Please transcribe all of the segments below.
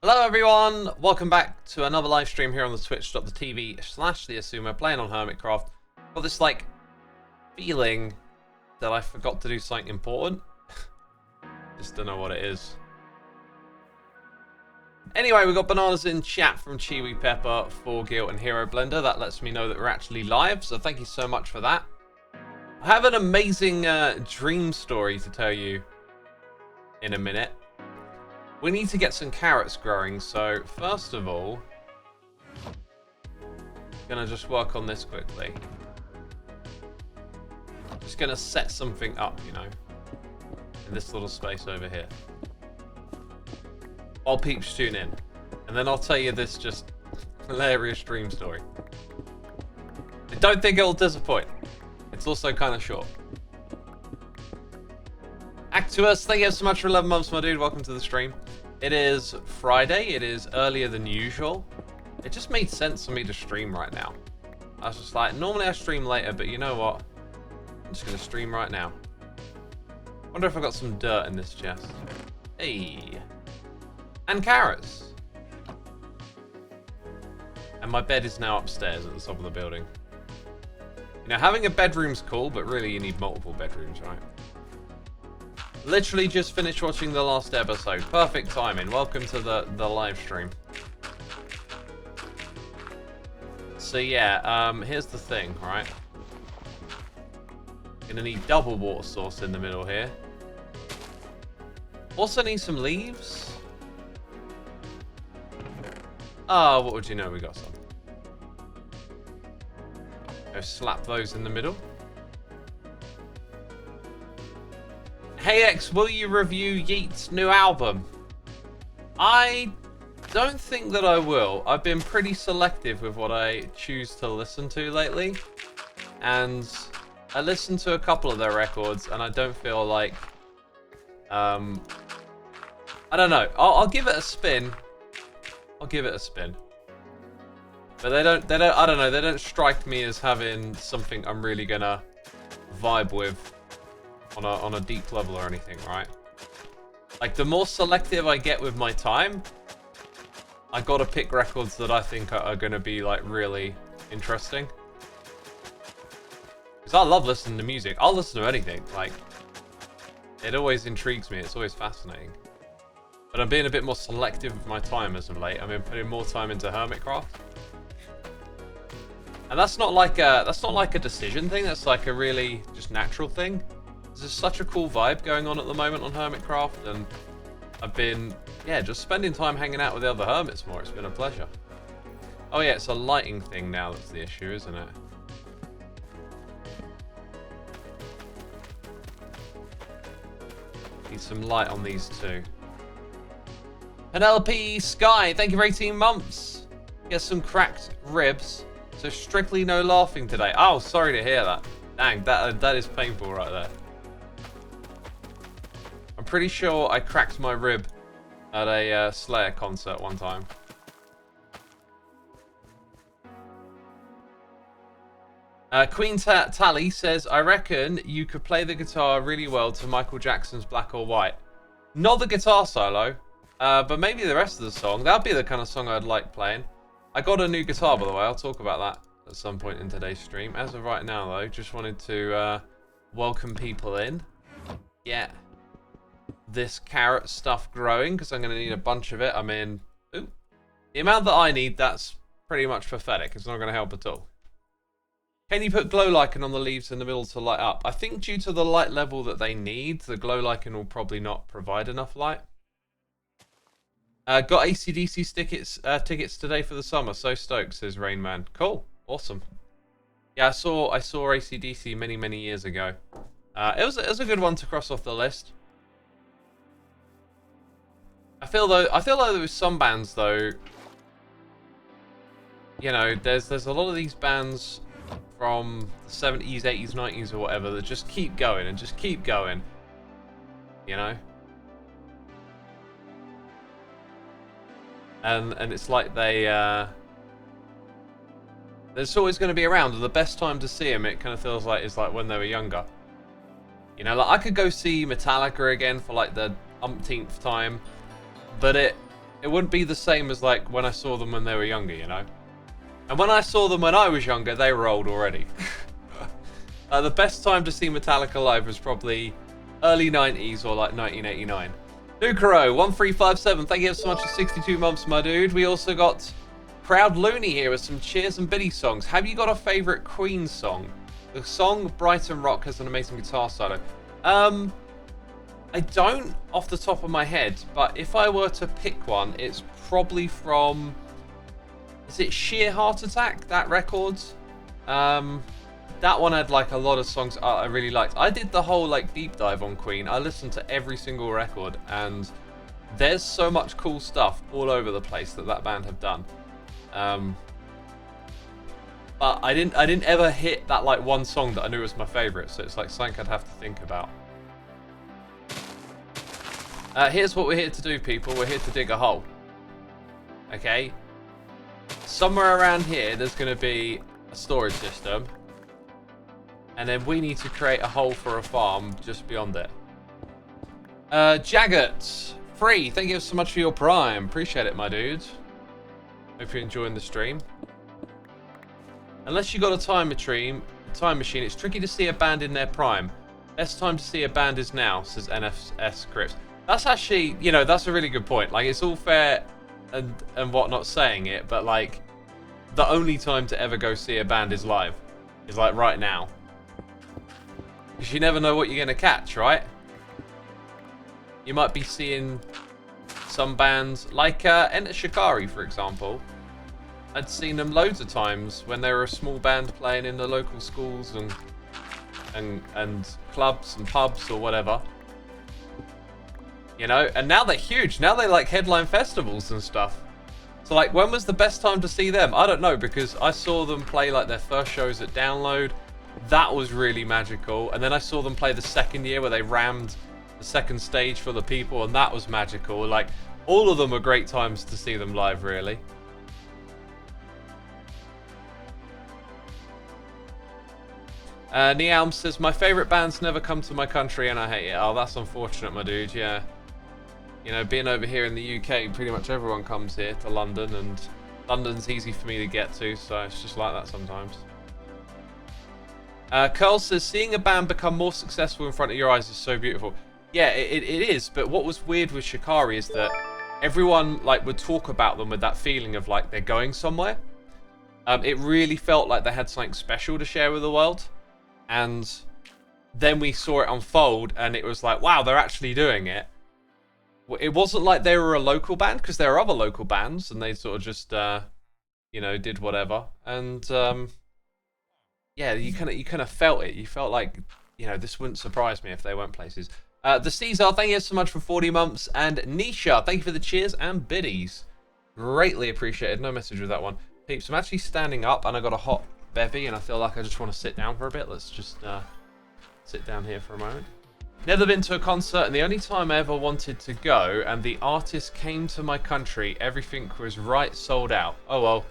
Hello everyone, welcome back to another live stream here on the twitch.tv/Xisuma playing on Hermitcraft. Got this feeling that I forgot to do something important. Just don't know what it is. Anyway, we got bananas in chat from Chiwi Pepper, 4Gil and Hero Blender. That lets me know that we're actually live, so thank you so much for that. I have an amazing dream story to tell you in a minute. We need to get some carrots growing, so first of all, gonna just work on this quickly. Just gonna set something up, you know, in this little space over here. While peeps tune in, and then I'll tell you this just hilarious dream story. I don't think it'll disappoint. It's also kind of short. Actus, thank you so much for 11 months, my dude. Welcome to the stream. It is Friday. It is earlier than usual. It just made sense for me to stream right now. I was just like, normally I stream later, but you know what? I'm just going to stream right now. Wonder if I got some dirt in this chest. Hey. And carrots. And my bed is now upstairs at the top of the building. You know, having a bedroom's cool, but really you need multiple bedrooms, right? Literally just finished watching the last episode. Perfect timing. Welcome to the live stream. So yeah, here's the thing, right? Gonna need double water source in the middle here. Also need some leaves. Ah, what would you know? We got some. Go slap those in the middle. Hey X, will you review Yeet's new album? I don't think that I will. I've been pretty selective with what I choose to listen to lately. And I listened to a couple of their records and I don't feel like... I don't know. I'll give it a spin. I'll give it a spin. But they don't, I don't know, they don't strike me as having something I'm really gonna vibe with on a deep level or anything, right? Like, the more selective I get with my time, I gotta pick records that I think are gonna be, like, really interesting. Because I love listening to music. I'll listen to anything. Like, it always intrigues me. It's always fascinating. But I'm being a bit more selective with my time as of late. I've been putting more time into Hermitcraft. And that's not like a decision thing. That's like a really just natural thing. There's just such a cool vibe going on at the moment on Hermitcraft, and I've been, yeah, just spending time hanging out with the other hermits more. It's been a pleasure. Oh yeah, it's a lighting thing now that's the issue, isn't it? Need some light on these two. Penelope Sky, thank you for 18 months. Get some cracked ribs. So strictly no laughing today. Oh, sorry to hear that. Dang, that is painful right there. I'm pretty sure I cracked my rib at a Slayer concert one time. Queen Tally says, I reckon you could play the guitar really well to Michael Jackson's Black or White. Not the guitar solo, but maybe the rest of the song. That'd be the kind of song I'd like playing. I got a new guitar, by the way. I'll talk about that at some point in today's stream. As of right now, though, just wanted to welcome people in. Get this carrot stuff growing, because I'm going to need a bunch of it. I mean, ooh, the amount that I need, that's pretty much pathetic. It's not going to help at all. Can you put glow lichen on the leaves in the middle to light up? I think due to the light level that they need, the glow lichen will probably not provide enough light. Got AC/DC tickets today for the summer. So stoked, says Rainman. Cool, awesome. Yeah, I saw AC/DC many years ago. It was a good one to cross off the list. I feel like there was some bands though. You know, there's a lot of these bands from the 70s, 80s, 90s, or whatever that just keep going and just keep going. You know. And it's like they're always going to be around. And the best time to see them, it kind of feels like, is like when they were younger. You know, like I could go see Metallica again for like the umpteenth time, but it wouldn't be the same as like when I saw them when they were younger, you know. And when I saw them when I was younger, they were old already. The best time to see Metallica live was probably early 90s or like 1989. Lucaro1357, thank you so much for 62 months, my dude. We also got Proud Looney here with some cheers and biddy songs. Have you got a favourite Queen song? The song Brighton Rock has an amazing guitar solo. I don't off the top of my head, but if I were to pick one, it's probably from, is it Sheer Heart Attack, that record? That one had like a lot of songs I really liked. I did the whole like deep dive on Queen. I listened to every single record, and there's so much cool stuff all over the place that band have done. But I didn't ever hit that like one song that I knew was my favourite, so it's like something I'd have to think about. Here's what we're here to do, people. We're here to dig a hole. Okay? Somewhere around here, there's going to be a storage system. And then we need to create a hole for a farm just beyond it. Jaggert, free. Thank you so much for your prime. Appreciate it, my dude. Hope you're enjoying the stream. Unless you got a time machine, it's tricky to see a band in their prime. Best time to see a band is now, says NFS Crips. That's actually, you know, that's a really good point. Like, it's all fair and whatnot saying it, but like, the only time to ever go see a band is live. Is like right now. Because you never know what you're going to catch, right? You might be seeing some bands, like Enter Shikari, for example. I'd seen them loads of times when they were a small band playing in the local schools and clubs and pubs or whatever. You know, and now they're huge. Now they like headline festivals and stuff. So like, when was the best time to see them? I don't know, because I saw them play like their first shows at Download. That was really magical. And then I saw them play the second year where they rammed the second stage for the people, and that was magical. Like, all of them are great times to see them live, really. Nealm says, my favourite bands never come to my country and I hate it. Oh, that's unfortunate, my dude, yeah. You know, being over here in the UK, pretty much everyone comes here to London, and London's easy for me to get to, so it's just like that sometimes. Curl says, seeing a band become more successful in front of your eyes is so beautiful. Yeah, it is, but what was weird with Shikari is that everyone like would talk about them with that feeling of like they're going somewhere. It really felt like they had something special to share with the world. And then we saw it unfold, and it was like, wow, they're actually doing it. It wasn't like they were a local band, because there are other local bands, and they sort of just, you know, did whatever. And yeah, you kind of felt it. You felt like, you know, this wouldn't surprise me if they went places. The Caesar, thank you so much for 40 months, and Nisha, thank you for the cheers and biddies. Greatly appreciated. No message with that one. Peeps, I'm actually standing up, and I got a hot bevy, and I feel like I just want to sit down for a bit. Let's just sit down here for a moment. Never been to a concert, and the only time I ever wanted to go, and the artist came to my country, everything was right sold out. Oh well,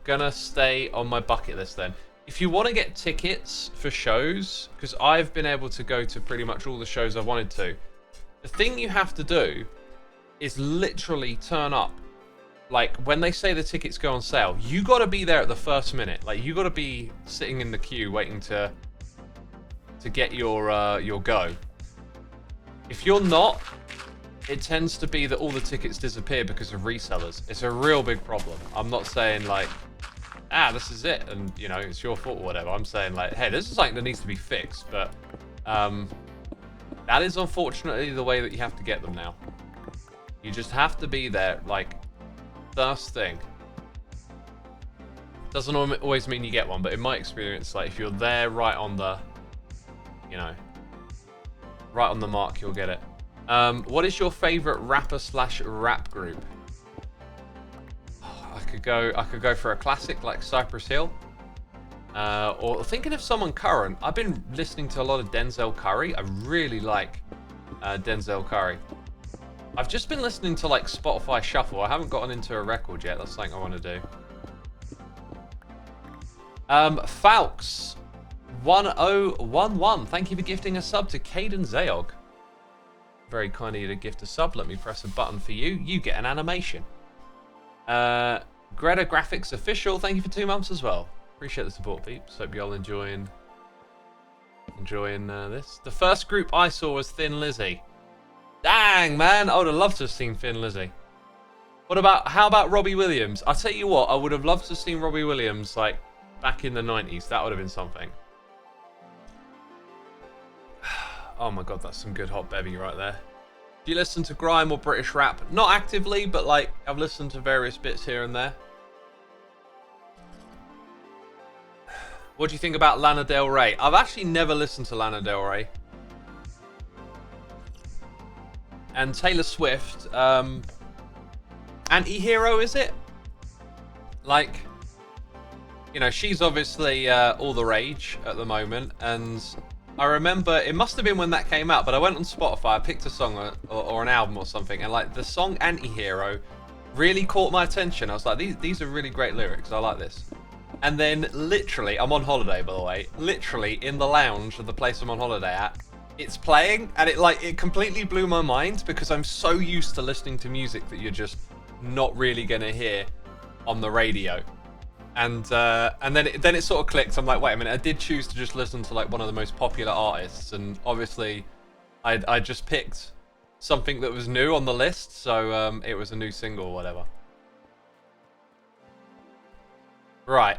gonna stay on my bucket list then. If you want to get tickets for shows, because I've been able to go to pretty much all the shows I've wanted to, the thing you have to do is literally turn up. Like, when they say the tickets go on sale, you got to be there at the first minute. Like, you got to be sitting in the queue waiting to get your go. If you're not, it tends to be that all the tickets disappear because of resellers. It's a real big problem. I'm not saying like, this is it, and you know, it's your fault or whatever. I'm saying like, hey, this is something that needs to be fixed, but that is unfortunately the way that you have to get them now. You just have to be there, like, first thing. Doesn't always mean you get one, but in my experience, like, if you're there right on the, you know, right on the mark, you'll get it. What is your favorite rapper / rap group? Oh, I could go for a classic like Cypress Hill, or thinking of someone current. I've been listening to a lot of Denzel Curry. I really like Denzel Curry. I've just been listening to like Spotify Shuffle. I haven't gotten into a record yet. That's something I want to do. Falks 1011. Thank you for gifting a sub to Caden Zayog. very kind of you to gift a sub. Let me press a button for you. You get an animation. Greta Graphics Official, thank you for 2 months as well. Appreciate the support, peeps. Hope you're all enjoying this. The first group I saw was Thin Lizzy. Dang, man, I would have loved to have seen Thin Lizzy. How about Robbie Williams? I'll tell you what, I would have loved to have seen Robbie Williams, like, back in the 90s. That would have been something. Oh my god, that's some good hot bevy right there. Do you listen to grime or British rap? Not actively, but like, I've listened to various bits here and there. What do you think about Lana Del Rey? I've actually never listened to Lana Del Rey. And Taylor Swift, anti-hero, is it? Like, you know, she's obviously all the rage at the moment, and I remember it must have been when that came out, but I went on Spotify, I picked a song or an album or something, and like the song Anti-Hero really caught my attention. I was like, these are really great lyrics, I like this. And then literally, I'm on holiday by the way, literally in the lounge of the place I'm on holiday at, it's playing, and it completely blew my mind because I'm so used to listening to music that you're just not really gonna hear on the radio. And then it sort of clicked. I'm like, wait a minute, I did choose to just listen to like one of the most popular artists, and obviously I just picked something that was new on the list, so it was a new single or whatever. Right,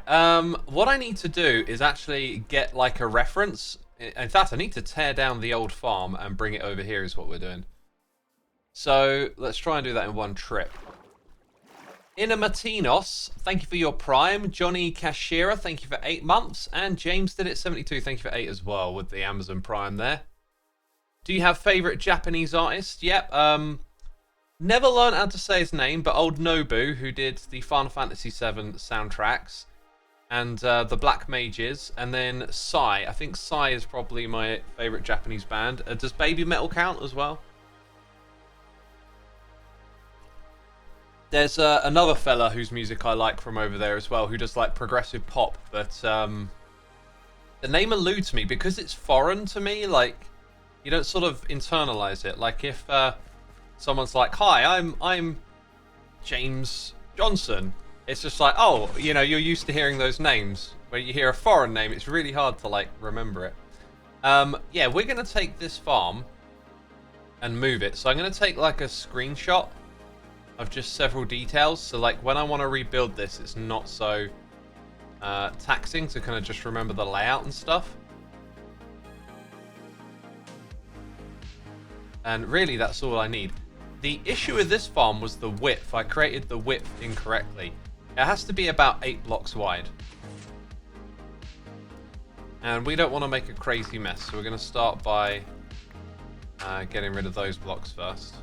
what I need to do is actually get like a reference. In fact, I need to tear down the old farm and bring it over here is what we're doing. So let's try and do that in one trip. Inna Martinos, thank you for your prime. Johnny Kashira, thank you for 8 months. And James did it 72, thank you for 8 as well with the Amazon Prime there. Do you have favourite Japanese artists? Yep. Never learned how to say his name, but old Nobu, who did the Final Fantasy VII soundtracks, and the Black Mages, and then Psy. I think Psy is probably my favourite Japanese band. Does Baby Metal count as well? There's another fella whose music I like from over there as well, who does like progressive pop, but the name eludes me because it's foreign to me. Like, you don't sort of internalize it. Like if someone's like, "Hi, I'm James Johnson," it's just like, oh, you know, you're used to hearing those names. When you hear a foreign name, it's really hard to like remember it. Yeah, we're gonna take this farm and move it. So I'm gonna take like a screenshot of just several details, so like when I want to rebuild this, it's not so taxing to kind of just remember the layout and stuff. And really that's all I need. The issue with this farm was the width. I created the width incorrectly. It has to be about 8 blocks wide, and we don't want to make a crazy mess, so we're going to start by getting rid of those blocks first.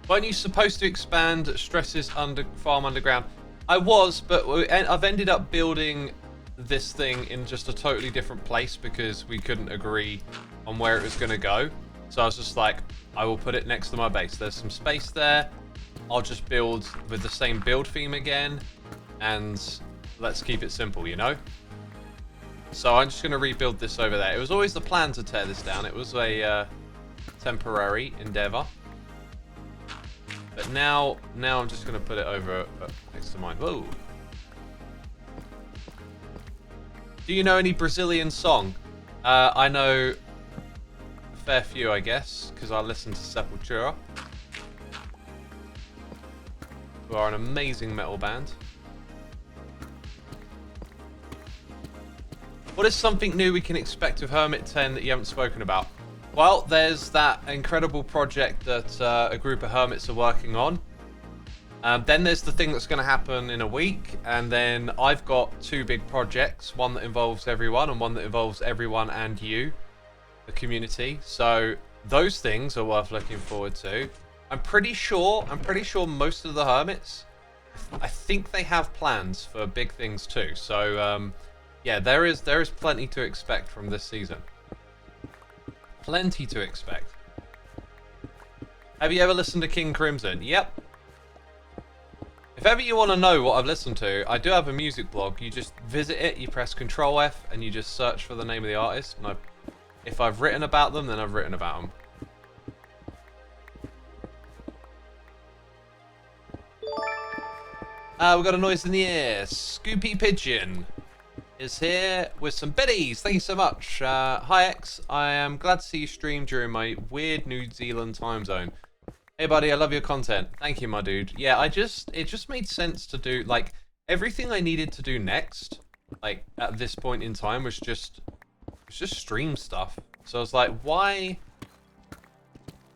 Weren't you supposed to expand Stress's farm underground? I was, but I've ended up building this thing in just a totally different place because we couldn't agree on where it was going to go. So I was just like, I will put it next to my base. There's some space there. I'll just build with the same build theme again, and let's keep it simple, you know? So I'm just going to rebuild this over there. It was always the plan to tear this down. It was a temporary endeavor. But now I'm just going to put it over next to mine. Whoa. Do you know any Brazilian song? I know a fair few, I guess, because I listen to Sepultura, who are an amazing metal band. What is something new we can expect with Hermit 10 that you haven't spoken about? Well, there's that incredible project that a group of hermits are working on. Then there's the thing that's going to happen in a week, and then I've got 2 big projects, one that involves everyone and one that involves everyone and you, the community. So those things are worth looking forward to. I'm pretty sure most of the hermits, I think they have plans for big things too. So yeah, there is plenty to expect from this season. Plenty to expect. Have you ever listened to King Crimson? Yep. If ever you want to know what I've listened to, I do have a music blog. You just visit it, you press Control F, and you just search for the name of the artist. And if I've written about them, then I've written about them. We've got a noise in the air. Scoopy Pigeon is here with some biddies. Thank you so much. Hi X, I am glad to see you stream during my weird New Zealand time zone. Hey buddy, I love your content. Thank you, my dude. Yeah, it just made sense to do, like, everything I needed to do next, like, at this point in time was just stream stuff. So I was like, why?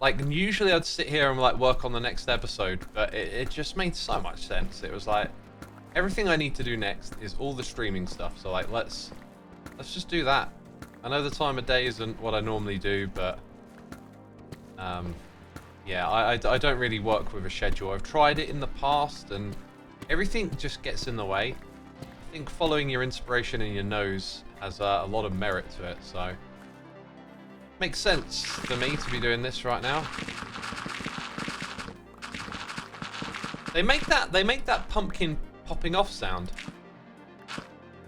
Like, usually I'd sit here and, like, work on the next episode, but it just made so much sense. It was like, everything I need to do next is all the streaming stuff. So, like, let's just do that. I know the time of day isn't what I normally do, but, yeah, I don't really work with a schedule. I've tried it in the past, and everything just gets in the way. I think following your inspiration in your nose has a lot of merit to it, so makes sense for me to be doing this right now. They make that pumpkin popping off sound,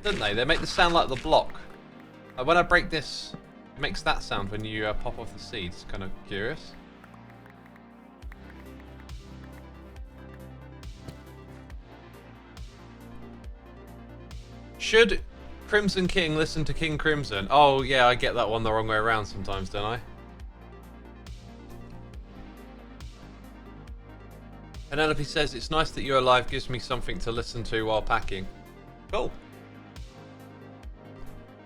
don't they? They make the sound like the block. When I break this, it makes that sound when you pop off the seeds. Kind of curious. Should Crimson King listen to King Crimson? Oh yeah, I get that one the wrong way around sometimes, don't I? Penelope says, it's nice that you're alive, gives me something to listen to while packing. Cool.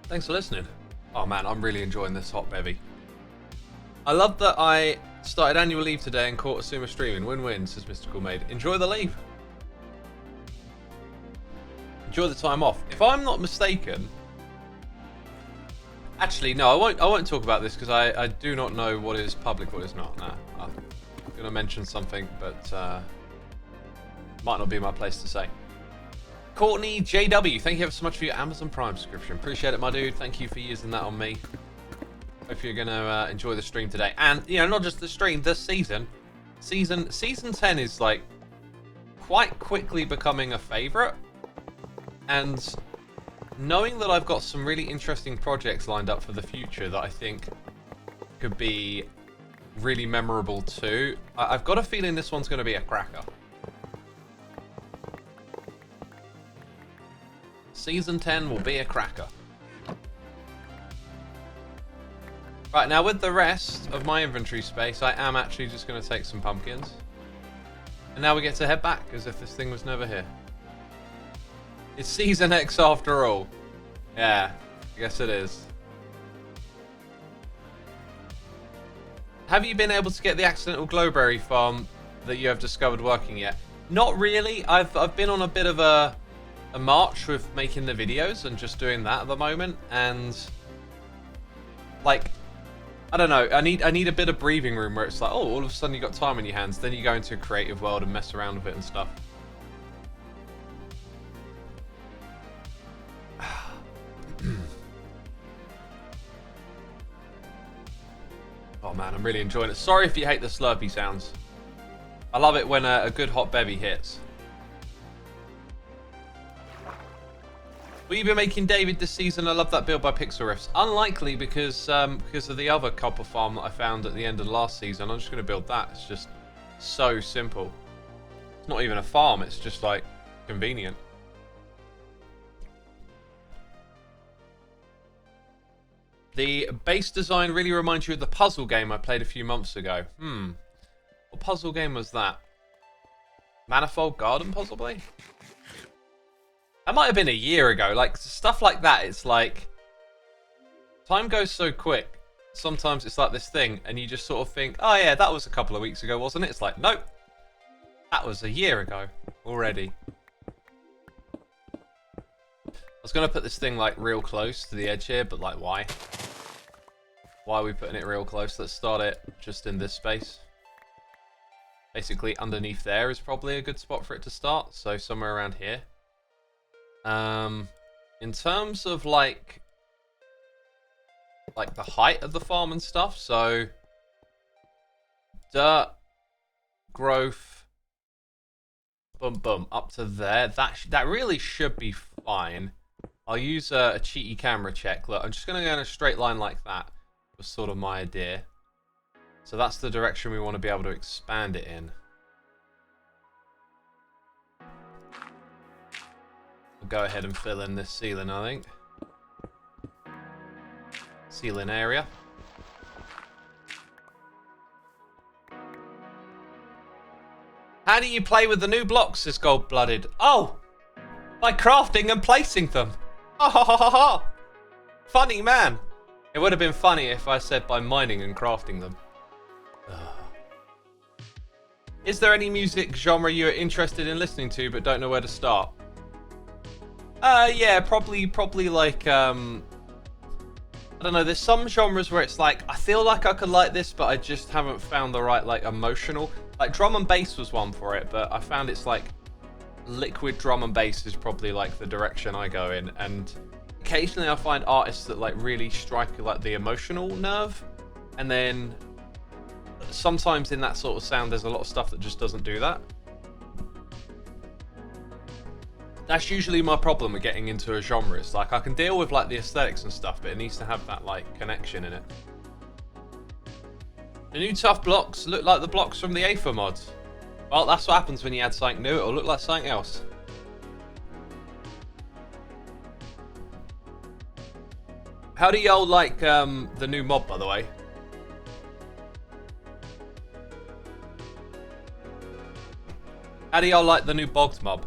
Thanks for listening. Oh man, I'm really enjoying this hot bevy. I love that I started annual leave today and caught Xisuma streaming. Win-win, says Mystical Maid. Enjoy the leave. Enjoy the time off. If I'm not mistaken, actually no, I won't talk about this because I do not know what is public, what is not. Nah, I'm gonna mention something, but might not be my place to say. Courtney JW, thank you ever so much for your Amazon Prime subscription. Appreciate it, my dude. Thank you for using that on me. Hope you're gonna enjoy the stream today, and you know, not just the stream, this season. Season 10 is like quite quickly becoming a favorite. And knowing that I've got some really interesting projects lined up for the future that I think could be really memorable too, I've got a feeling this one's going to be a cracker. Season 10 will be a cracker. Right, now with the rest of my inventory space, I am actually just going to take some pumpkins. And now we get to head back as if this thing was never here. It's Season X after all. Yeah, I guess it is. Have you been able to get the accidental glowberry farm that you have discovered working yet? Not really. I've been on a bit of a march with making the videos and just doing that at the moment, and like, I don't know, I need a bit of breathing room where it's like, oh, all of a sudden you got time on your hands, then you go into a creative world and mess around with it and stuff. Oh man, I'm really enjoying it. Sorry if you hate the slurpy sounds. I love it when a good hot bevy hits. Will you be making David this season? I love that build by Pixel Riffs. Unlikely because of the other copper farm that I found at the end of last season. I'm just going to build that. It's just so simple. It's not even a farm. It's just like convenient. The base design really reminds you of the puzzle game I played a few months ago. What puzzle game was that? Manifold Garden, possibly? That might have been a year ago. Like, stuff like that, it's like, time goes so quick. Sometimes it's like this thing, and you just sort of think, oh yeah, that was a couple of weeks ago, wasn't it? It's like, nope. That was a year ago already. I was going to put this thing, like, real close to the edge here, but, like, why? Why are we putting it real close? Let's start it just in this space. Basically, underneath there is probably a good spot for it to start, so somewhere around here. In terms of, like the height of the farm and stuff, so dirt, growth, boom, boom, up to there. That really should be fine. I'll use a cheaty camera check. Look, I'm just going to go in a straight line like that. Was sort of my idea. So that's the direction we want to be able to expand it in. We'll go ahead and fill in this ceiling, I think. Ceiling area. How do you play with the new blocks, says Gold-Blooded? Oh! By crafting and placing them. Ha ha ha ha ha! Funny man. It would have been funny if I said by mining and crafting them. Is there any music genre you are interested in listening to but don't know where to start? Yeah, probably like, I don't know, there's some genres where it's like, I feel like I could like this, but I just haven't found the right, like, emotional. Like, drum and bass was one for it, but I found it's like, liquid drum and bass is probably like the direction I go in, and occasionally I find artists that like really strike like the emotional nerve, and then sometimes in that sort of sound there's a lot of stuff that just doesn't do that. That's usually my problem with getting into a genre. It's like I can deal with like the aesthetics and stuff, but it needs to have that like connection in it. The new tough blocks look like the blocks from the Aether mods. Well, that's what happens when you add something new. It'll look like something else. How do y'all like the new mob, by the way? How do y'all like the new bogs mob?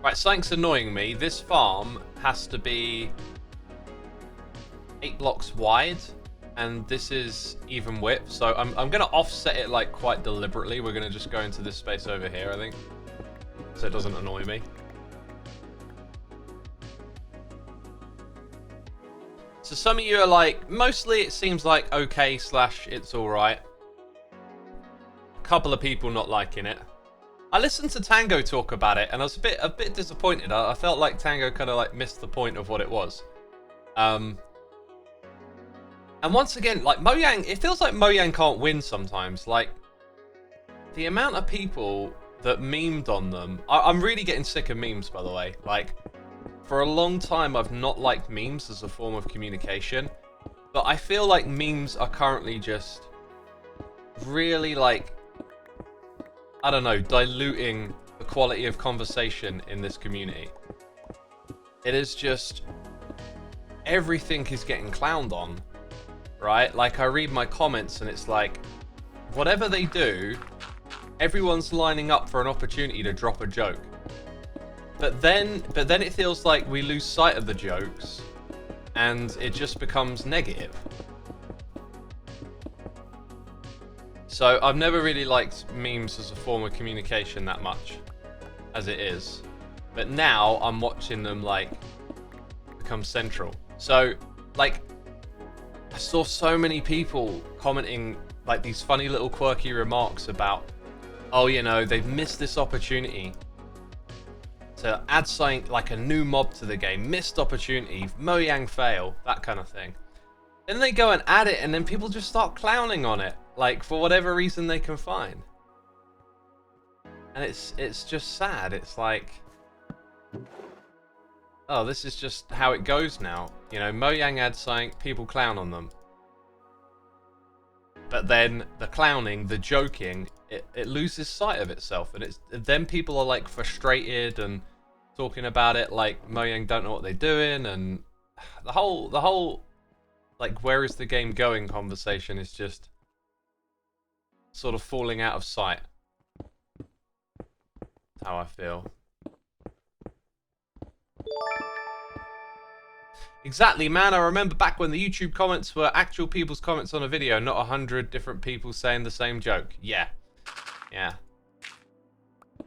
Right, something's annoying me. This farm has to be 8 blocks wide, and this is even width, so I'm going to offset it like quite deliberately. We're going to just go into this space over here, I think, so it doesn't annoy me. So some of you are like, mostly it seems like okay / it's alright. A couple of people not liking it. I listened to Tango talk about it, and I was a bit disappointed. I felt like Tango kind of like missed the point of what it was. And once again, like Mojang, it feels like Mojang can't win sometimes. Like, the amount of people that memed on them. I'm really getting sick of memes, by the way. Like, for a long time, I've not liked memes as a form of communication. But I feel like memes are currently just really, like, I don't know, diluting the quality of conversation in this community. It is just, everything is getting clowned on, right? Like, I read my comments and it's like, whatever they do, everyone's lining up for an opportunity to drop a joke. But then it feels like we lose sight of the jokes and it just becomes negative. So I've never really liked memes as a form of communication that much as it is. But now I'm watching them like become central. So like, I saw so many people commenting like these funny little quirky remarks about, oh, you know, they've missed this opportunity to add something like a new mob to the game. Missed opportunity, Mojang fail, that kind of thing. Then they go and add it and then people just start clowning on it. Like, for whatever reason they can find. And it's just sad. It's like, oh, this is just how it goes now. You know, Mojang adds something, people clown on them. But then the clowning, the joking, it loses sight of itself. And then people are like frustrated and talking about it like Mojang don't know what they're doing. And the whole like, where is the game going conversation is just sort of falling out of sight. How I feel. Exactly, man. I remember back when the YouTube comments were actual people's comments on a video, not 100 different people saying the same joke. Yeah. Yeah.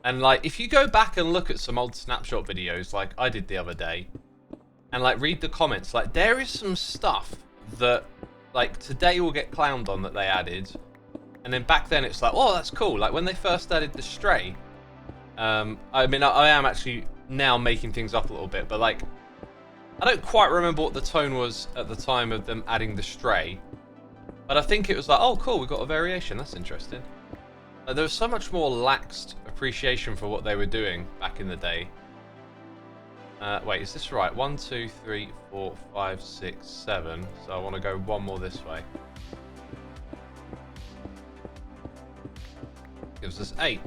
And like, if you go back and look at some old snapshot videos like I did the other day, and like read the comments, like there is some stuff that like today will get clowned on that they added. And then back then it's like, oh, that's cool. Like when they first added the stray, I mean, I am actually now making things up a little bit, but like, I don't quite remember what the tone was at the time of them adding the stray. But I think it was like, oh cool, we got a variation. That's interesting. There was so much more laxed appreciation for what they were doing back in the day. Wait, is this right? 1, 2, 3, 4, 5, 6, 7. So I want to go one more this way. Gives us 8.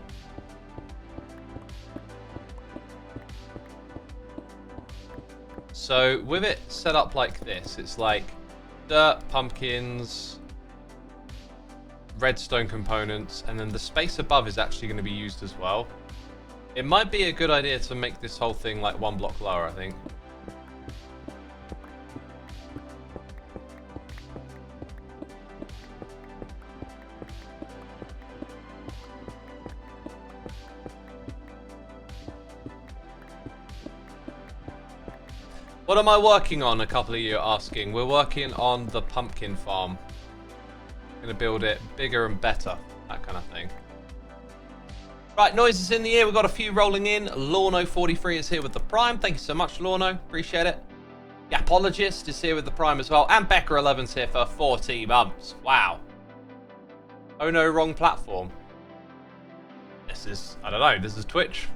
So with it set up like this, it's like dirt, pumpkins, redstone components, and then the space above is actually going to be used as well. It might be a good idea to make this whole thing like 1 block lower, I think. What am I working on? A couple of you are asking. We're working on the pumpkin farm. Gonna build it bigger and better, that kind of thing. Right, noises in the ear. We've got a few rolling in. Lorno43 is here with the Prime. Thank you so much, Lorno. Appreciate it. Gapologist is here with the Prime as well. And Becker11's here for 40 months. Wow. Oh no, wrong platform. This is, I don't know, this is Twitch.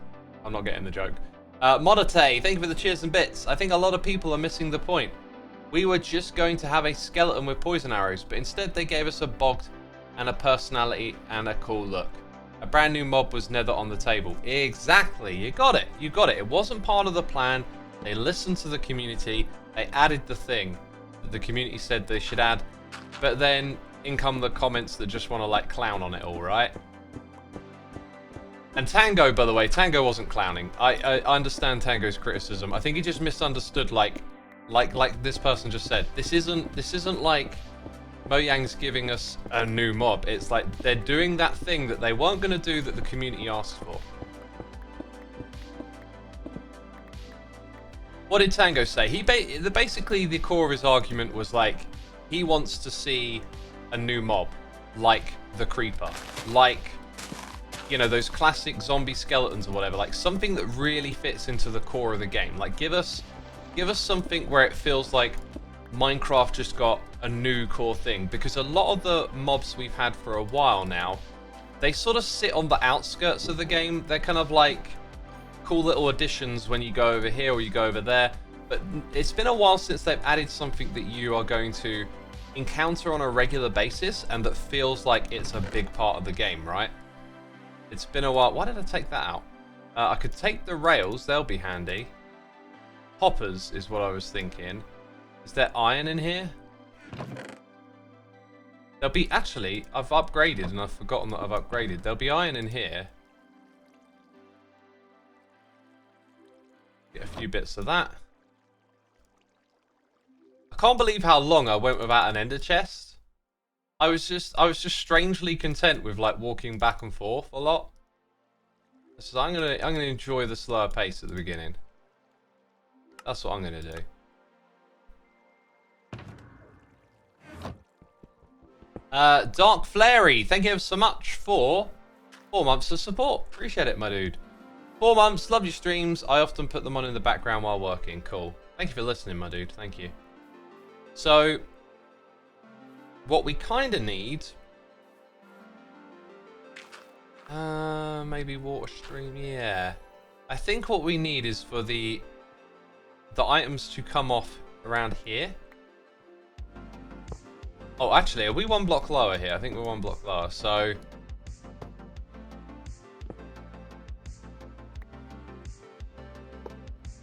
I'm not getting the joke. Modate, thank you for the cheers and bits. I think a lot of people are missing the point. We were just going to have a skeleton with poison arrows, but instead they gave us a bogged and a personality and a cool look. A brand new mob was never on the table. Exactly, you got it. You got it. It wasn't part of the plan. They listened to the community. They added the thing that the community said they should add. But then in come the comments that just want to like clown on it all, right? And Tango, by the way, Tango wasn't clowning. I understand Tango's criticism. I think he just misunderstood like this person just said. This isn't like Mojang's giving us a new mob. It's like they're doing that thing that they weren't going to do that the community asked for. What did Tango say? Basically the core of his argument was like he wants to see a new mob, like the Creeper, like, you know, those classic zombie skeletons or whatever, like something that really fits into the core of the game. Like give us something where it feels like Minecraft just got a new core thing, because a lot of the mobs we've had for a while now, they sort of sit on the outskirts of the game. They're kind of like cool little additions when you go over here or you go over there, but it's been a while since they've added something that you are going to encounter on a regular basis and that feels like it's a big part of the game, right? It's been a while. Why did I take that out? I could take the rails, they'll be handy. Hoppers is what I was thinking. Is there iron in here? There'll be, actually, I've upgraded and I've forgotten that I've upgraded. There'll be iron in here. Get a few bits of that. I can't believe how long I went without an ender chest. I was just strangely content with like walking back and forth a lot. So I'm gonna enjoy the slower pace at the beginning. That's what I'm gonna do. Dark Flary, thank you so much for 4 months of support. Appreciate it, my dude. 4 months, love your streams. I often put them on in the background while working. Cool. Thank you for listening, my dude. Thank you. So, what we kind of need... maybe water stream, yeah. I think what we need is for the items to come off around here. Oh, actually, are we 1 block lower here? I think we're 1 block lower, so...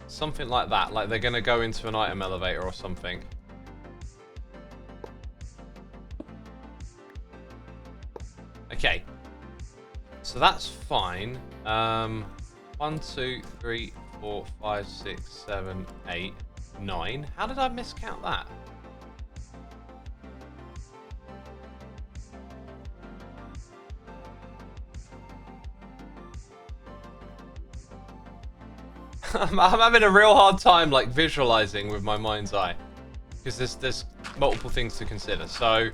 something like that, like they're going to go into an item elevator or something. Okay. So that's fine. 1, 2, 3, 4, 5, 6, 7, 8, 9. How did I miscount that? I'm having a real hard time like visualizing with my mind's eye, because there's multiple things to consider. So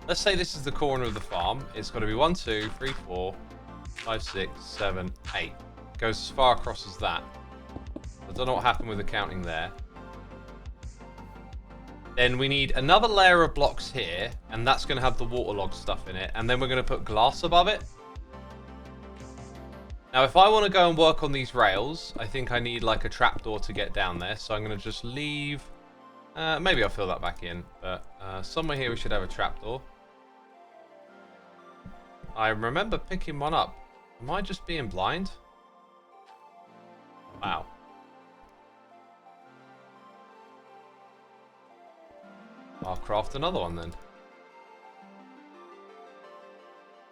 let's say this is the corner of the farm. It's got to be 1, 2, 3, 4, 5, 6, 7, 8. It goes as far across as that. I don't know what happened with the counting there. Then we need another layer of blocks here, and that's going to have the waterlogged stuff in it. And then we're going to put glass above it. Now, if I want to go and work on these rails, I think I need like a trapdoor to get down there. So I'm going to just leave... maybe I'll fill that back in. But somewhere here we should have a trapdoor. I remember picking one up. Am I just being blind? Wow. I'll craft another one then.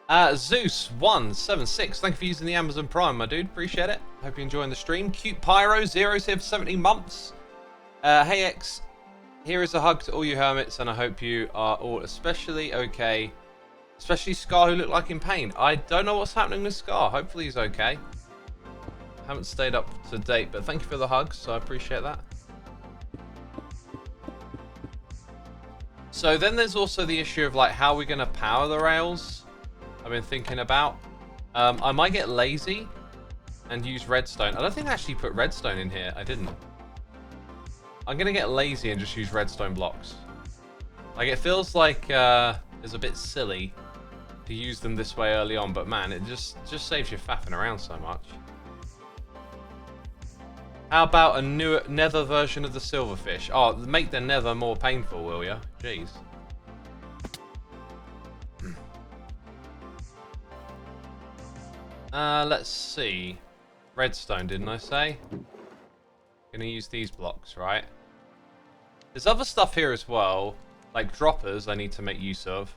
Zeus176, thank you for using the Amazon Prime, my dude. Appreciate it. Hope you're enjoying the stream. Cute Pyro, Zero's here for 17 months. Hey X, here is a hug to all you hermits, and I hope you are all especially okay. Especially Scar, who looked like in pain. I don't know what's happening with Scar. Hopefully he's okay. Haven't stayed up to date, but thank you for the hugs, so I appreciate that. So then there's also the issue of like how we're going to power the rails. I've been thinking about. I might get lazy and use redstone. I don't think I actually put redstone in here. I didn't. I'm going to get lazy and just use redstone blocks. Like it feels like it's a bit silly to use them this way early on, but man, it just saves you faffing around so much. How about a new nether version of the silverfish? Oh, make the nether more painful, will ya? Jeez. Let's see. Redstone, didn't I say? Gonna use these blocks, right? There's other stuff here as well, like droppers I need to make use of.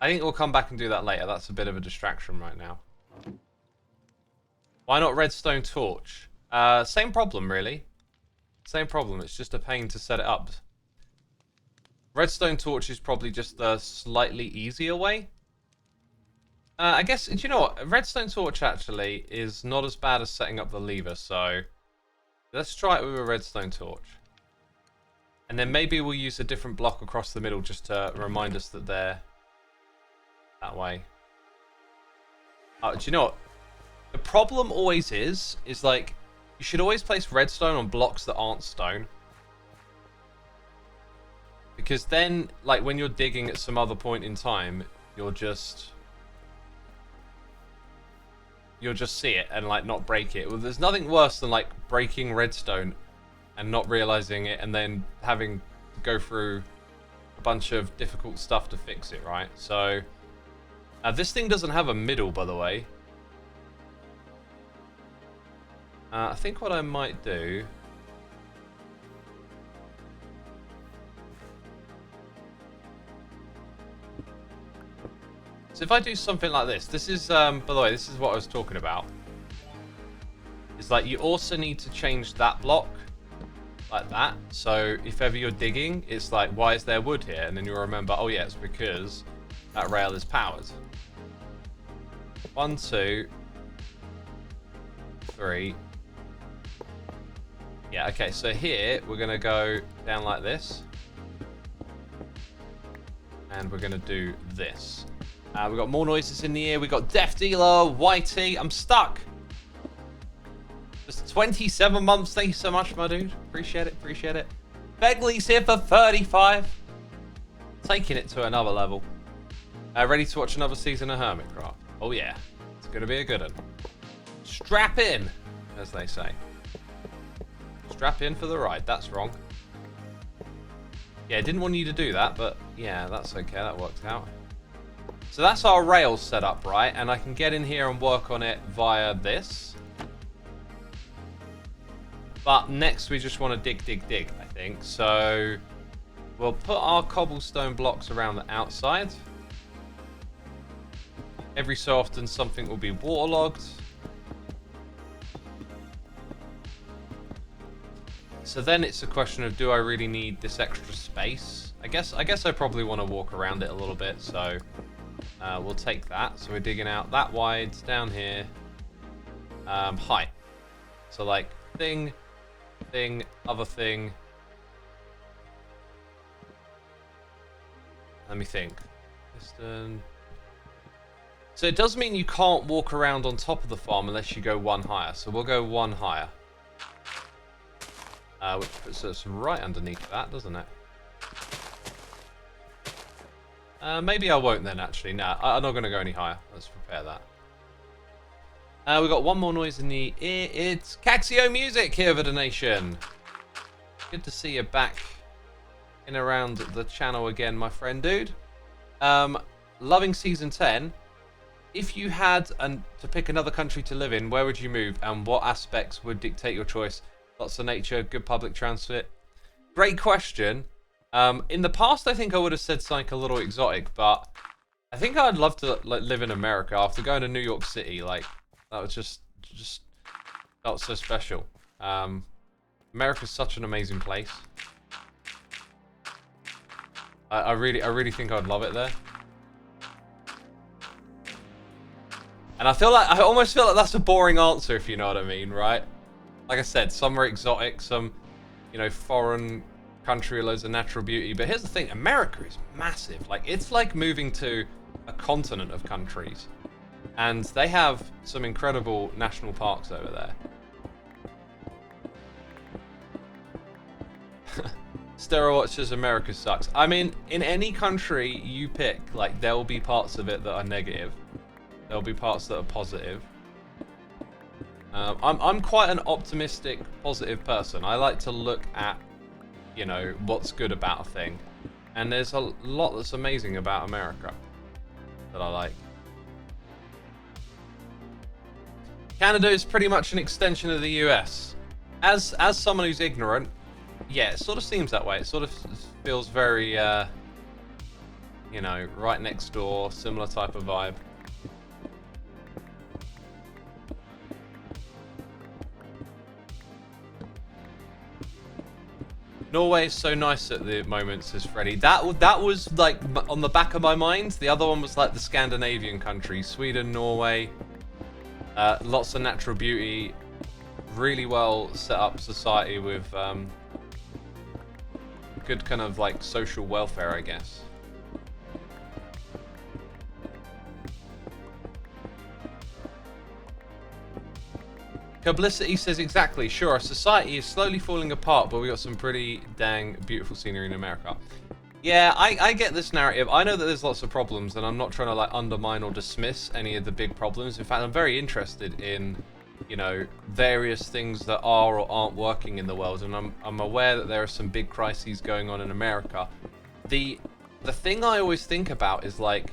I think we'll come back and do that later. That's a bit of a distraction right now. Why not redstone torch? Same problem, really. Same problem. It's just a pain to set it up. Redstone torch is probably just the slightly easier way. I guess, do you know what? Redstone torch actually is not as bad as setting up the lever, so let's try it with a redstone torch. And then maybe we'll use a different block across the middle just to remind us that they're that way. Do you know what? The problem always is like, you should always place redstone on blocks that aren't stone. Because then, like, when you're digging at some other point in time, you'll just see it and, like, not break it. Well, there's nothing worse than, like, breaking redstone and not realizing it and then having to go through a bunch of difficult stuff to fix it, right? So, this thing doesn't have a middle, by the way. I think what I might do... So if I do something like this, this is, by the way, this is what I was talking about. It's like you also need to change that block like that. So if ever you're digging, it's like, why is there wood here? And then you'll remember, oh yeah, it's because that rail is powered. 1, 2, 3. Yeah, okay, so here we're going to go down like this. And we're going to do this. We've got more noises in the ear. We've got Death Dealer, YT. I'm stuck. Just 27 months. Thank you so much, my dude. Appreciate it, appreciate it. Begley's here for 35. Taking it to another level. Ready to watch another season of Hermitcraft. Oh, yeah. It's going to be a good one. Strap in, as they say. Strap in for the ride. That's wrong. Yeah, I didn't want you to do that, but yeah, that's okay. That worked out. So that's our rails set up, right? And I can get in here and work on it via this. But next we just want to dig, dig, dig, I think. So we'll put our cobblestone blocks around the outside. Every so often something will be waterlogged. So then it's a question of, do I really need this extra space? I guess I probably want to walk around it a little bit, so we'll take that. So we're digging out that wide down here. Height. So like thing, other thing. Let me think. Piston. So it does mean you can't walk around on top of the farm unless you go one higher. So we'll go one higher. Which puts us right underneath that, doesn't it? Maybe I won't then, actually. Nah, I'm not going to go any higher. Let's prepare that. We've got one more noise in the ear. It's Caxio Music here for the nation. Good to see you back in around the channel again, my friend, dude. Loving Season 10. If you had to pick another country to live in, where would you move? And what aspects would dictate your choice? Lots of nature, good public transit. Great question. In the past, I think I would have said something a little exotic, but I think I'd love to live in America after going to New York City. Like, that was just felt so special. America's such an amazing place. I really think I'd love it there. And I almost feel like that's a boring answer, if you know what I mean, right? Like I said, some are exotic, some, you know, foreign country, loads of natural beauty. But here's the thing, America is massive. Like, it's like moving to a continent of countries. And they have some incredible national parks over there. Stereo Watchers, America sucks. I mean, in any country you pick, like, there will be parts of it that are negative. There'll be parts that are positive. I'm quite an optimistic, positive person. I like to look at, you know, what's good about a thing. And there's a lot that's amazing about America that I like. Canada is pretty much an extension of the US. As someone who's ignorant, yeah, it sort of seems that way. It sort of feels very, you know, right next door, similar type of vibe. Norway is so nice at the moment, says Freddy. That was like on the back of my mind. The other one was like the Scandinavian countries, Sweden, Norway. Lots of natural beauty, really well set up society with good kind of like social welfare, I guess. Publicity says exactly. Sure, our society is slowly falling apart, but we got some pretty dang beautiful scenery in America. Yeah, I get this narrative. I know that there's lots of problems, and I'm not trying to like undermine or dismiss any of the big problems. In fact, I'm very interested in, you know, various things that are or aren't working in the world, and I'm aware that there are some big crises going on in America. The thing I always think about is like,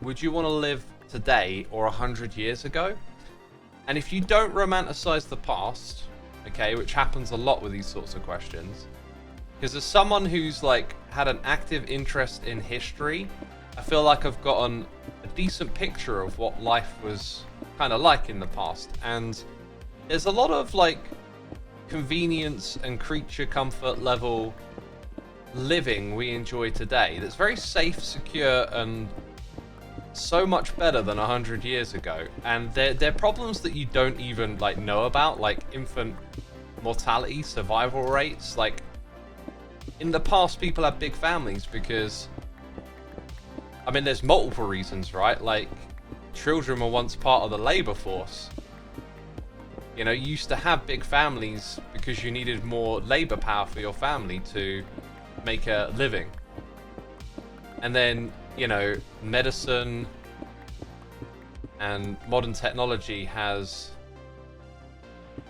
would you want to live today or 100 years ago? And if you don't romanticize the past, okay, which happens a lot with these sorts of questions, because as someone who's like had an active interest in history, I feel like I've gotten a decent picture of what life was kind of like in the past. And there's a lot of like convenience and creature comfort level living we enjoy today that's very safe, secure, and so much better than 100 years ago. And they're problems that you don't even like know about, like infant mortality, survival rates. Like in the past, people had big families because, I mean, there's multiple reasons, right? Like children were once part of the labor force. You know, you used to have big families because you needed more labor power for your family to make a living. And then, you know, medicine and modern technology has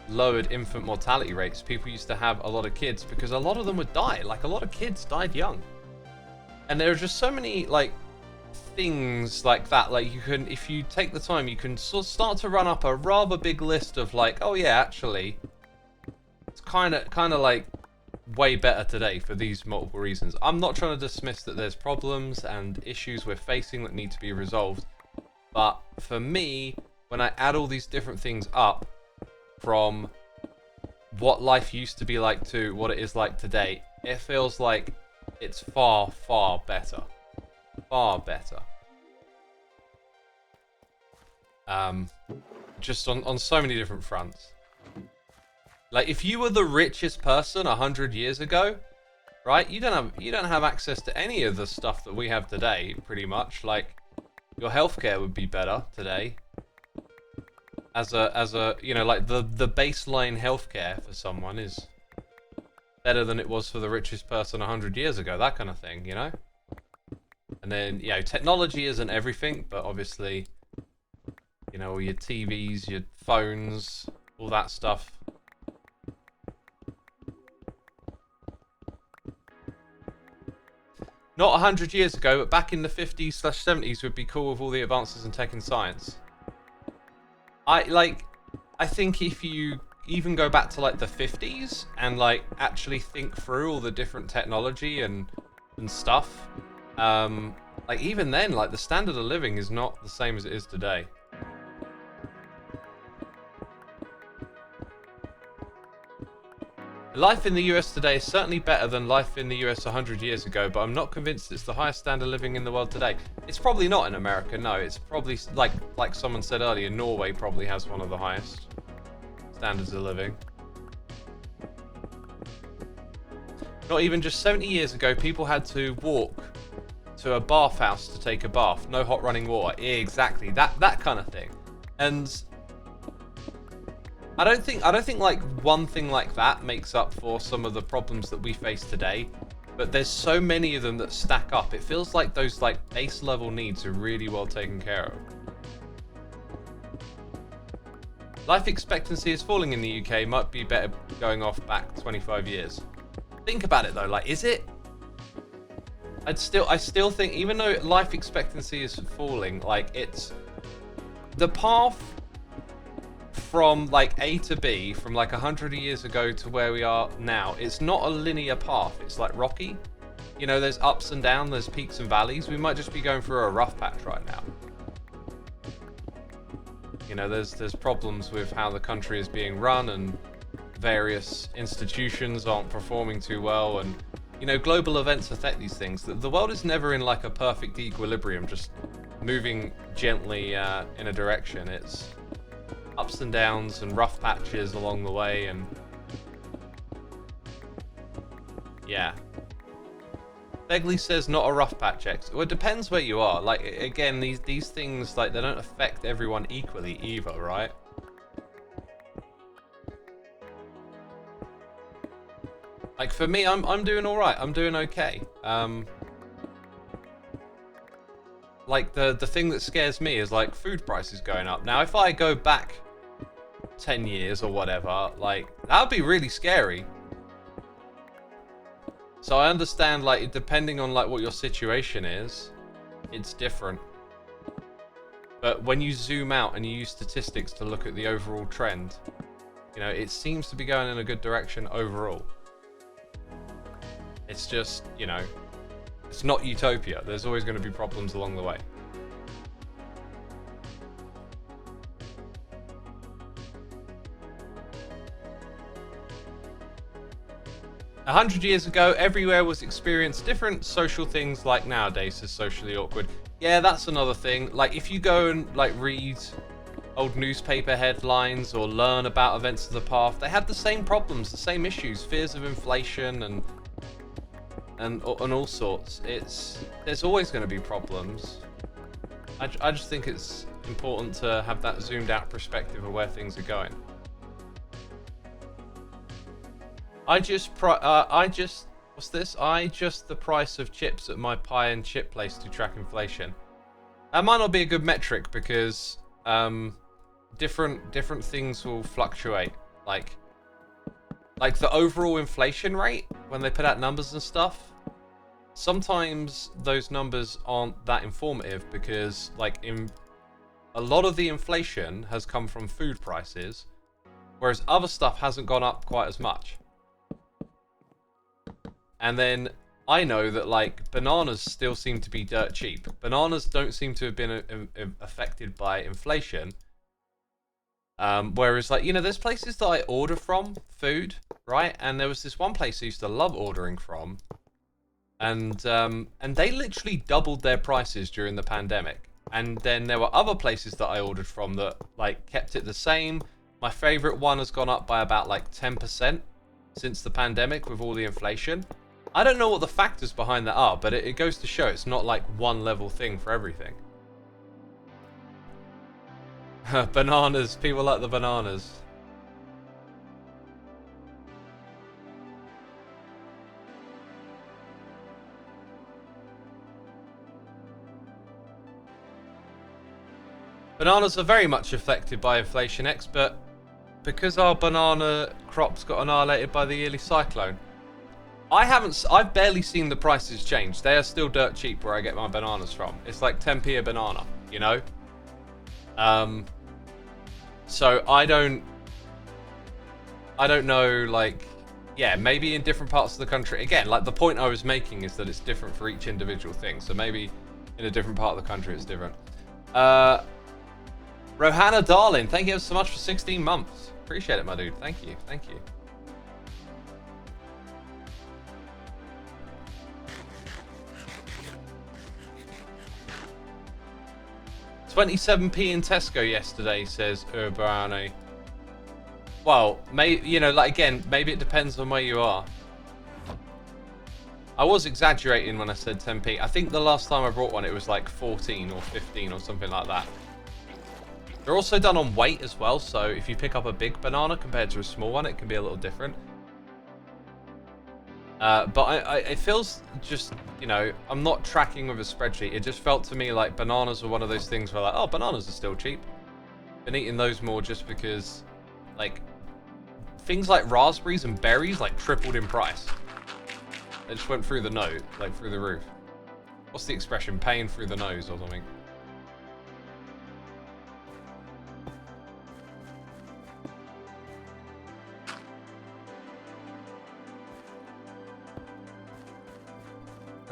lowered infant mortality rates. People used to have a lot of kids because a lot of them would die. Like, a lot of kids died young. And there are just so many, like, things like that. Like, you can, if you take the time, you can sort of start to run up a rather big list of, like, oh yeah, actually, it's kind of like way better today for these multiple reasons. I'm not trying to dismiss that there's problems and issues we're facing that need to be resolved, but for me, when I add all these different things up, from what life used to be like to what it is like today, it feels like it's far, far better. Far better. Just on so many different fronts. Like, if you were the richest person 100 years ago, right? You don't have access to any of the stuff that we have today, pretty much. Like, your healthcare would be better today. As a you know, like the baseline healthcare for someone is better than it was for the richest person 100 years ago. That kind of thing, you know? And then, you know, technology isn't everything, but obviously, you know, all your TVs, your phones, all that stuff. Not 100 years ago, but back in the 50s/70s would be cool with all the advances in tech and science. I think if you even go back to like the 50s and like actually think through all the different technology and stuff, like even then, like the standard of living is not the same as it is today. Life in the US today is certainly better than life in the US 100 years ago, but I'm not convinced it's the highest standard of living in the world today. It's probably not in America, no. It's probably, like someone said earlier, Norway probably has one of the highest standards of living. Not even just 70 years ago, people had to walk to a bathhouse to take a bath. No hot running water. Exactly, that kind of thing. And I don't think like one thing like that makes up for some of the problems that we face today, but there's so many of them that stack up. It feels like those like base level needs are really well taken care of. Life expectancy is falling in the UK. Might be better going off back 25 years. Think about it though, like is it? I still think even though life expectancy is falling, like it's the path from like A to B, from like 100 years ago to where we are now, it's not a linear path. It's like rocky. You know, there's ups and downs, there's peaks and valleys. We might just be going through a rough patch right now. You know, there's problems with how the country is being run, and various institutions aren't performing too well, and you know, global events affect these things. The world is never in like a perfect equilibrium, just moving gently in a direction. It's ups and downs and rough patches along the way, and yeah. Begley says not a rough patch, X. Well, it depends where you are. Like again, these things, like they don't affect everyone equally either, right? Like for me, I'm doing all right. I'm doing okay. Like the thing that scares me is like food prices going up. Now, if I go back 10 years or whatever, like that would be really scary. So I understand, like, depending on like what your situation is, it's different. But when you zoom out and you use statistics to look at the overall trend, you know, it seems to be going in a good direction overall. It's just, you know, it's not utopia. There's always going to be problems along the way. A 100 years ago, everywhere was experienced different social things like nowadays is socially awkward. Yeah, that's another thing. Like if you go and like read old newspaper headlines or learn about events of the past, they had the same problems, the same issues, fears of inflation and all sorts. There's always going to be problems. I just think it's important to have that zoomed out perspective of where things are going. I just the price of chips at my pie and chip place to track inflation. That might not be a good metric because different things will fluctuate. Like the overall inflation rate when they put out numbers and stuff. Sometimes those numbers aren't that informative because like a lot of the inflation has come from food prices, whereas other stuff hasn't gone up quite as much. And then I know that like bananas still seem to be dirt cheap. Bananas don't seem to have been affected by inflation. Whereas like, you know, there's places that I order from food, right? And there was this one place I used to love ordering from. And they literally doubled their prices during the pandemic. And then there were other places that I ordered from that like kept it the same. My favorite one has gone up by about like 10% since the pandemic with all the inflation. I don't know what the factors behind that are, but it goes to show it's not like one level thing for everything. Bananas, people like the bananas. Bananas are very much affected by inflation, X, but because our banana crops got annihilated by the yearly cyclone, I've barely seen the prices change. They are still dirt cheap where I get my bananas from. It's like 10p a banana, you know? So I don't know, like, yeah, maybe in different parts of the country. Again, like the point I was making is that it's different for each individual thing. So maybe in a different part of the country it's different. Rohanna Darling, thank you so much for 16 months. Appreciate it, my dude. Thank you. Thank you. $27p in Tesco yesterday, says Urbane. Well, you know, like, again, maybe it depends on where you are. I was exaggerating when I said 10p. I think the last time I brought one, it was like 14 or 15 or something like that. They're also done on weight as well, so if you pick up a big banana compared to a small one, it can be a little different. But it feels just, you know, I'm not tracking with a spreadsheet. It just felt to me like bananas were one of those things where like, oh, bananas are still cheap. Been eating those more just because, like, things like raspberries and berries, like, tripled in price. They just went through the nose, like, through the roof. What's the expression? Paying through the nose or something.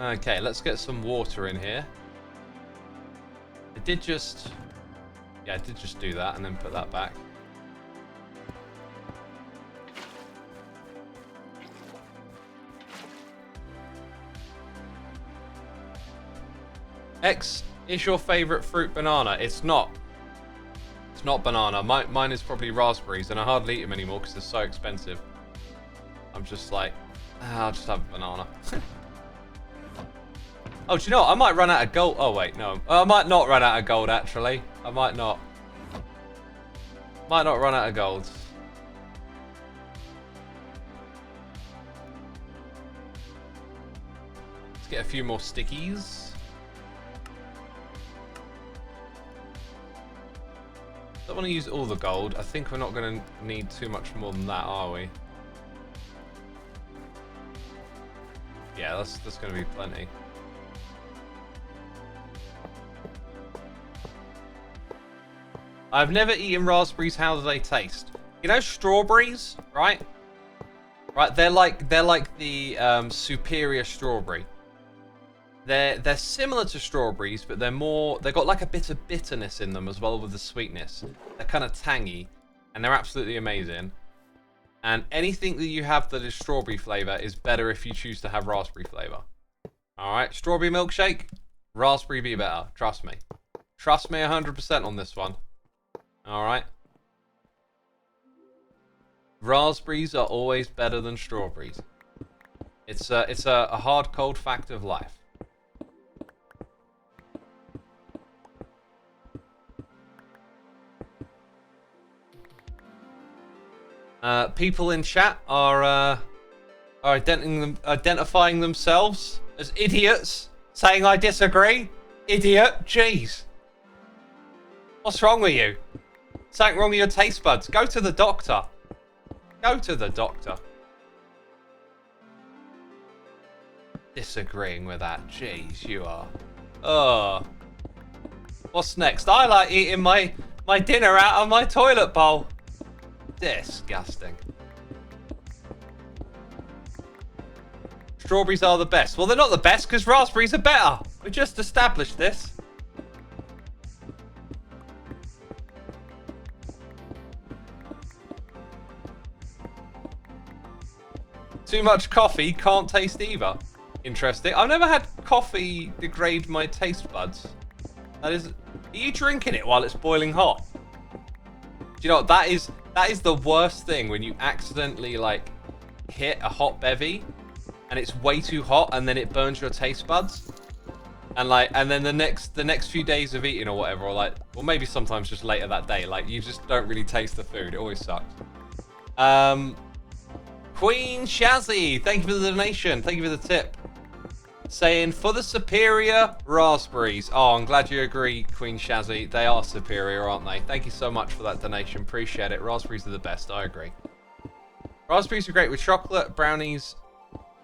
Okay, let's get some water in here. I did just do that and then put that back. X, is your favorite fruit banana? It's not. It's not banana. Mine is probably raspberries, and I hardly eat them anymore because they're so expensive. I'm just like, I'll just have a banana. Oh, do you know what? I might run out of gold. Oh, wait, no. I might not run out of gold, actually. I might not. Might not run out of gold. Let's get a few more stickies. Don't want to use all the gold. I think we're not going to need too much more than that, are we? Yeah, that's going to be plenty. I've never eaten raspberries. How do they taste? You know strawberries, right? Right, they're like the superior strawberry. They're similar to strawberries, but they've got like a bit of bitterness in them as well with the sweetness. They're kind of tangy, and they're absolutely amazing. And anything that you have that is strawberry flavor is better if you choose to have raspberry flavor. All right, strawberry milkshake, raspberry be better. Trust me. Trust me 100% on this one. All right. Raspberries are always better than strawberries. It's a hard, cold fact of life. People in chat are identifying themselves as idiots, saying I disagree. Idiot, jeez. What's wrong with you? Something wrong with your taste buds. Go to the doctor. Go to the doctor. Disagreeing with that. Jeez, you are. Oh. What's next? I like eating my dinner out of my toilet bowl. Disgusting. Strawberries are the best. Well, they're not the best because raspberries are better. We just established this. Too much coffee, can't taste either. Interesting. I've never had coffee degrade my taste buds. That is... Are you drinking it while it's boiling hot? Do you know what? That is the worst thing when you accidentally, like, hit a hot bevy and it's way too hot and then it burns your taste buds. And, like, and then the next few days of eating or whatever, or, like, well, maybe sometimes just later that day, like, you just don't really taste the food. It always sucks. Queen Shazzy, thank you for the donation. Thank you for the tip. Saying for the superior raspberries. Oh, I'm glad you agree, Queen Shazzy. They are superior, aren't they? Thank you so much for that donation. Appreciate it. Raspberries are the best. I agree. Raspberries are great with chocolate, brownies,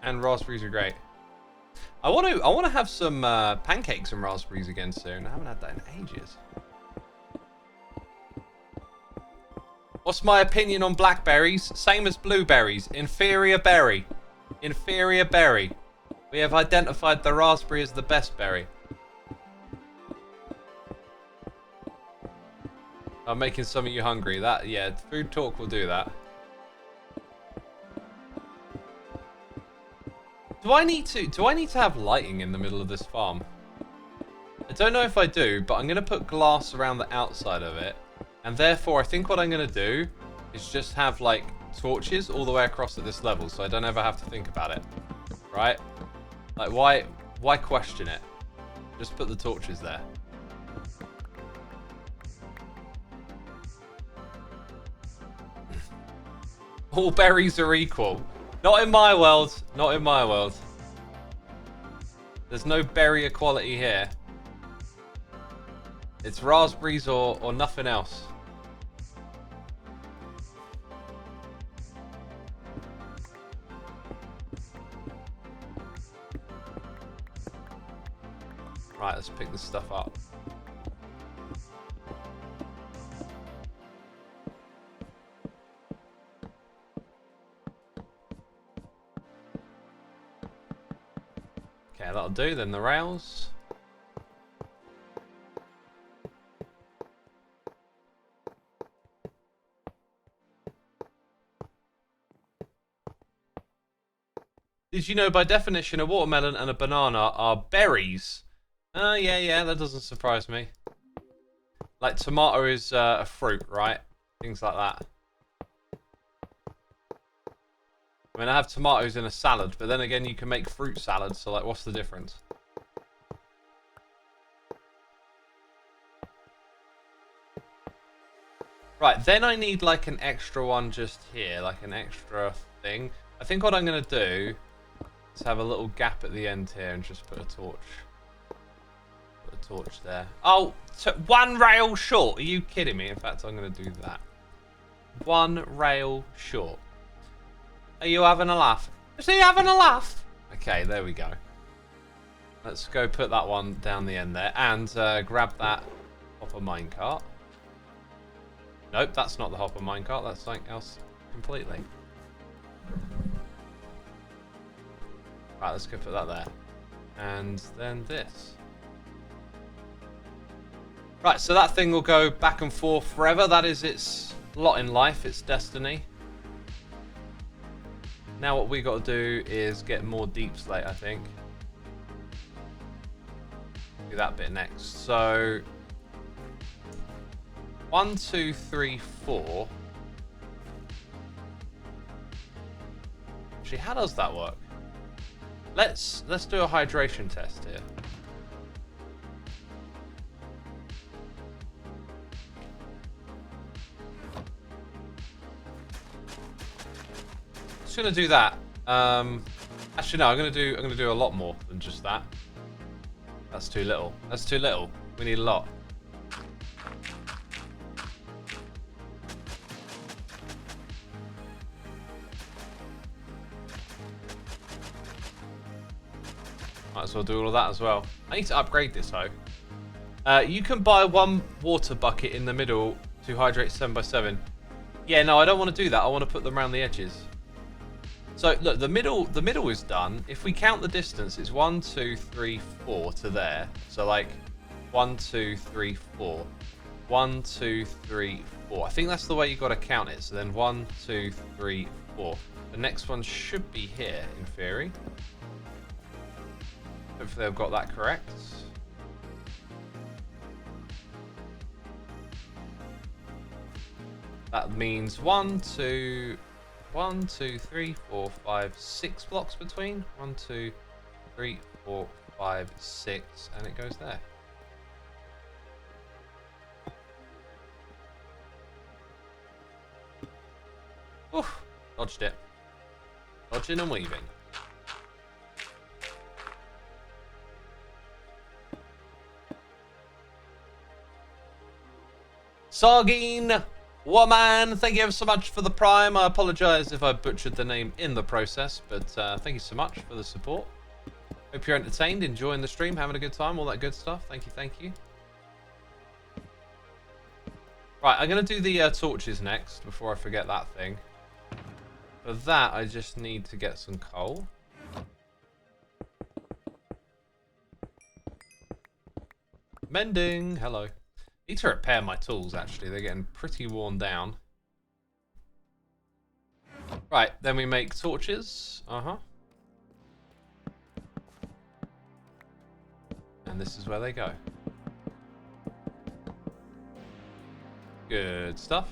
and raspberries are great. I want to have some pancakes and raspberries again soon. I haven't had that in ages. What's my opinion on blackberries? Same as blueberries. Inferior berry. Inferior berry. We have identified the raspberry as the best berry. I'm making some of you hungry. That, yeah, food talk will do that. Do I need to have lighting in the middle of this farm? I don't know if I do, but I'm going to put glass around the outside of it. And therefore, I think what I'm going to do is just have, like, torches all the way across at this level, so I don't ever have to think about it. Right? Like, why question it? Just put the torches there. All berries are equal. Not in my world. Not in my world. There's no berry equality here. It's raspberries or nothing else. Right, let's pick this stuff up. Okay, that'll do. Then the rails. Did you know by definition a watermelon and a banana are berries? Yeah, that doesn't surprise me. Like tomato is a fruit, right? Things like that. I mean, I have tomatoes in a salad, but then again, you can make fruit salad, so like, what's the difference? Right, then I need like an extra one just here, like an extra thing. I think what I'm going to do is have a little gap at the end here and just put a torch. Put a torch there. Oh, so one rail short. Are you kidding me? In fact, I'm going to do that. One rail short. Are you having a laugh? Is he having a laugh? Okay, there we go. Let's go put that one down the end there and grab that hopper minecart. Nope, that's not the hopper minecart. That's something else completely. Right, let's go put that there. And then this. Right, so that thing will go back and forth forever. That is its lot in life, its destiny. Now what we got to do is get more deep slate, I think. Do that bit next. So 1, 2, 3, 4. Actually, how does that work? Let's do a hydration test here. Just gonna do that. Actually, no. I'm gonna do a lot more than just that. That's too little. That's too little. We need a lot. Might as well do all of that as well. I need to upgrade this though. You can buy one water bucket in the middle to hydrate 7x7. Yeah, no, I don't want to do that. I want to put them around the edges. So look, the middle is done. If we count the distance, it's 1, 2, 3, 4 to there. So like 1, 2, 3, 4. 1, 2, 3, 4. I think that's the way you got to count it. So then 1, 2, 3, 4. The next one should be here in theory. Hopefully I've got that correct. That means 1, 2, 3, 4, 5, 6 blocks between. 1, 2, 3, 4, 5, 6, and it goes there. Oof, dodged it. Dodging and weaving. Sargine Woman, thank you ever so much for the Prime. I apologise if I butchered the name in the process, but thank you so much for the support. Hope you're entertained, enjoying the stream, having a good time, all that good stuff. Thank you, thank you. Right, I'm going to do the torches next before I forget that thing. For that, I just need to get some coal. Mending, hello. Need to repair my tools, actually. They're getting pretty worn down. Right, then we make torches. And this is where they go. Good stuff.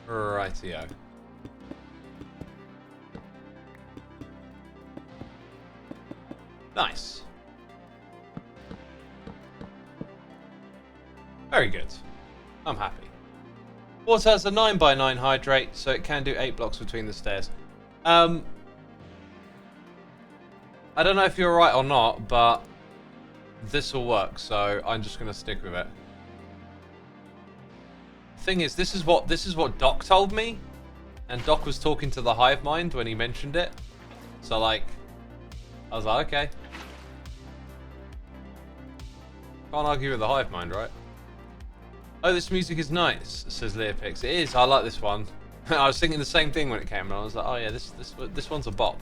Rightio. Nice. Very good. I'm happy. Water has a 9x9 hydrate, so it can do 8 blocks between the stairs. I don't know if you're right or not, but this will work, so I'm just going to stick with it. Thing is, this is what Doc told me, and Doc was talking to the hive mind when he mentioned it. So like, I was like, okay. Can't argue with the hive mind, right? Oh, this music is nice, says Leopix. It is. I like this one. I was thinking the same thing when it came, and I was like, oh yeah, this one's a bop.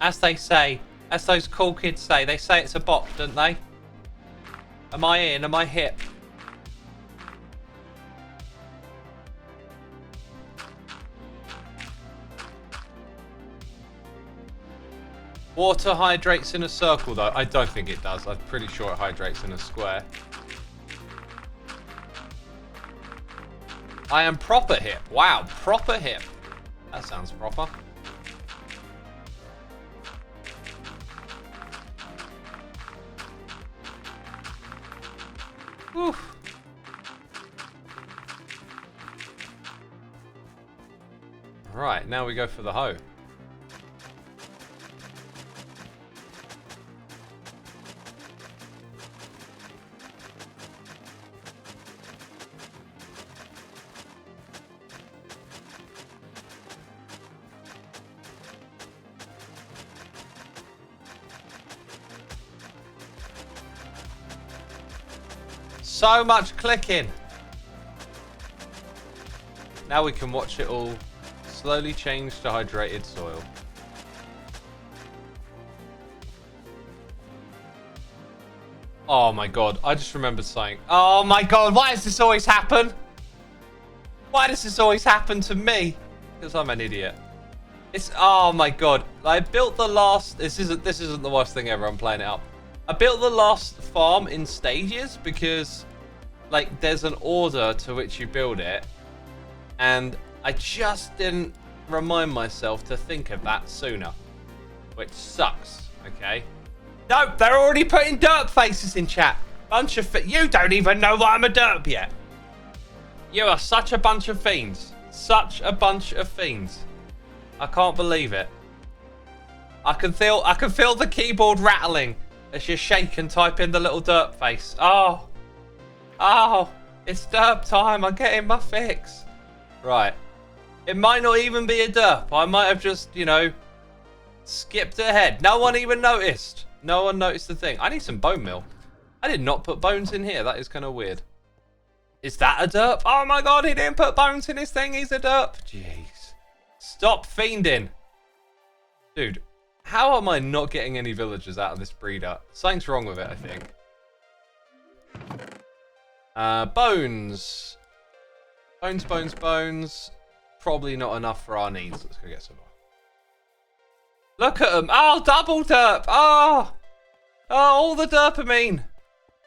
As they say, as those cool kids say it's a bop, don't they? Am I in? Am I hip? Water hydrates in a circle, though. I don't think it does. I'm pretty sure it hydrates in a square. I am proper hip. Wow, proper hip. That sounds proper. Oof. Right, now we go for the hoe. So much clicking. Now we can watch it all slowly change to hydrated soil. Oh my god, I just remembered saying, oh my god, why does this always happen? Why does this always happen to me? Because I'm an idiot. It's, oh my god. I built the last, this isn't the worst thing ever, I'm playing it up. I built the last farm in stages because, like, there's an order to which you build it. And I just didn't remind myself to think of that sooner. Which sucks, okay? No, they're already putting derp faces in chat. Bunch of you don't even know that I'm a derp yet. You are such a bunch of fiends. Such a bunch of fiends. I can't believe it. I can feel the keyboard rattling as you shake and type in the little derp face. Oh, it's derp time. I'm getting my fix. Right. It might not even be a derp. I might have just, you know, skipped ahead. No one even noticed. No one noticed the thing. I need some bone meal. I did not put bones in here. That is kind of weird. Is that a derp? Oh my god, he didn't put bones in his thing. He's a derp. Jeez. Stop fiending. Dude. How am I not getting any villagers out of this breeder? Something's wrong with it, I think. Bones. Bones. Probably not enough for our needs. Let's go get some more. Look at them. Oh, double derp. Oh, all the dopamine.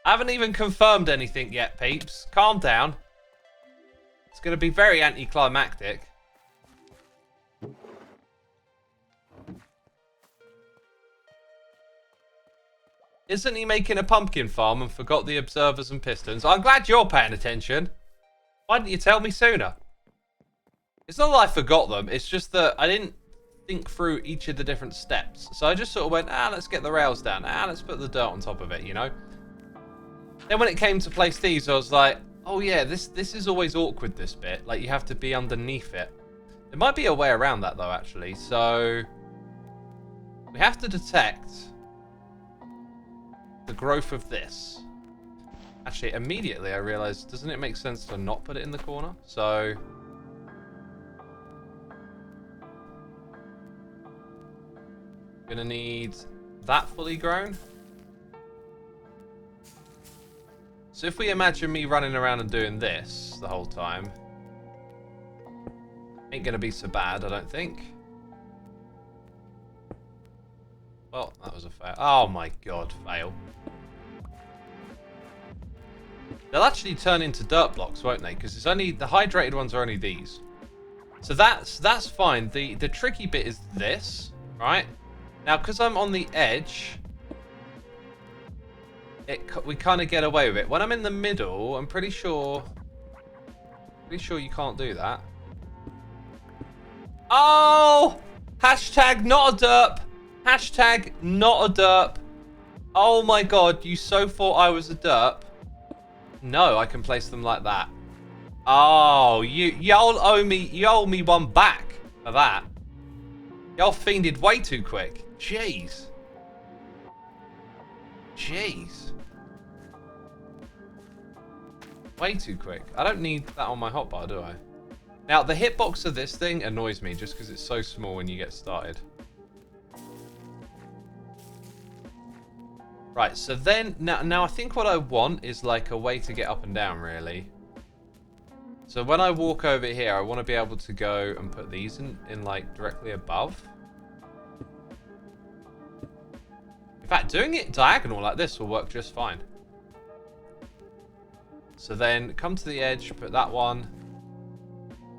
I haven't even confirmed anything yet, peeps. Calm down. It's going to be very anticlimactic. Isn't he making a pumpkin farm and forgot the observers and pistons? I'm glad you're paying attention. Why didn't you tell me sooner? It's not that I forgot them. It's just that I didn't think through each of the different steps. So I just sort of went, let's get the rails down. Let's put the dirt on top of it, you know? Then when it came to place these, I was like, oh yeah, this is always awkward, this bit. Like, you have to be underneath it. There might be a way around that, though, actually. So we have to detect the growth of this. Actually, immediately I realized, doesn't it make sense to not put it in the corner? So gonna need that fully grown. So if we imagine me running around and doing this the whole time, ain't gonna be so bad, I don't think. Well, that was a fail. Oh my god, fail. They'll actually turn into dirt blocks, won't they? Because it's only the hydrated ones are only these. So that's fine. The tricky bit is this, right? Now, because I'm on the edge, we kind of get away with it. When I'm in the middle, I'm pretty sure you can't do that. Oh! Hashtag not a derp. Hashtag not a derp. Oh my god, you so thought I was a derp. No, I can place them like that. Oh, y'all owe me one back for that. Y'all fiended way too quick. Jeez. Jeez. Way too quick. I don't need that on my hotbar, do I? Now, the hitbox of this thing annoys me just because it's so small when you get started. Right, so then, now I think what I want is like a way to get up and down, really. So when I walk over here, I want to be able to go and put these in like directly above. In fact, doing it diagonal like this will work just fine. So then come to the edge, put that one.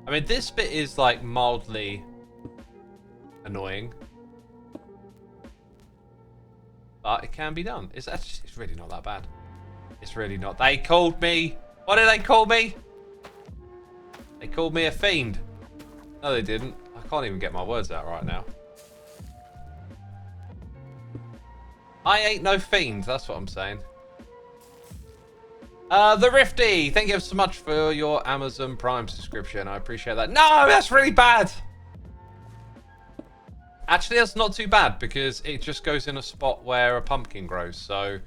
I mean, this bit is like mildly annoying. But it can be done. It's really not that bad. It's really not. They called me. What did they call me? They called me a fiend. No, they didn't. I can't even get my words out right now. I ain't no fiend. That's what I'm saying. The Rifty. Thank you so much for your Amazon Prime subscription. I appreciate that. No, that's really bad. Actually, that's not too bad because it just goes in a spot where a pumpkin grows. So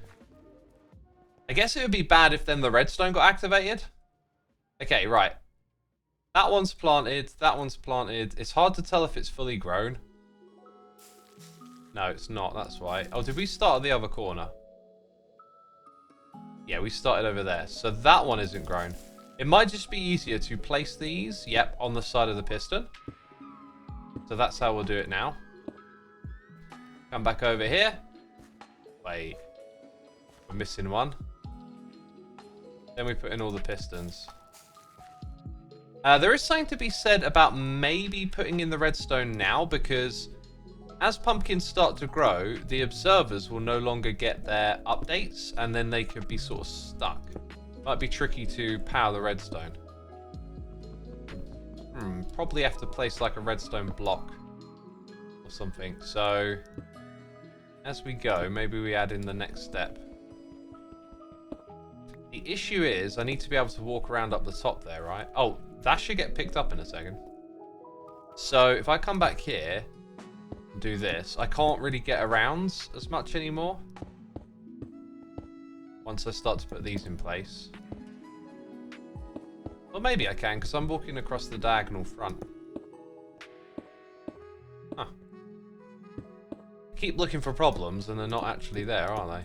I guess it would be bad if then the redstone got activated. Okay, right. That one's planted. That one's planted. It's hard to tell if it's fully grown. No, it's not. That's why. Oh, did we start at the other corner? Yeah, we started over there. So that one isn't grown. It might just be easier to place these, yep, on the side of the piston. So that's how we'll do it now. Come back over here. Wait. We're missing one. Then we put in all the pistons. There is something to be said about maybe putting in the redstone now, because as pumpkins start to grow, the observers will no longer get their updates, and then they could be sort of stuck. Might be tricky to power the redstone. Probably have to place like a redstone block or something. So as we go, maybe we add in the next step. The issue is I need to be able to walk around up the top there, right? Oh, that should get picked up in a second. So if I come back here and do this, I can't really get around as much anymore once I start to put these in place. Well, maybe I can, because I'm walking across the diagonal front. Huh. Keep looking for problems, and they're not actually there, are they?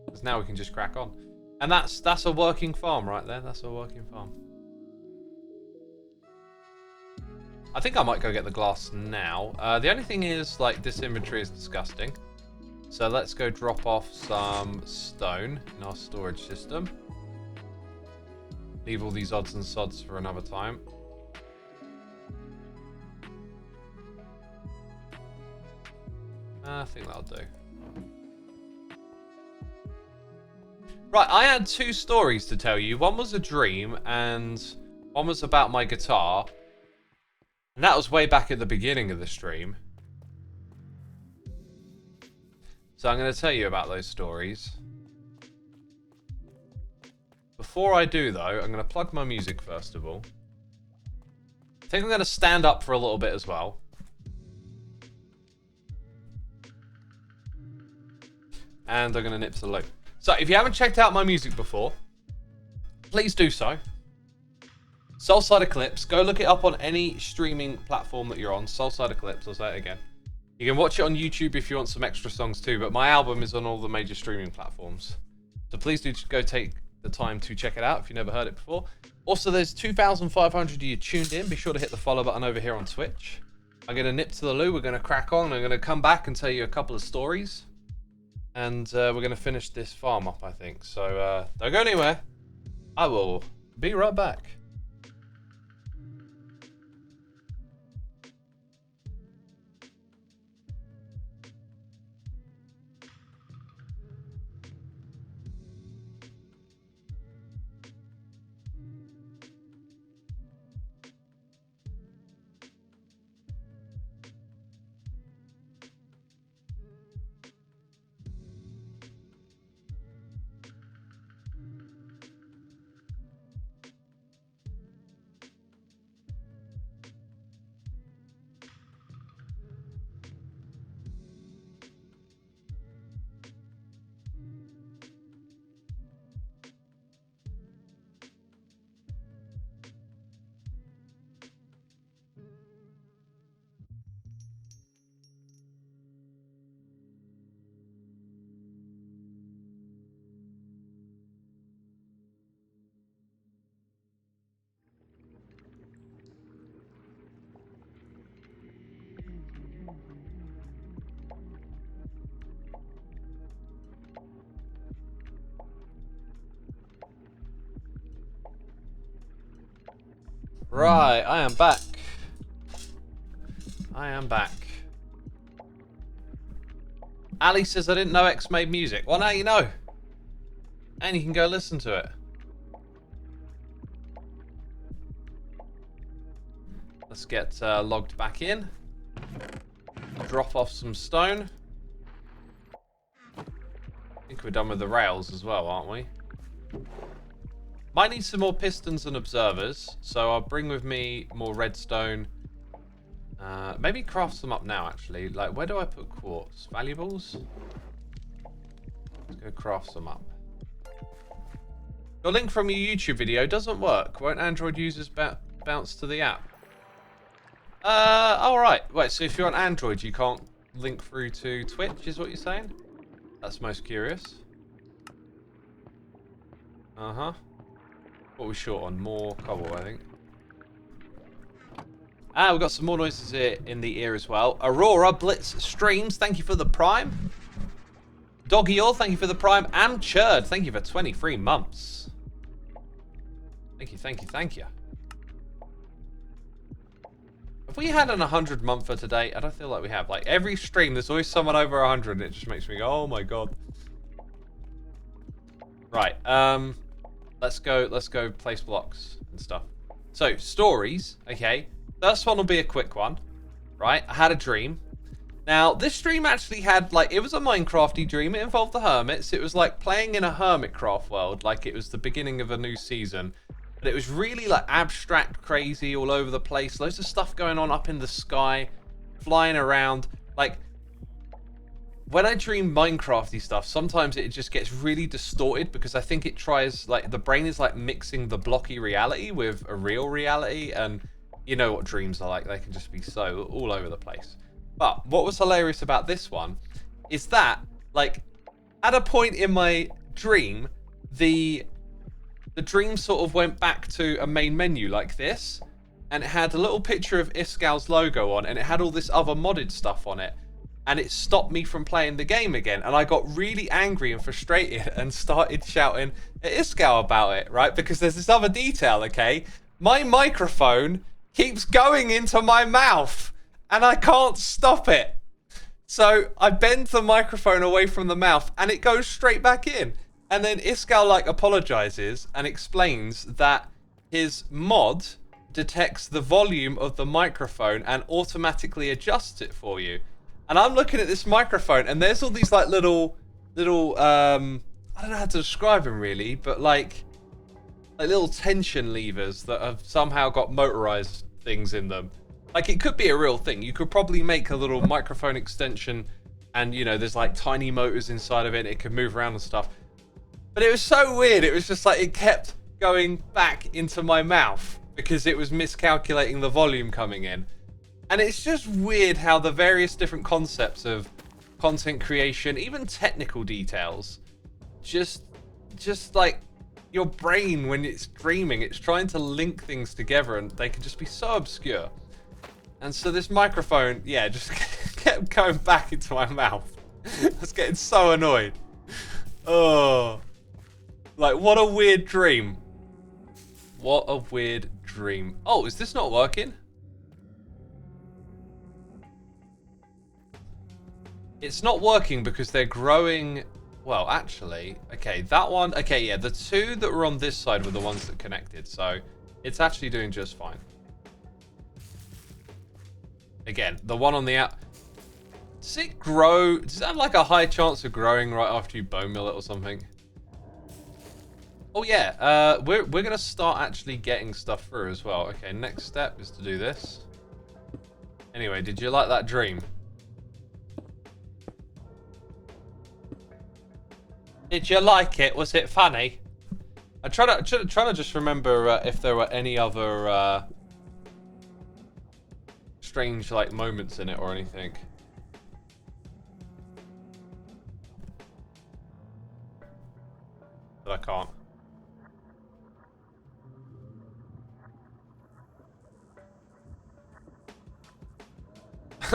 Because now we can just crack on. And that's a working farm right there. That's a working farm. I think I might go get the glass now. The only thing is, like, this inventory is disgusting. So let's go drop off some stone in our storage system. Leave all these odds and sods for another time. I think that'll do. Right, I had two stories to tell you. One was a dream, and one was about my guitar. And that was way back at the beginning of the stream. So I'm going to tell you about those stories. Before I do, though, I'm going to plug my music first of all. I think I'm going to stand up for a little bit as well. And I'm going to nip to the loop. So if you haven't checked out my music before, please do so. Soulside Eclipse. Go look it up on any streaming platform that you're on. Soulside Eclipse, I'll say it again. You can watch it on YouTube if you want some extra songs too, but my album is on all the major streaming platforms. So please do go take the time to check it out if you've never heard it before. Also, there's 2,500 of you tuned in. Be sure to hit the follow button over here on Twitch. I'm going to nip to the loo. We're going to crack on. I'm going to come back and tell you a couple of stories. And we're going to finish this farm up, I think. So don't go anywhere. I will be right back. Right, I am back. I am back. Ali says, I didn't know X made music. Well, now you know. And you can go listen to it. Let's get logged back in. Drop off some stone. I think we're done with the rails as well, aren't we? Might need some more pistons and observers, so I'll bring with me more redstone. Maybe craft some up now, actually. Like, where do I put quartz? Valuables? Let's go craft some up. Your link from your YouTube video doesn't work. Won't Android users bounce to the app? Alright. Wait, so if you're on Android, you can't link through to Twitch, is what you're saying? That's most curious. Uh-huh. What are we short on? More cobble, I think. Ah, we've got some more noises here in the ear as well. Aurora Blitz Streams, thank you for the Prime. Doggy All, thank you for the Prime. Am Churd, thank you for 23 months. Thank you, thank you, thank you. Have we had an 100 monther today? I don't feel like we have. Like, every stream, there's always someone over 100, and it just makes me go, oh my god. Right, let's go place blocks and stuff. So, stories, okay. First one will be a quick one, right? I had a dream. Now, this dream actually had, like, it was a Minecrafty dream. It involved the hermits. It was like playing in a Hermitcraft world, like it was the beginning of a new season. But it was really, like, abstract, crazy, all over the place. Loads of stuff going on up in the sky, flying around. Like, when I dream Minecrafty stuff, sometimes it just gets really distorted because I think it tries, like, the brain is, like, mixing the blocky reality with a real reality, and you know what dreams are like. They can just be so all over the place. But what was hilarious about this one is that, like, at a point in my dream, the dream sort of went back to a main menu like this, and it had a little picture of Iscal's logo on, and it had all this other modded stuff on it, and it stopped me from playing the game again, and I got really angry and frustrated and started shouting at Iscal about it, right? Because there's this other detail, okay? My microphone keeps going into my mouth, and I can't stop it. So I bend the microphone away from the mouth, and it goes straight back in. And then Iscal, like, apologizes and explains that his mod detects the volume of the microphone and automatically adjusts it for you. And I'm looking at this microphone, and there's all these like little I don't know how to describe them really, but like little tension levers that have somehow got motorized things in them. Like, it could be a real thing. You could probably make a little microphone extension, and you know, there's like tiny motors inside of it. It can move around and stuff. But it was so weird. It was just like it kept going back into my mouth because it was miscalculating the volume coming in. And it's just weird how the various different concepts of content creation, even technical details, just like your brain when it's dreaming, it's trying to link things together and they can just be so obscure. And so this microphone, yeah, just kept going back into my mouth. I was getting so annoyed. Oh, like what a weird dream. What a weird dream. Oh, is this not working? It's not working because they're growing. Well, actually, okay, that one. Okay, yeah, the two that were on this side were the ones that connected. So it's actually doing just fine. Again, the one on the out. Does it grow? Does it have like a high chance of growing right after you bone mill it or something? Oh yeah, we're gonna start actually getting stuff through as well. Okay, next step is to do this. Anyway, did you like that dream? Did you like it? Was it funny? I try to just remember if there were any other strange like moments in it or anything. But I can't.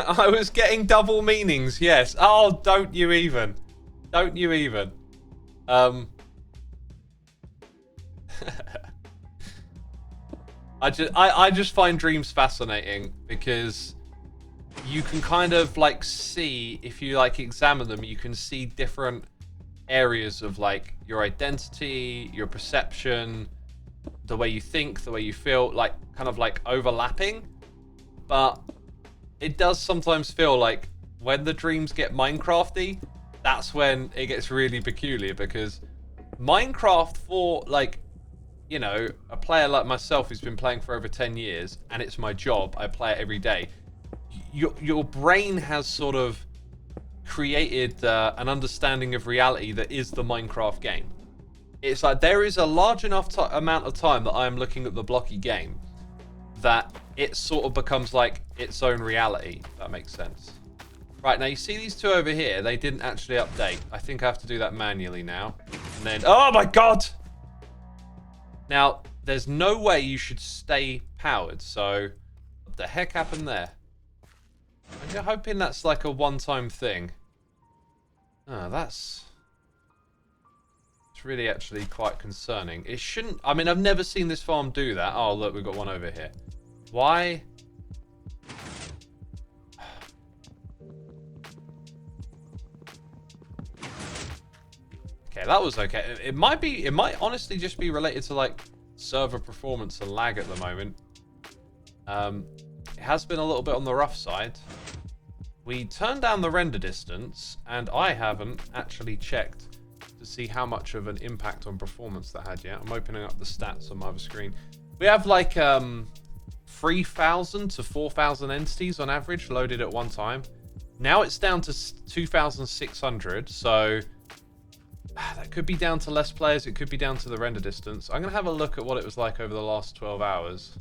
I was getting double meanings, yes. Oh, don't you even. Don't you even. I just find dreams fascinating because you can kind of like see, if you like examine them, you can see different areas of like your identity, your perception, the way you think, the way you feel, like kind of like overlapping. But it does sometimes feel like when the dreams get Minecrafty, that's when it gets really peculiar, because Minecraft, for like, you know, a player like myself who's been playing for over 10 years and it's my job, I play it every day, your brain has sort of created an understanding of reality that is the Minecraft game. It's like there is a large enough amount of time that I am looking at the blocky game that it sort of becomes like its own reality, if that makes sense. Right, now you see these two over here, they didn't actually update. I think I have to do that manually now. And then, oh my god! Now, there's no way you should stay powered, so what the heck happened there? I'm hoping that's like a one-time thing. Oh, it's really actually quite concerning. It shouldn't, I mean, I've never seen this farm do that. Oh, look, we've got one over here. Why? Okay, that was okay. It might honestly just be related to like server performance and lag at the moment. It has been a little bit on the rough side. We turned down the render distance, and I haven't actually checked to see how much of an impact on performance that had yet. I'm opening up the stats on my other screen. We have like 3,000 to 4,000 entities on average loaded at one time. Now it's down to 2,600, so that could be down to less players. It could be down to the render distance. I'm going to have a look at what it was like over the last 12 hours.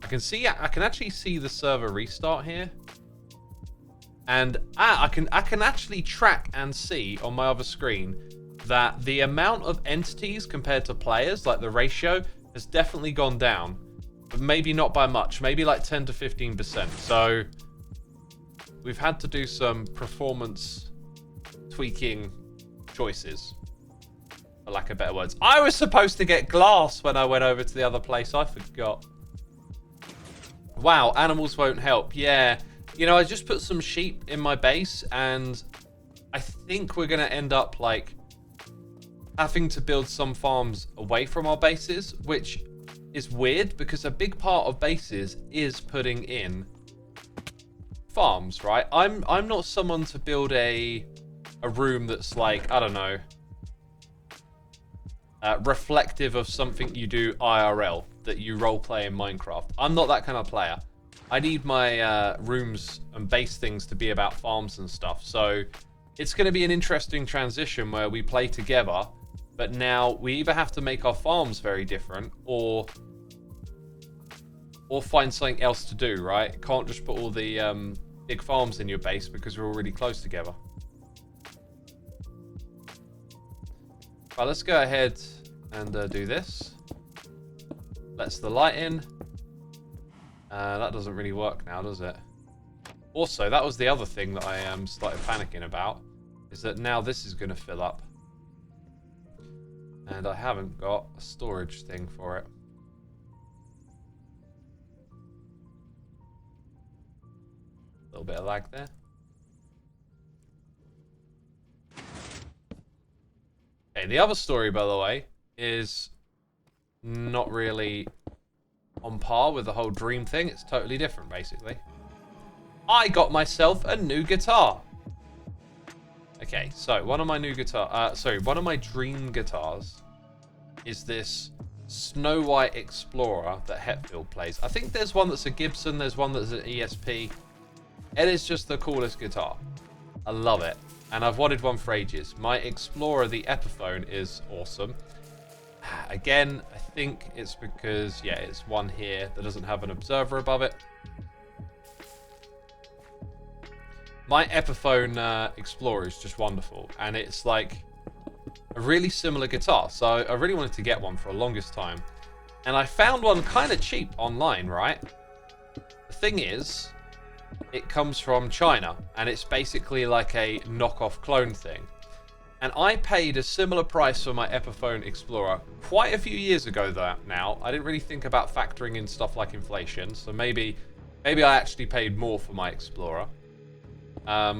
I can actually see the server restart here. And I can actually track and see on my other screen that the amount of entities compared to players, like the ratio, has definitely gone down. But maybe not by much. Maybe like 10 to 15%. So we've had to do some performance tweaking choices, for lack of better words. I was supposed to get glass when I went over to the other place. I forgot. Wow, animals won't help. Yeah. You know, I just put some sheep in my base, and I think we're going to end up, like, having to build some farms away from our bases, which is weird because a big part of bases is putting in farms, right? I'm not someone to build a room that's like, I don't know, reflective of something you do IRL, that you roleplay in Minecraft. I'm not that kind of player. I need my rooms and base things to be about farms and stuff. So it's going to be an interesting transition where we play together, but now we either have to make our farms very different or find something else to do, right? Can't just put all the big farms in your base because we're already close together. Right, let's go ahead and do this. Let's the light in. That doesn't really work now, does it? Also, that was the other thing that I started panicking about, is that now this is going to fill up. And I haven't got a storage thing for it. A little bit of lag there. Okay, the other story, by the way, is not really on par with the whole dream thing. It's totally different, basically. I got myself a new guitar. Okay, so one of my one of my dream guitars is this Snow White Explorer that Hetfield plays. I think there's one that's a Gibson, there's one that's an ESP. It is just the coolest guitar. I love it. And I've wanted one for ages. My Explorer, the Epiphone, is awesome. Again, I think it's because, yeah, it's one here that doesn't have an observer above it. My Epiphone Explorer is just wonderful. And it's like a really similar guitar. So I really wanted to get one for the longest time. And I found one kind of cheap online, right? The thing is, it comes from China. And it's basically like a knockoff clone thing. And I paid a similar price for my Epiphone Explorer quite a few years ago now. I didn't really think about factoring in stuff like inflation. So maybe I actually paid more for my Explorer. But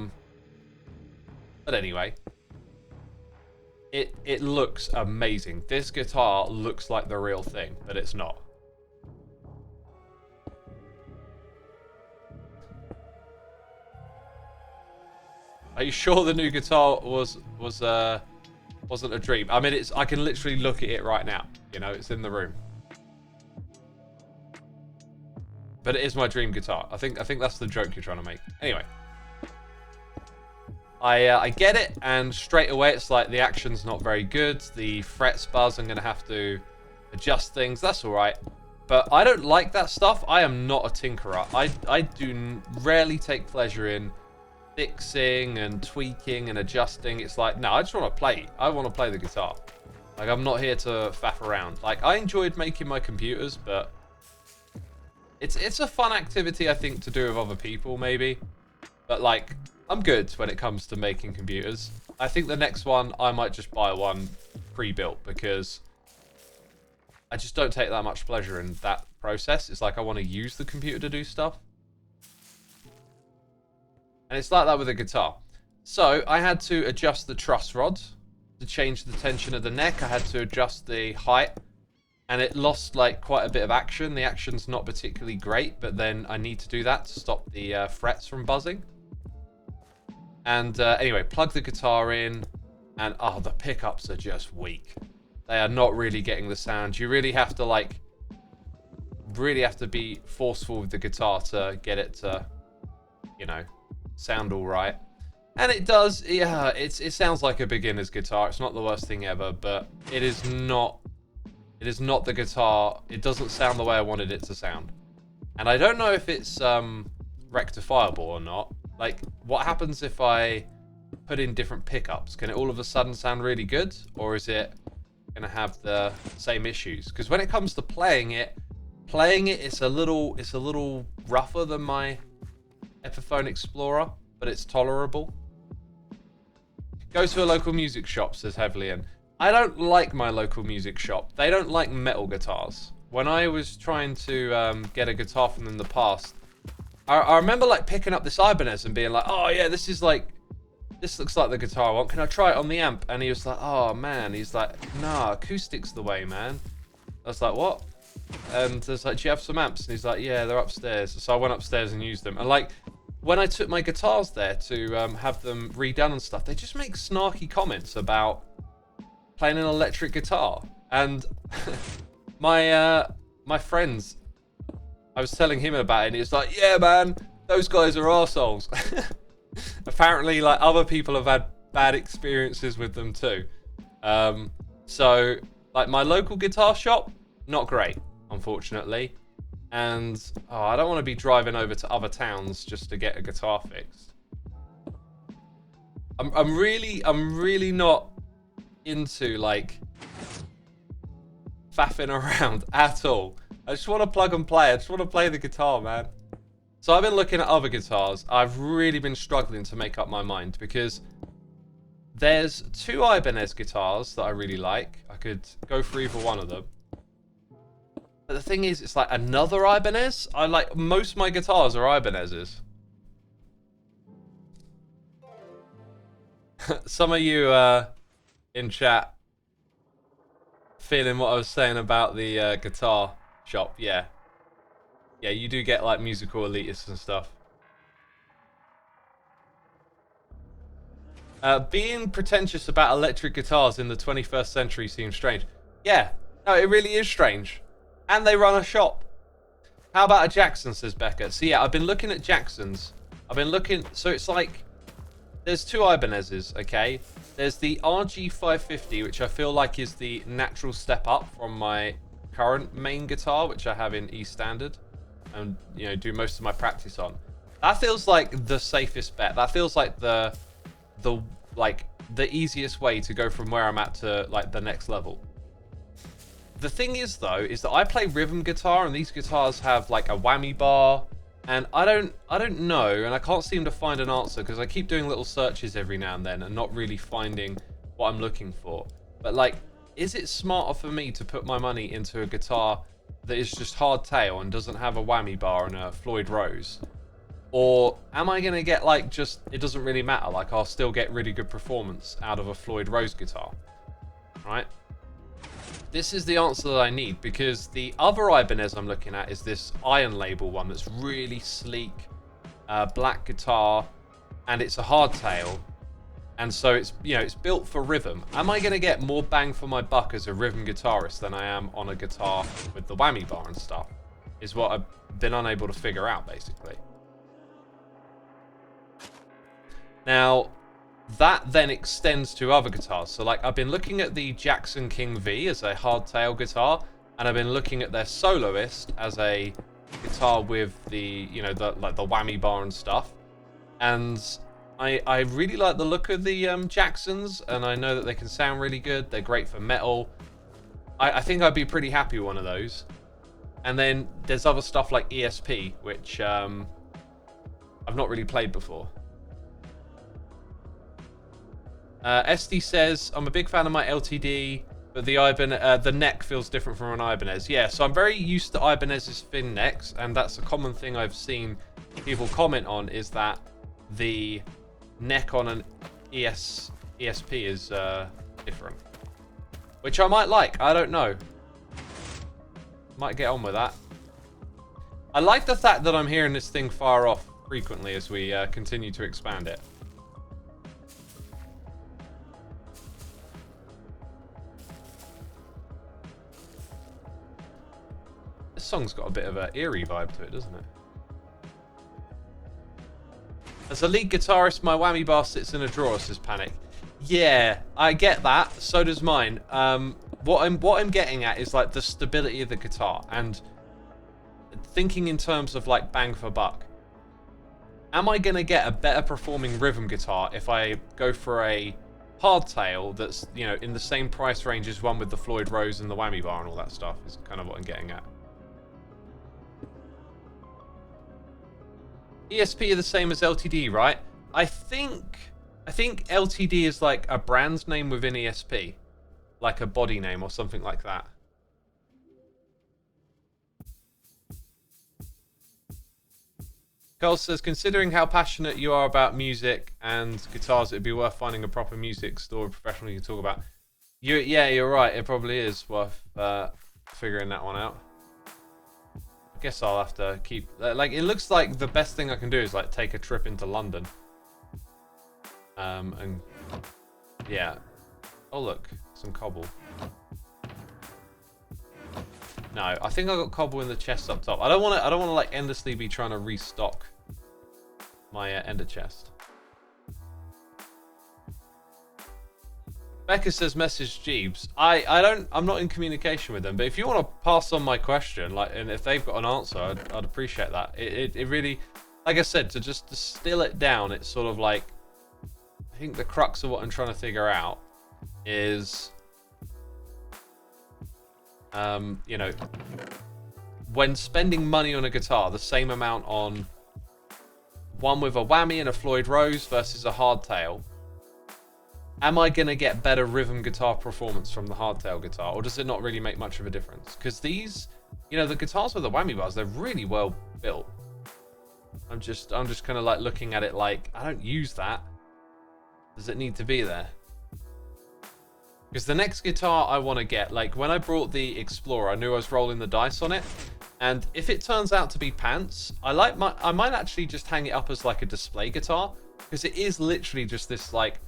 anyway. It looks amazing. This guitar looks like the real thing, but it's not. Are you sure the new guitar wasn't a dream? I mean, I can literally look at it right now. You know, it's in the room. But it is my dream guitar. I think that's the joke you're trying to make. Anyway, I get it, and straight away it's like the action's not very good. The frets buzz. I'm gonna have to adjust things. That's all right. But I don't like that stuff. I am not a tinkerer. I do rarely take pleasure in fixing and tweaking and adjusting. It's like, no, I just want to play. I want to play the guitar. Like, I'm not here to faff around. Like, I enjoyed making my computers, but it's a fun activity, I think, to do with other people, maybe. But, like, I'm good when it comes to making computers. I think the next one, I might just buy one pre-built, because I just don't take that much pleasure in that process. It's like I want to use the computer to do stuff. And it's like that with a guitar. So I had to adjust the truss rod to change the tension of the neck. I had to adjust the height. And it lost like quite a bit of action. The action's not particularly great, but then I need to do that to stop the frets from buzzing. And anyway, plug the guitar in. And oh, the pickups are just weak. They are not really getting the sound. You really have to be forceful with the guitar to get it to, you know, sound all right. And it does. Yeah, it sounds like a beginner's guitar. It's not the worst thing ever, but it is not the guitar. It doesn't sound the way I wanted it to sound. And I don't know if it's rectifiable or not. Like, what happens if I put in different pickups? Can it all of a sudden sound really good, or is it gonna have the same issues? Because when it comes to playing it, it's a little rougher than my Epiphone Explorer, but it's tolerable. Go to a local music shop, says Heavilian. I don't like my local music shop. They don't like metal guitars. When I was trying to get a guitar from them in the past, I remember like picking up this Ibanez and being like, oh yeah, this looks like the guitar I want. Can I try it on the amp? And he was like, oh man. He's like, nah, acoustic's the way, man. I was like, what? And there's like, do you have some amps? And he's like, yeah, they're upstairs. So I went upstairs and used them. And like, when I took my guitars there to have them redone and stuff, they just make snarky comments about playing an electric guitar. And my friends, I was telling him about it, and he was like, yeah, man, those guys are arseholes. Apparently, like, other people have had bad experiences with them too. So, like, my local guitar shop, not great, unfortunately. And, oh, I don't want to be driving over to other towns just to get a guitar fixed. I'm really not into, like, faffing around at all. I just want to plug and play. I just want to play the guitar, man. So I've been looking at other guitars. I've really been struggling to make up my mind because there's two Ibanez guitars that I really like. I could go for either one of them. But the thing is, it's like another Ibanez. I like, most of my guitars are Ibanez's. Some of you in chat feeling what I was saying about the guitar shop. Yeah, you do get like musical elitists and stuff. Being pretentious about electric guitars in the 21st century seems strange. Yeah, no, it really is strange. And they run a shop. How about a Jackson, says Becca. So yeah, I've been looking at Jacksons. So it's like, there's two Ibanez's, okay? There's the RG550, which I feel like is the natural step up from my current main guitar, which I have in E standard, and, you know, do most of my practice on. That feels like the safest bet. That feels like the easiest way to go from where I'm at to like the next level. The thing is, though, is that I play rhythm guitar, and these guitars have like a whammy bar, and I don't know, and I can't seem to find an answer because I keep doing little searches every now and then and not really finding what I'm looking for. But like, is it smarter for me to put my money into a guitar that is just hardtail and doesn't have a whammy bar and a Floyd Rose? Or am I going to get like just, it doesn't really matter, like I'll still get really good performance out of a Floyd Rose guitar, right? This is the answer that I need, because the other Ibanez I'm looking at is this Iron Label one that's really sleek, black guitar, and it's a hardtail, and so it's, you know, it's built for rhythm. Am I going to get more bang for my buck as a rhythm guitarist than I am on a guitar with the whammy bar and stuff? Is what I've been unable to figure out, basically. Now, that then extends to other guitars. So like, I've been looking at the Jackson King V as a hardtail guitar, and I've been looking at their Soloist as a guitar with the, you know, the whammy bar and stuff. And I really like the look of the Jacksons, and I know that they can sound really good. They're great for metal. I think I'd be pretty happy with one of those. And then there's other stuff like ESP, which I've not really played before. SD says, I'm a big fan of my LTD, but the neck feels different from an Ibanez. Yeah, so I'm very used to Ibanez's thin necks, and that's a common thing I've seen people comment on, is that the neck on an ESP is different. Which I might like, I don't know. Might get on with that. I like the fact that I'm hearing this thing fire off frequently as we continue to expand it. This song's got a bit of an eerie vibe to it, doesn't it? As a lead guitarist, my whammy bar sits in a drawer, says Panic. Yeah, I get that. So does mine. What I'm getting at is like the stability of the guitar, and thinking in terms of like bang for buck. Am I gonna get a better performing rhythm guitar if I go for a hardtail that's, you know, in the same price range as one with the Floyd Rose and the whammy bar and all that stuff? Is kind of what I'm getting at. ESP are the same as LTD, right? I think LTD is like a brand name within ESP, like a body name or something like that. Carl says, considering how passionate you are about music and guitars, it'd be worth finding a proper music store professional you can talk about. Yeah, you're right. It probably is worth figuring that one out. I guess I'll have to keep... Like, it looks like the best thing I can do is, like, take a trip into London. And... Yeah. Oh, look. Some cobble. No, I think I got cobble in the chest up top. I don't want to, like, endlessly be trying to restock my ender chest. Becca says, message Jeeves. I'm not in communication with them, but if you want to pass on my question, like, and if they've got an answer, I'd appreciate that. It really, like I said, to just distill it down, it's sort of like, I think the crux of what I'm trying to figure out is, you know, when spending money on a guitar, the same amount on one with a whammy and a Floyd Rose versus a hardtail, am I going to get better rhythm guitar performance from the hardtail guitar, or does it not really make much of a difference? Because these, you know, the guitars with the whammy bars, they're really well built. I'm just kind of like looking at it like, I don't use that. Does it need to be there? Because the next guitar I want to get, like when I brought the Explorer, I knew I was rolling the dice on it. And if it turns out to be pants, I might actually just hang it up as like a display guitar. Because it is literally just this like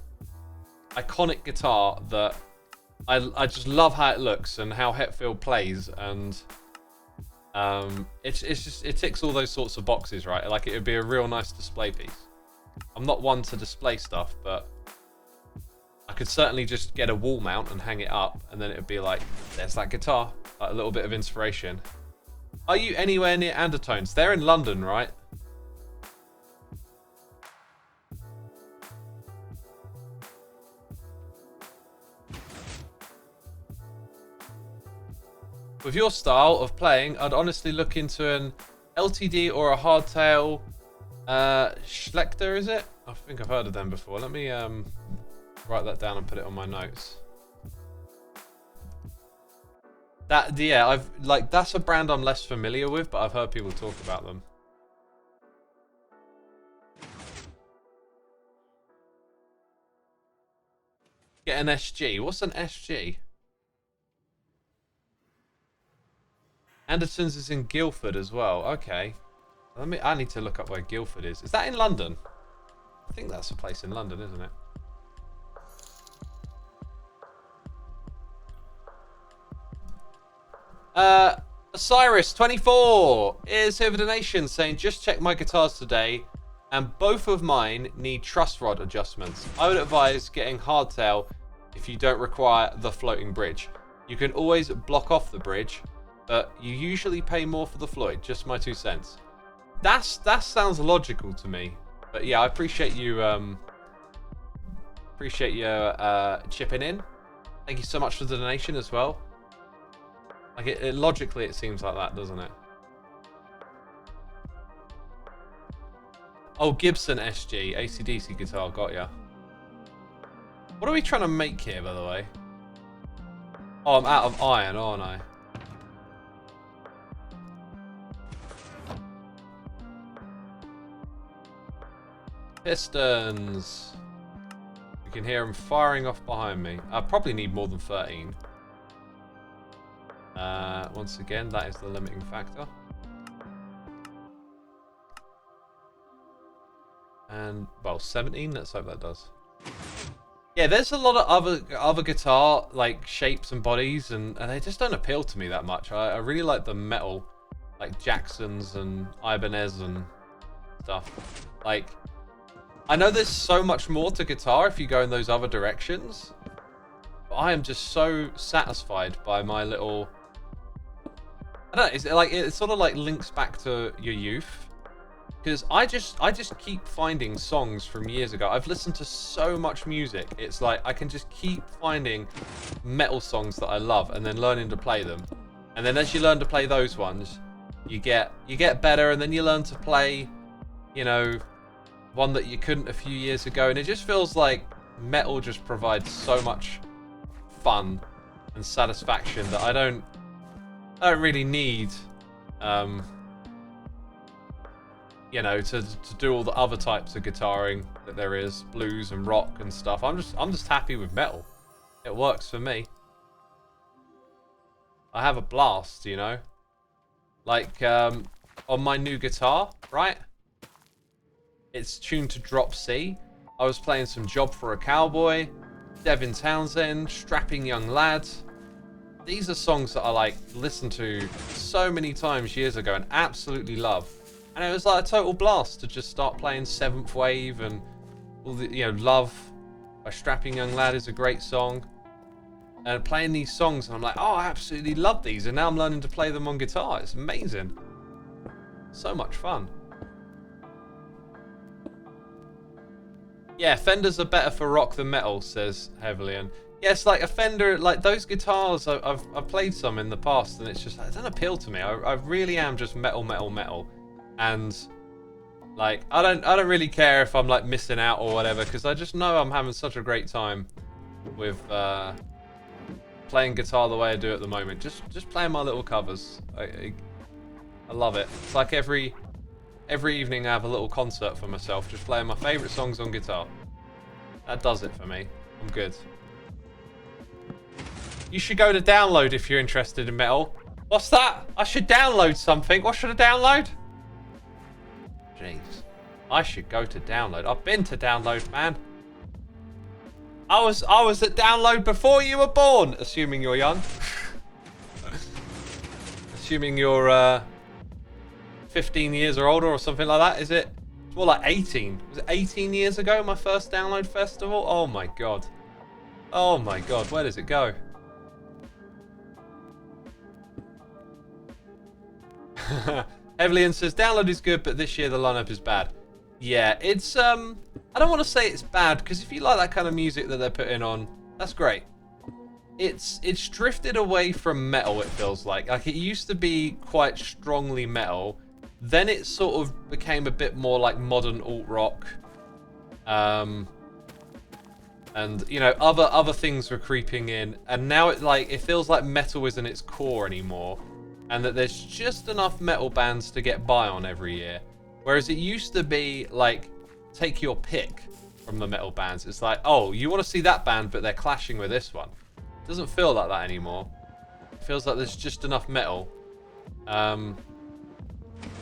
iconic guitar that I just love how it looks and how Hetfield plays, and it ticks all those sorts of boxes, right? Like it would be a real nice display piece. I'm not one to display stuff, but I could certainly just get a wall mount and hang it up, and then it would be like, there's that guitar, like a little bit of inspiration. Are you anywhere near Undertones? They're in London, right? With your style of playing, I'd honestly look into an LTD or a hardtail. Schlechter, is it? I think I've heard of them before. Let me write that down and put it on my notes. Yeah, that's a brand I'm less familiar with, but I've heard people talk about them. Get an SG. What's an SG? Anderson's is in Guildford as well. Okay. I need to look up where Guildford is. Is that in London? I think that's a place in London, isn't it? Osiris24 is here with a donation saying, just check my guitars today and both of mine need truss rod adjustments. I would advise getting hardtail if you don't require the floating bridge. You can always block off the bridge, but you usually pay more for the Floyd. Just my 2 cents. That sounds logical to me. But yeah, I appreciate you chipping in. Thank you so much for the donation as well. Like logically, it seems like that, doesn't it? Oh, Gibson SG, AC/DC guitar, got ya. What are we trying to make here, by the way? Oh, I'm out of iron, aren't I? Pistons. You can hear them firing off behind me. I probably need more than 13. Once again, that is the limiting factor. And, well, 17, let's hope that does. Yeah, there's a lot of other guitar, like, shapes and bodies, and they just don't appeal to me that much. I really like the metal, like Jacksons and Ibanez and stuff. Like, I know there's so much more to guitar if you go in those other directions, but I am just so satisfied by my little... I don't know, it sort of like links back to your youth, because I just keep finding songs from years ago. I've listened to so much music. It's like I can just keep finding metal songs that I love and then learning to play them. And then as you learn to play those ones, you get better, and then you learn to play, you know, one that you couldn't a few years ago, and it just feels like metal just provides so much fun and satisfaction that I don't really need, you know, to do all the other types of guitaring that there is, blues and rock and stuff. I'm just happy with metal. It works for me. I have a blast, you know. Like, on my new guitar, right? It's tuned to drop C. I was playing some Job for a Cowboy, Devin Townsend, Strapping Young Lad. These are songs that I like listened to so many times years ago and absolutely love. And it was like a total blast to just start playing Seventh Wave and all the, you know, Love by Strapping Young Lad is a great song. And playing these songs and I'm like, oh, I absolutely love these. And now I'm learning to play them on guitar. It's amazing. So much fun. Yeah, Fenders are better for rock than metal, says Hevelian. Yes, like a Fender, like those guitars, I've played some in the past, and it's just, it doesn't appeal to me. I really am just metal, metal, metal, and like I don't really care if I'm like missing out or whatever, because I just know I'm having such a great time with playing guitar the way I do at the moment. Just playing my little covers. I love it. It's like every evening I have a little concert for myself, just playing my favourite songs on guitar. That does it for me. I'm good. You should go to download if you're interested in metal. What's that? I should download something. What should I download? Jeez. I should go to download. I've been to download, man. I was at download before you were born, assuming you're young. Assuming you're 15 years or older or something like that, is it? It's more like 18. Was it 18 years ago, my first download festival? Oh my god. Oh my god, where does it go? Evelian says, download is good, but this year the lineup is bad. Yeah, it's, I don't want to say it's bad, because if you like that kind of music that they're putting on, that's great. It's drifted away from metal, it feels like. Like, it used to be quite strongly metal. Then it sort of became a bit more like modern alt-rock. And, you know, other things were creeping in. And now it feels like metal isn't its core anymore. And that there's just enough metal bands to get by on every year. Whereas it used to be, like, take your pick from the metal bands. It's like, oh, you want to see that band, but they're clashing with this one. It doesn't feel like that anymore. It feels like there's just enough metal. And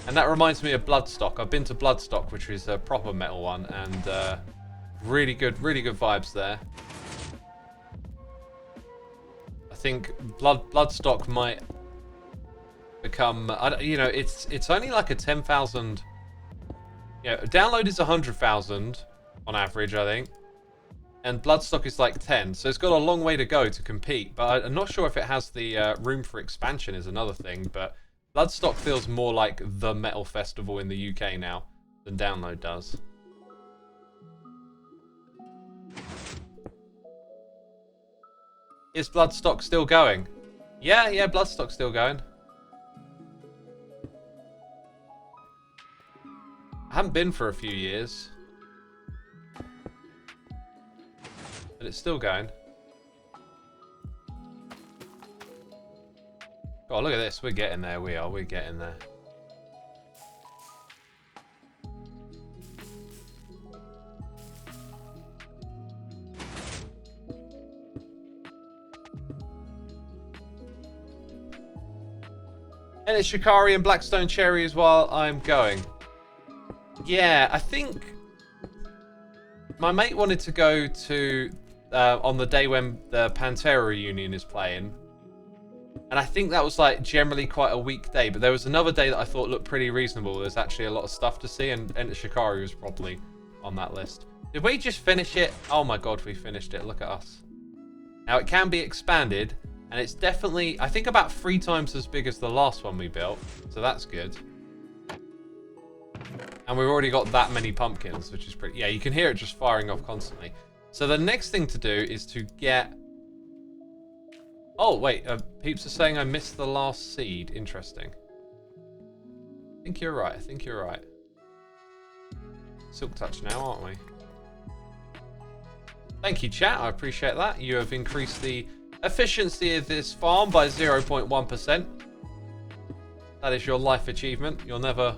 that reminds me of Bloodstock. I've been to Bloodstock, which is a proper metal one, and really good vibes there. I think Bloodstock might become, you know, it's only like a 10,000. Yeah, download is 100,000 on average, I think, and Bloodstock is like 10. So it's got a long way to go to compete. But I'm not sure if it has the room for expansion is another thing. But Bloodstock feels more like the metal festival in the UK now than Download does. Is Bloodstock still going? Yeah, Bloodstock's still going. I haven't been for a few years. But it's still going. Oh, look at this. We're getting there. We're getting there. And it's Shikari and Blackstone Cherries while I'm going. Yeah, I think my mate wanted to go to on the day when the Pantera reunion is playing, and I think that was like generally quite a weak day. But there was another day that I thought looked pretty reasonable. There's actually a lot of stuff to see, and Shikari was probably on that list. Did we just finish it? Oh my god, we finished it! Look at us. Now it can be expanded, and it's definitely, I think, about 3 times as big as the last one we built. So that's good. And we've already got that many pumpkins, which is pretty... Yeah, you can hear it just firing off constantly. So the next thing to do is to get... Oh, wait. Peeps are saying I missed the last seed. Interesting. I think you're right. I think you're right. Silk Touch now, aren't we? Thank you, chat. I appreciate that. You have increased the efficiency of this farm by 0.1%. That is your life achievement. You'll never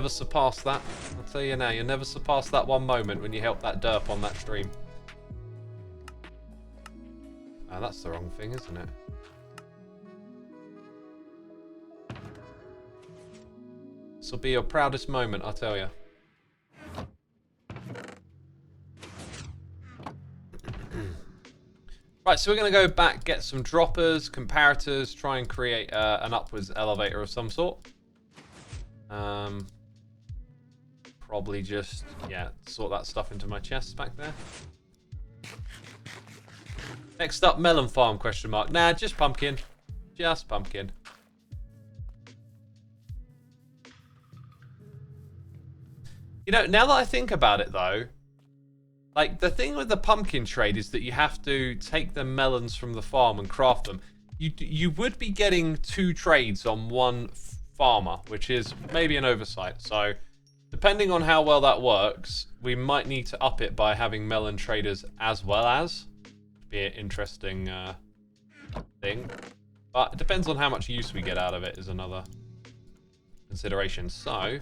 surpass that. I'll tell you now, you'll never surpass that one moment when you help that derp on that stream. Oh, that's the wrong thing, isn't it? This will be your proudest moment, I tell you. Right, so we're going to go back, get some droppers, comparators, try and create an upwards elevator of some sort. Probably just, yeah, sort that stuff into my chest back there. Next up, melon farm, question mark. Nah, just pumpkin. Just pumpkin. You know, now that I think about it, though, like, the thing with the pumpkin trade is that you have to take the melons from the farm and craft them. You would be getting 2 trades on 1 farmer, which is maybe an oversight. So, depending on how well that works, we might need to up it by having melon traders as well as. Be an interesting thing. But it depends on how much use we get out of it is another consideration. So...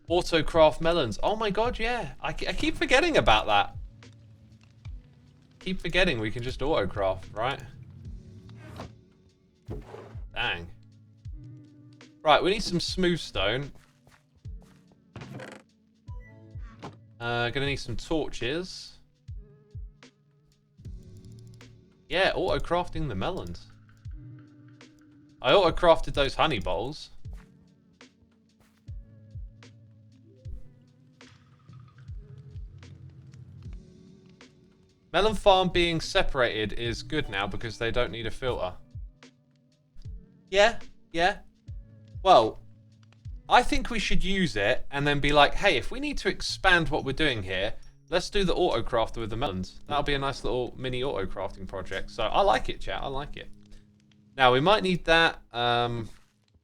Autocraft melons. Oh my god, yeah. I keep forgetting about that. Keep forgetting we can just autocraft, right? Dang. Right, we need some smooth stone. Gonna need some torches. Yeah, auto-crafting the melons. I auto-crafted those honey bowls. Melon farm being separated is good now because they don't need a filter. Yeah, yeah. Well, I think we should use it and then be like, hey, if we need to expand what we're doing here, let's do the auto-crafter with the melons. That'll be a nice little mini auto-crafting project. So I like it, chat. I like it. Now, we might need that.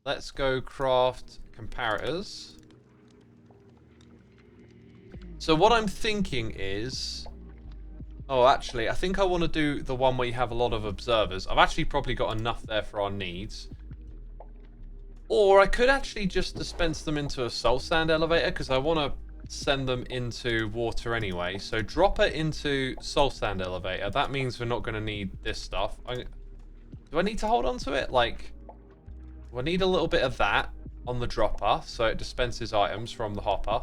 Let's go craft comparators. So what I'm thinking is... Oh, actually, I think I want to do the one where you have a lot of observers. I've actually probably got enough there for our needs. Or I could actually just dispense them into a soul sand elevator because I want to send them into water anyway. So dropper into soul sand elevator. That means we're not going to need this stuff. Do I need to hold on to it? Like, do I need a little bit of that on the dropper so it dispenses items from the hopper?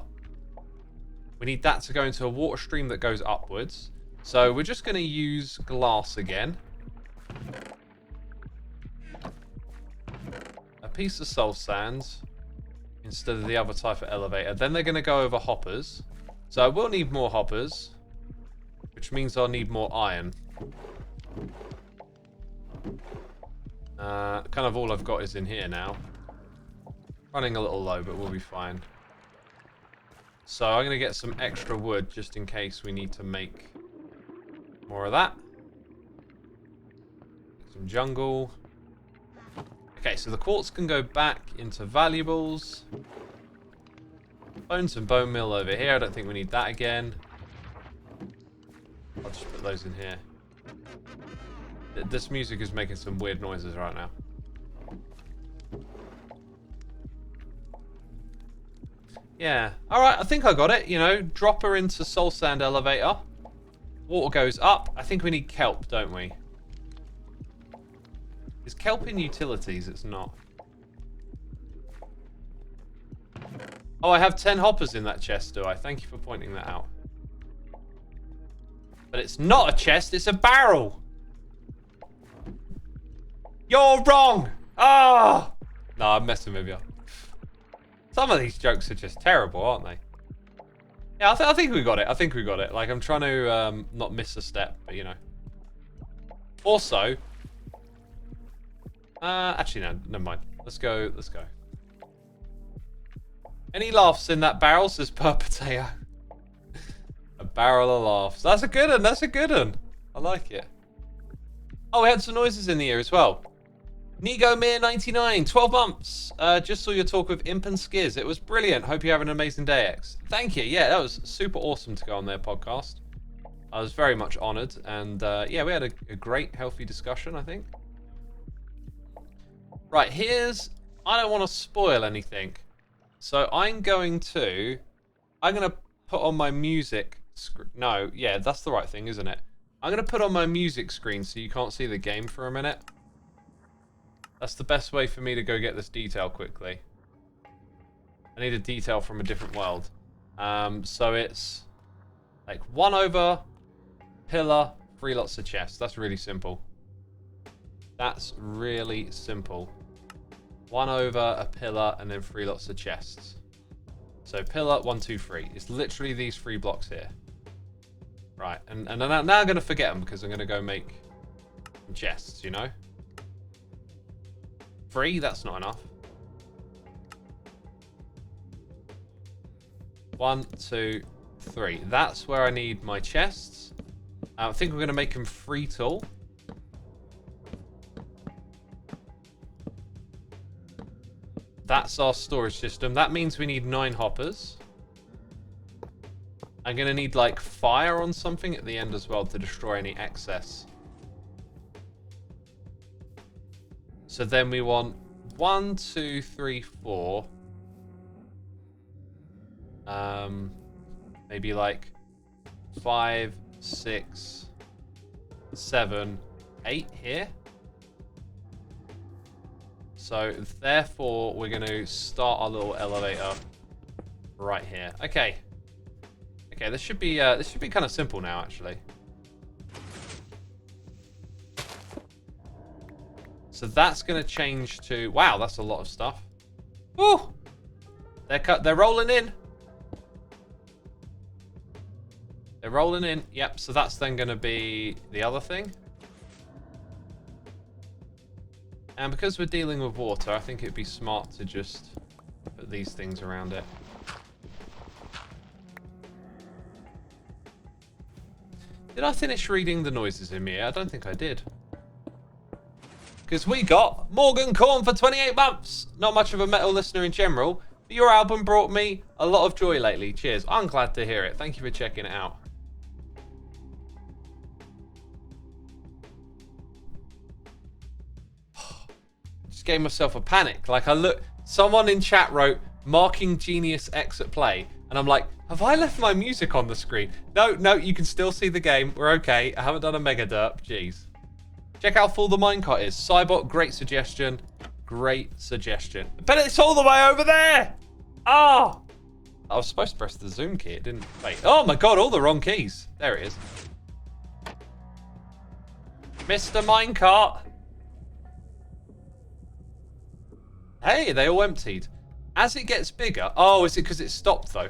We need that to go into a water stream that goes upwards. So we're just going to use glass again. A piece of soul sand instead of the other type of elevator. Then they're going to go over hoppers. So I will need more hoppers, which means I'll need more iron. Kind of all I've got is in here now. Running a little low, but we'll be fine. So I'm going to get some extra wood just in case we need to make... more of that. Some jungle. Okay, so the quartz can go back into valuables. Bones and bone meal over here. I don't think we need that again. I'll just put those in here. This music is making some weird noises right now. Yeah. Alright, I think I got it. You know, drop her into soul sand elevator. Water goes up. I think we need kelp, don't we? Is kelp in utilities? It's not. Oh, I have 10 hoppers in that chest, do I? Thank you for pointing that out. But it's not a chest, it's a barrel! You're wrong! Oh! No, I'm messing with you. Some of these jokes are just terrible, aren't they? Yeah, I think we got it. I think we got it. Like, I'm trying to not miss a step, but you know. Also, actually, no, never mind. Let's go. Let's go. Any laughs in that barrel, says Perpeteo. A barrel of laughs. That's a good one. That's a good one. I like it. Oh, we had some noises in the ear as well. Negomir99, 12 months. Just saw your talk with Imp and Skiz. It was brilliant. Hope you have an amazing day, X. Thank you. Yeah, that was super awesome to go on their podcast. I was very much honoured. And yeah, we had a great, healthy discussion, I think. Right, here's... I don't want to spoil anything. So I'm going to put on my music... No, yeah, that's the right thing, isn't it? I'm going to put on my music screen so you can't see the game for a minute. That's the best way for me to go get this detail quickly. I need a detail from a different world. So it's like 1 over, pillar, 3 lots of chests. That's really simple. That's really simple. 1 over, a pillar, and then 3 lots of chests. So pillar, 1, 2, 3. It's literally these 3 blocks here. Right, and now I'm going to forget them because I'm going to go make some chests, you know? 3, that's not enough. 1, 2, 3. That's where I need my chests. I think we're going to make them 3 tall. That's our storage system. That means we need 9 hoppers. I'm going to need, like, fire on something at the end as well to destroy any excess. So then we want 1, 2, 3, 4. Maybe, like, 5, 6, 7, 8 here. So, therefore, we're going to start our little elevator right here. Okay. Okay, this should be kind of simple now, actually. So that's going to change to... Wow, that's a lot of stuff. Woo! They're rolling in. They're rolling in. Yep, so that's then going to be the other thing. And because we're dealing with water, I think it'd be smart to just put these things around it. Did I finish reading the noises in me? I don't think I did. Because we got Morgan Corn for 28 months. Not much of a metal listener in general, but your album brought me a lot of joy lately. Cheers. I'm glad to hear it. Thank you for checking it out. Just gave myself a panic. Like, someone in chat wrote, marking Genius X at play. And I'm like, have I left my music on the screen? No, you can still see the game. We're okay. I haven't done a mega derp. Jeez. Check out how full the minecart is. Cybot, great suggestion. Great suggestion. But it's all the way over there! Ah! Oh! I was supposed to press the zoom key. It didn't. Wait. Oh my god, all the wrong keys. There it is. Mr. Minecart. Hey, they all emptied. As it gets bigger... Oh, is it because it stopped, though?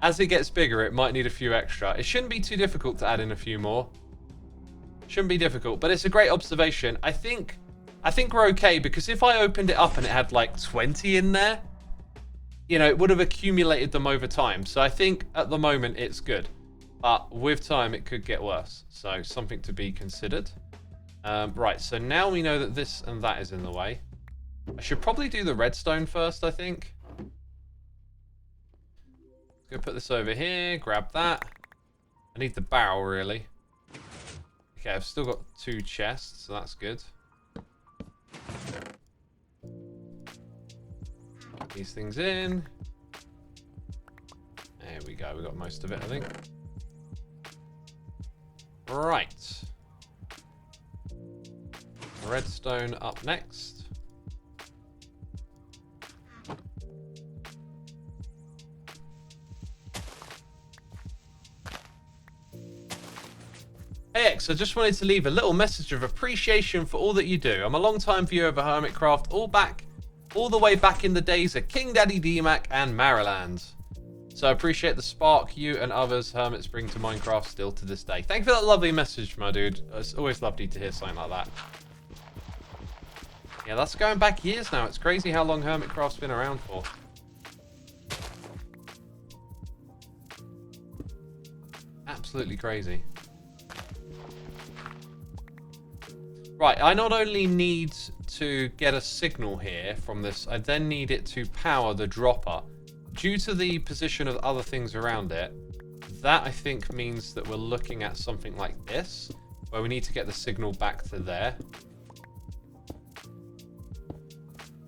As it gets bigger, it might need a few extra. It shouldn't be too difficult to add in a few more. Shouldn't be difficult, but it's a great observation. I think we're okay, because if I opened it up and it had, like, 20 in there, you know, it would have accumulated them over time. So I think, at the moment, it's good. But with time, it could get worse. So, something to be considered. Right, so now we know that this and that is in the way. I should probably do the redstone first, I think. Go put this over here, grab that. I need the barrel, really. Okay, I've still got 2 chests, so that's good. These things in. There we go, we got most of it, I think. Right. Redstone up next. Hey X, I just wanted to leave a little message of appreciation for all that you do. I'm a long-time viewer of Hermitcraft, all the way back in the days of King Daddy DMAC and Mariland. So I appreciate the spark you and others Hermits bring to Minecraft still to this day. Thank you for that lovely message, my dude. It's always lovely to hear something like that. Yeah, that's going back years now. It's crazy how long Hermitcraft's been around for. Absolutely crazy. Right, I not only need to get a signal here from this, I then need it to power the dropper. Due to the position of other things around it, that I think means that we're looking at something like this, where we need to get the signal back to there.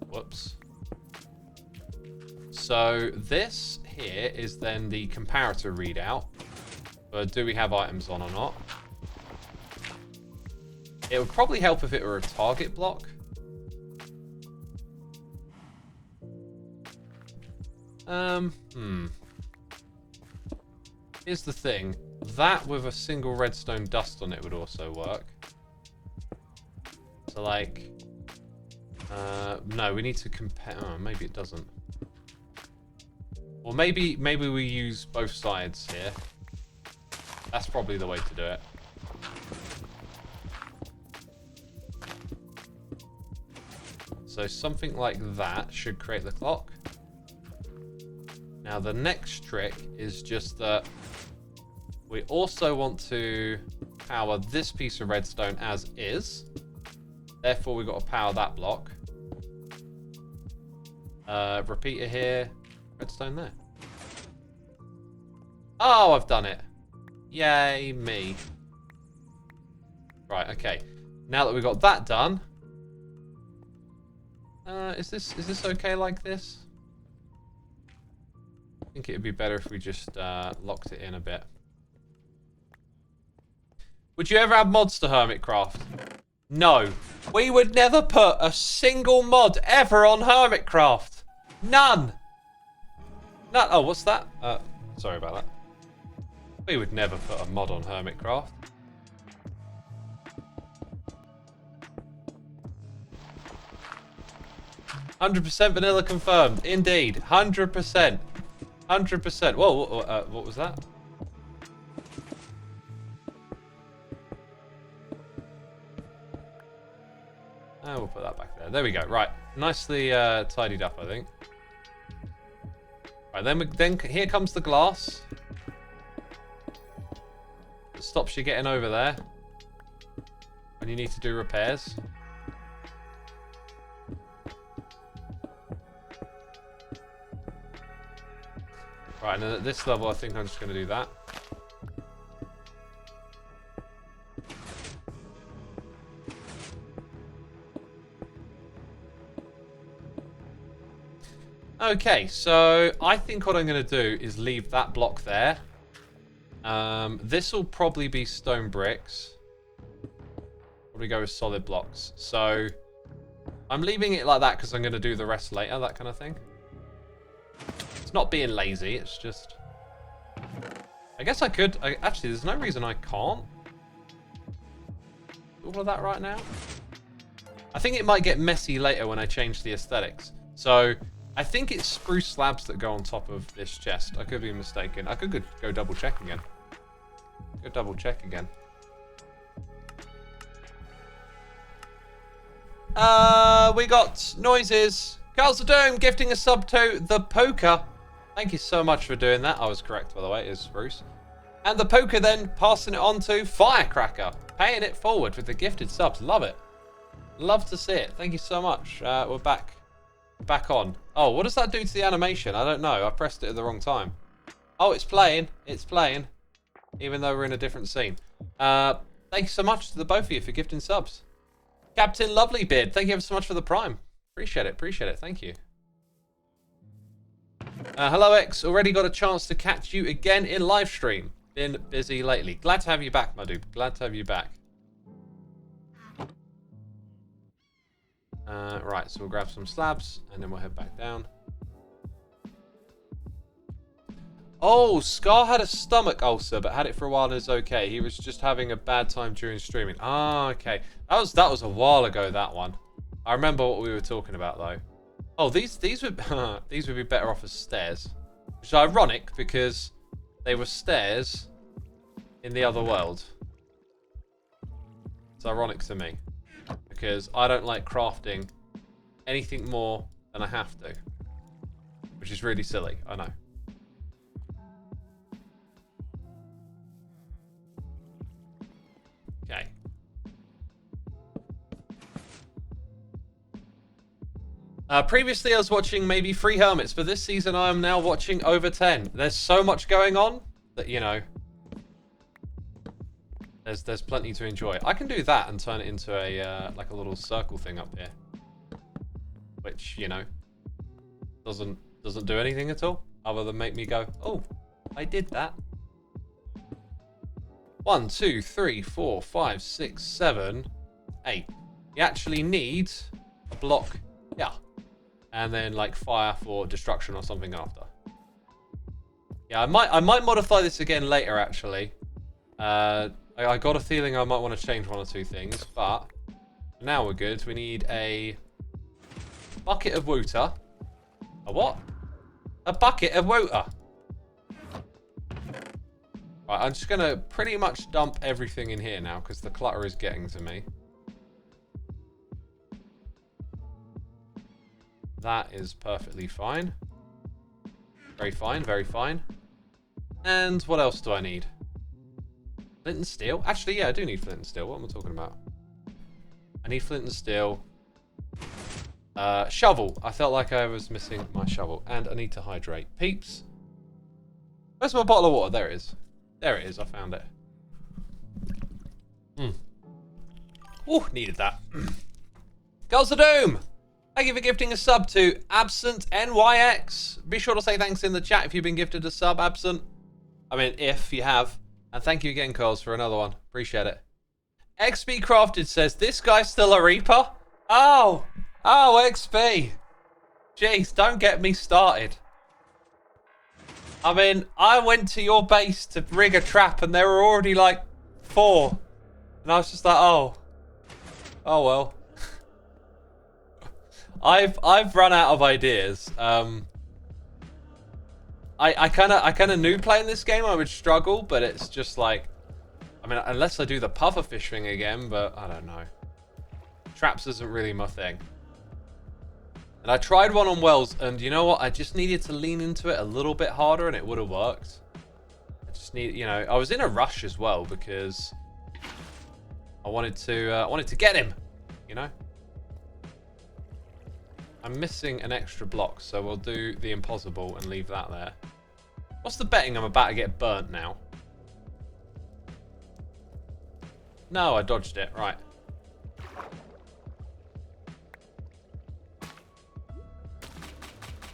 Whoops. So this here is then the comparator readout. But do we have items on or not? It would probably help if it were a target block. Here's the thing. That with a single redstone dust on it would also work. So like... no, we need to compare... Oh, maybe it doesn't. Or maybe we use both sides here. That's probably the way to do it. So something like that should create the clock. Now the next trick is just that we also want to power this piece of redstone as is. Therefore we've got to power that block. Repeater here. Redstone there. Oh, I've done it. Yay, me. Right, okay. Now that we've got that done, is this okay like this? I think it'd be better if we just locked it in a bit. Would you ever add mods to Hermitcraft? No. We would never put a single mod ever on Hermitcraft. None. None. Oh, what's that? Sorry about that. We would never put a mod on Hermitcraft. "100% vanilla confirmed." Indeed. 100%. 100%. Whoa, what was that? We'll put that back there. There we go. Right. Nicely tidied up, I think. Right, then here comes the glass. It stops you getting over there when you need to do repairs. Right, and then at this level, I think I'm just going to do that. Okay, so I think what I'm going to do is leave that block there. This will probably be stone bricks. Probably go with solid blocks. So I'm leaving it like that because I'm going to do the rest later, that kind of thing. It's not being lazy, it's just... I guess I could... Actually, there's no reason I can't. All of that right now. I think it might get messy later when I change the aesthetics. So I think it's spruce slabs that go on top of this chest. I could be mistaken. I could go double check again. Go double check again. We got noises. Carl's the Dome gifting a sub to the Poker. Thank you so much for doing that. I was correct, by the way. It is spruce. And the Poker then passing it on to Firecracker. Paying it forward with the gifted subs. Love it. Love to see it. Thank you so much. We're back. Back on. Oh, what does that do to the animation? I don't know. I pressed it at the wrong time. Oh, it's playing. It's playing. Even though we're in a different scene. Thank you so much to the both of you for gifting subs. Captain Lovelybeard, thank you ever so much for the Prime. Appreciate it. Appreciate it. Thank you. Hello, X. Already got a chance to catch you again in Livestream. Been busy lately. Glad to have you back, my dude. Glad to have you back. Right, so we'll grab some slabs and then we'll head back down. Oh, Scar had a stomach ulcer but had it for a while and is okay. He was just having a bad time during streaming. Ah, okay. That was a while ago, that one. I remember what we were talking about though. Oh, these would these would be better off as stairs. Which is ironic because they were stairs in the other world. It's ironic to me. Because I don't like crafting anything more than I have to. Which is really silly, I know. Okay. Previously I was watching maybe 3 Hermits, but this season I am now watching over 10. There's so much going on that, you know, there's plenty to enjoy. I can do that and turn it into a like a little circle thing up here, which, you know, doesn't do anything at all other than make me go, oh, I did that. 1, 2, 3, 4, 5, 6, 7, 8. You actually need a block, yeah, and then like fire for destruction or something after. Yeah, I might modify this again later actually. I got a feeling I might want to change one or two things, but now we're good. We need a bucket of water. A what? A bucket of water. Right, I'm just gonna pretty much dump everything in here now because the clutter is getting to me. That is perfectly fine. Very fine, very fine. And what else do I need? Flint and steel? Actually, yeah, I do need flint and steel. What am I talking about? I need flint and steel. Shovel. I felt like I was missing my shovel. And I need to hydrate. Peeps. Where's my bottle of water? There it is. There it is. I found it. Ooh, needed that. Girls of Doom. Thank you for gifting a sub to Absent NYX. Be sure to say thanks in the chat if you've been gifted a sub, Absent. I mean, if you have. And thank you again, Curls, for another one. Appreciate it. XP Crafted says, this guy's still a Reaper? Oh, XP. Jeez, don't get me started. I mean, I went to your base to rig a trap and there were already like 4. And I was just like, oh well. I've run out of ideas. I kind of knew playing this game I would struggle, but it's just like, I mean, unless I do the pufferfish thing again, but I don't know. Traps isn't really my thing. And I tried one on wells, and you know what? I just needed to lean into it a little bit harder, and it would have worked. I just need, you know, I was in a rush as well because I wanted to get him, you know. I'm missing an extra block, so we'll do the impossible and leave that there. What's the betting I'm about to get burnt now? No, I dodged it. Right.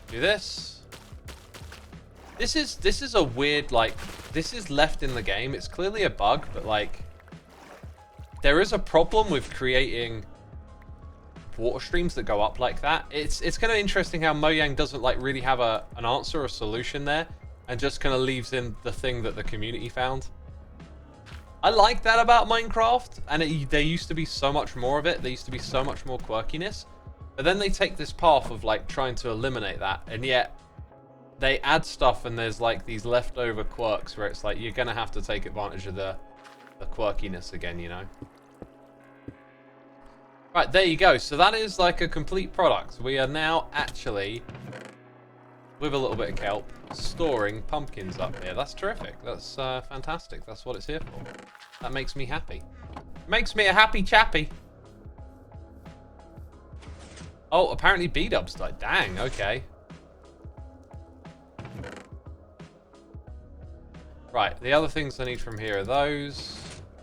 Do this. This is a weird, like, this is left in the game. It's clearly a bug, but like, there is a problem with creating water streams that go up like that. It's kind of interesting how Mojang doesn't like really have an answer or solution there, and just kind of leaves in the thing that the community found. I like that about Minecraft, and there used to be so much more of it. There used to be so much more quirkiness, but then they take this path of like trying to eliminate that, and yet they add stuff, and there's like these leftover quirks where it's like you're gonna have to take advantage of the quirkiness again, you know. Right, there you go. So that is like a complete product. We are now actually, with a little bit of kelp, storing pumpkins up here. That's terrific. That's fantastic. That's what it's here for. That makes me happy. Makes me a happy chappy. Oh, apparently B-dubs died. Dang, okay. Right, the other things I need from here are those.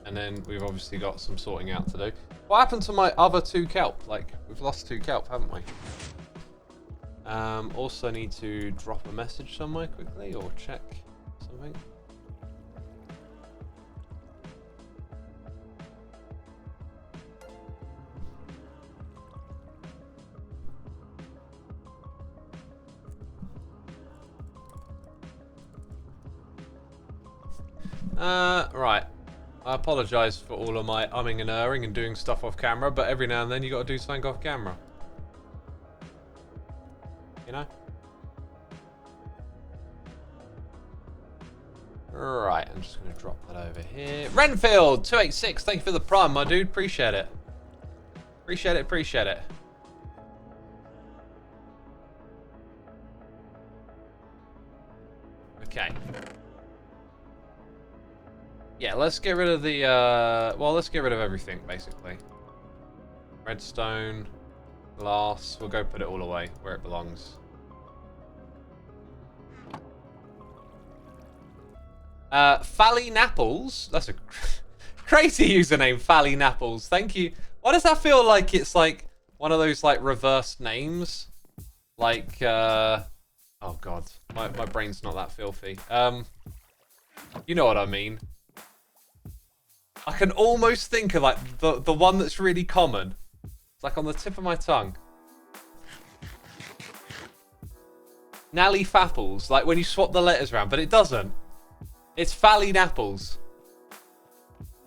And then we've obviously got some sorting out to do. What happened to my other 2 kelp? Like, we've lost 2 kelp, haven't we? Also need to drop a message somewhere quickly or check something. Right. I apologise for all of my umming and erring and doing stuff off camera, but every now and then you got to do something off camera. You know? Right, I'm just going to drop that over here. Renfield 286, thank you for the prime, my dude. Appreciate it. Appreciate it, appreciate it. Okay. Yeah, let's get rid of the, well, let's get rid of everything, basically. Redstone, glass, we'll go put it all away where it belongs. Fally Napples, that's a crazy username, Fally Napples, thank you. Why does that feel like it's like one of those like reversed names? Like, oh god, my brain's not that filthy. You know what I mean. I can almost think of like the one that's really common. It's like on the tip of my tongue. Nally Fapples, like when you swap the letters around, but it doesn't. It's Fallen Apples.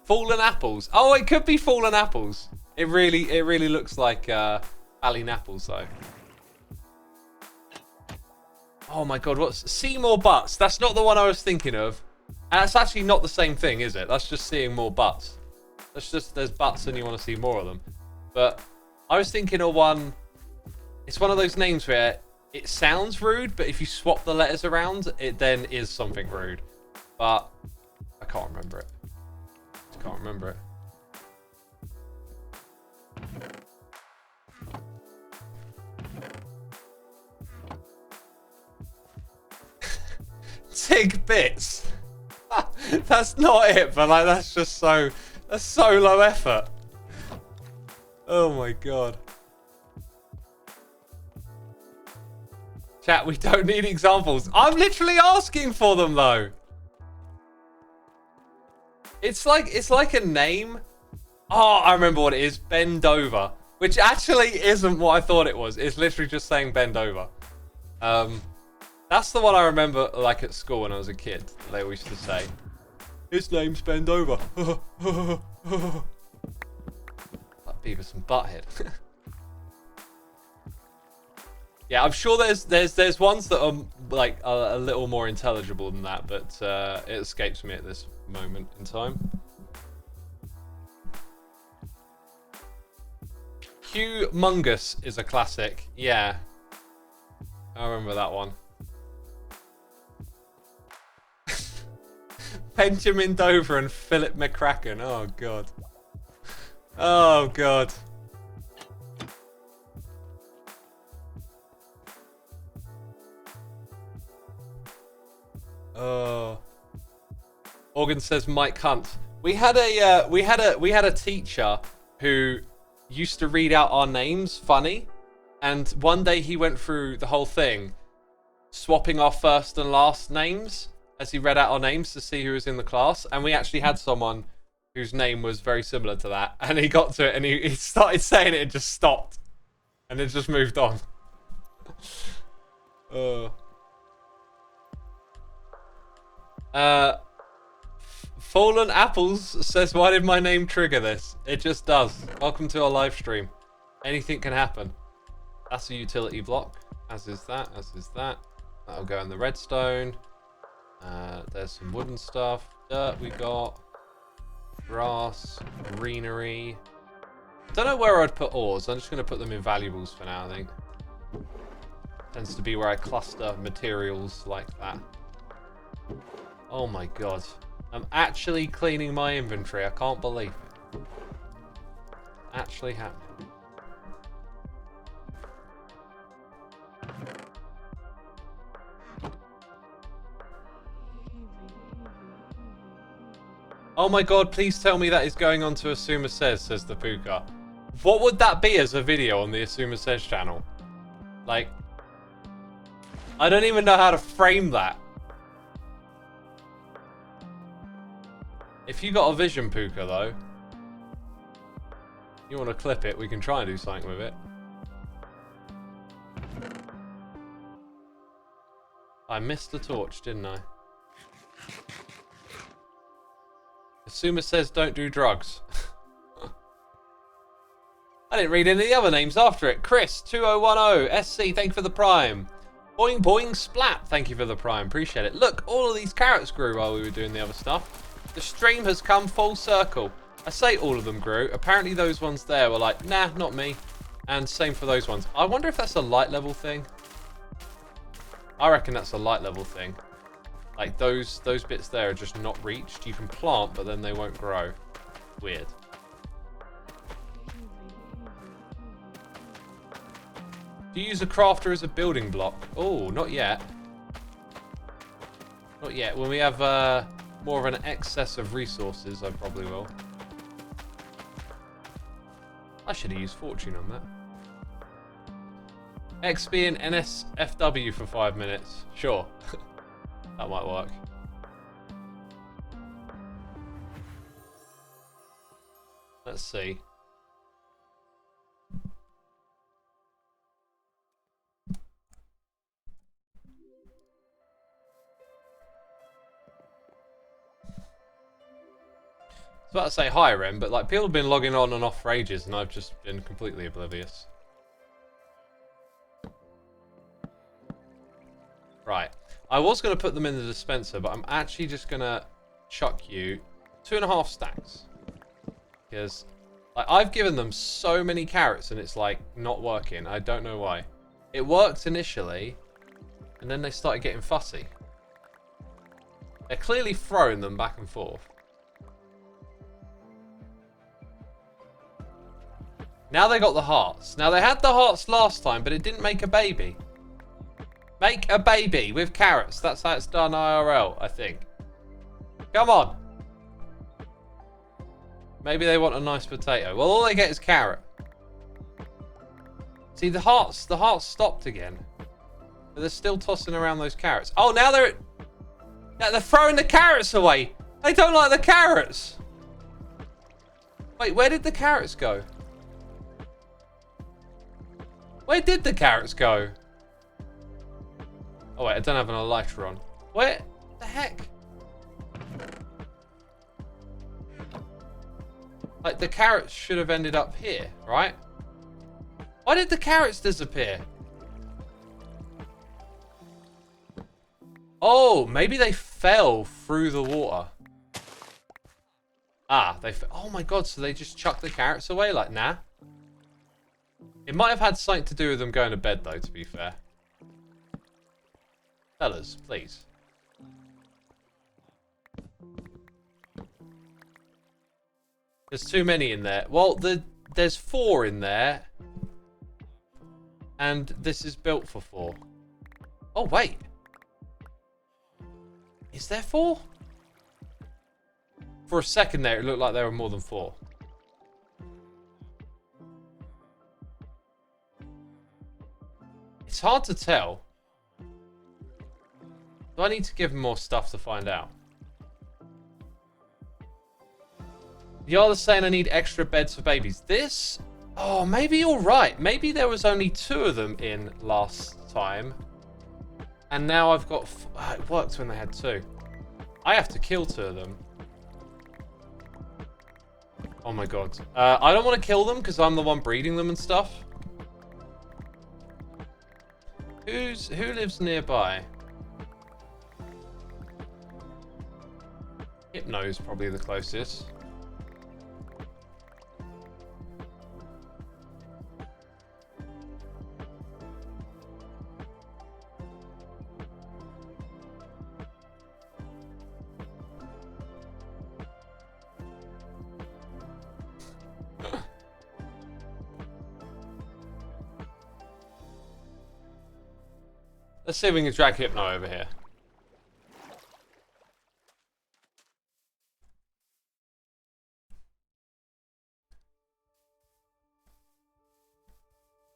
Fallen Apples. Oh, it could be Fallen Apples. It really looks like Fallen Apples though. Oh my god, what's Seymour Butts? That's not the one I was thinking of. And that's actually not the same thing, is it? That's just seeing more butts. That's just there's butts and you want to see more of them. But I was thinking of one. It's one of those names where it sounds rude, but if you swap the letters around, it then is something rude. But I can't remember it. I can't remember it. Tig bits. That's not it, but like that's so low effort. Oh my god. Chat, we don't need examples. I'm literally asking for them though. It's like a name. Oh, I remember what it is. Bend over. Which actually isn't what I thought it was. It's literally just saying bend over. That's the one I remember like at school when I was a kid. They always used to say, his name's Bend Over. Like Beavis and Butthead. Yeah, I'm sure there's ones that are like a little more intelligible than that, but it escapes me at this moment in time. Humongous is a classic. Yeah, I remember that one. Benjamin Dover and Philip McCracken. Oh god. Oh god. Oh. Morgan says Mike Hunt. We had a teacher who used to read out our names funny, and one day he went through the whole thing, swapping our first and last names as he read out our names to see who was in the class, and we actually had someone whose name was very similar to that, and he got to it and he started saying it and just stopped, and it just moved on. Fallen Apples says, why did my name trigger this? It just does. Welcome to our live stream. Anything can happen. That's a utility block, as is that, as is that. That'll go in the redstone. There's some wooden stuff. Dirt we got. Grass. Greenery. Don't know where I'd put ores. I'm just going to put them in valuables for now, I think. Tends to be where I cluster materials like that. Oh my god. I'm actually cleaning my inventory. I can't believe it. Actually happening. Oh my god, please tell me that is going on to Xisuma Says, says the Puka. What would that be as a video on the Xisuma Says channel? Like, I don't even know how to frame that. If you got a vision, Puka, though, you want to clip it, we can try and do something with it. I missed the torch, didn't I? Xisuma Says don't do drugs. I didn't read any of the other names after it. Chris, 2010, SC, thank you for the prime. Boing Boing Splat, thank you for the prime. Appreciate it. Look, all of these carrots grew while we were doing the other stuff. The stream has come full circle. I say all of them grew. Apparently those ones there were like, nah, not me. And same for those ones. I wonder if that's a light level thing. I reckon that's a light level thing. Like those bits there are just not reached. You can plant, but then they won't grow. Weird. Do you use a crafter as a building block? Oh, not yet. Not yet. When we have more of an excess of resources, I probably will. I should have used fortune on that. XP and NSFW for 5 minutes. Sure. That might work. Let's see. about to say hi, Ren, but like people have been logging on and off for ages, and I've just been completely oblivious. Right. I was going to put them in the dispenser, but I'm actually just going to chuck you 2.5 stacks. Because like, I've given them so many carrots and it's like not working. I don't know why. It worked initially, and then they started getting fussy. They're clearly throwing them back and forth. Now they got the hearts. Now they had the hearts last time, but it didn't make a baby. Make a baby with carrots. That's how it's done IRL, I think. Come on. Maybe they want a nice potato. Well, all they get is carrot. See, the hearts stopped again. But they're still tossing around those carrots. Oh, now they're throwing the carrots away. They don't like the carrots. Wait, where did the carrots go? Where did the carrots go? Oh wait, I don't have an elytra on. Where the heck? Like the carrots should have ended up here, right? Why did the carrots disappear? Oh, maybe they fell through the water. Ah, oh my god, so they just chucked the carrots away like, nah. It might have had something to do with them going to bed though, to be fair. Fellas, please. There's too many in there. Well, there's 4 in there. And this is built for 4. Oh, wait. Is there 4? For a second there, it looked like there were more than 4. It's hard to tell. Do I need to give him more stuff to find out? Y'all are saying I need extra beds for babies. This? Oh, maybe you're right. Maybe there was only 2 of them in last time. And now I've got... it worked when they had 2. I have to kill 2 of them. Oh my god. I don't want to kill them because I'm the one breeding them and stuff. Who lives nearby? Hypno's probably the closest. Let's see if we can drag Hypno over here.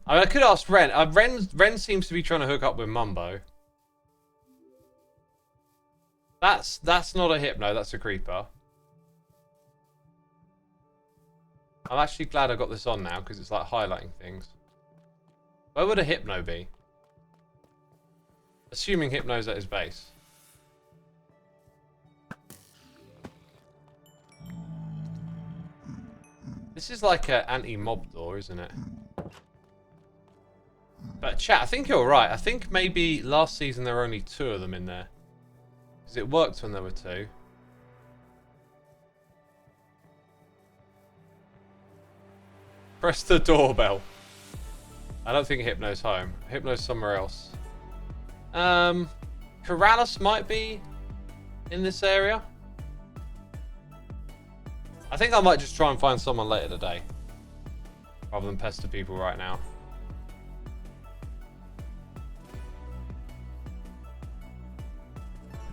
I mean, I could ask Ren. Ren seems to be trying to hook up with Mumbo. That's not a Hypno, that's a Creeper. I'm actually glad I got this on now, because it's like highlighting things. Where would a Hypno be? Assuming Hypno's at his base. This is like an anti-mob door, isn't it? But chat, I think you're right. I think maybe last season there were only 2 of them in there. Because it worked when there were 2. Press the doorbell. I don't think Hypno's home. Hypno's somewhere else. Corrales might be in this area. I think I might just try and find someone later today. Rather than pester people right now.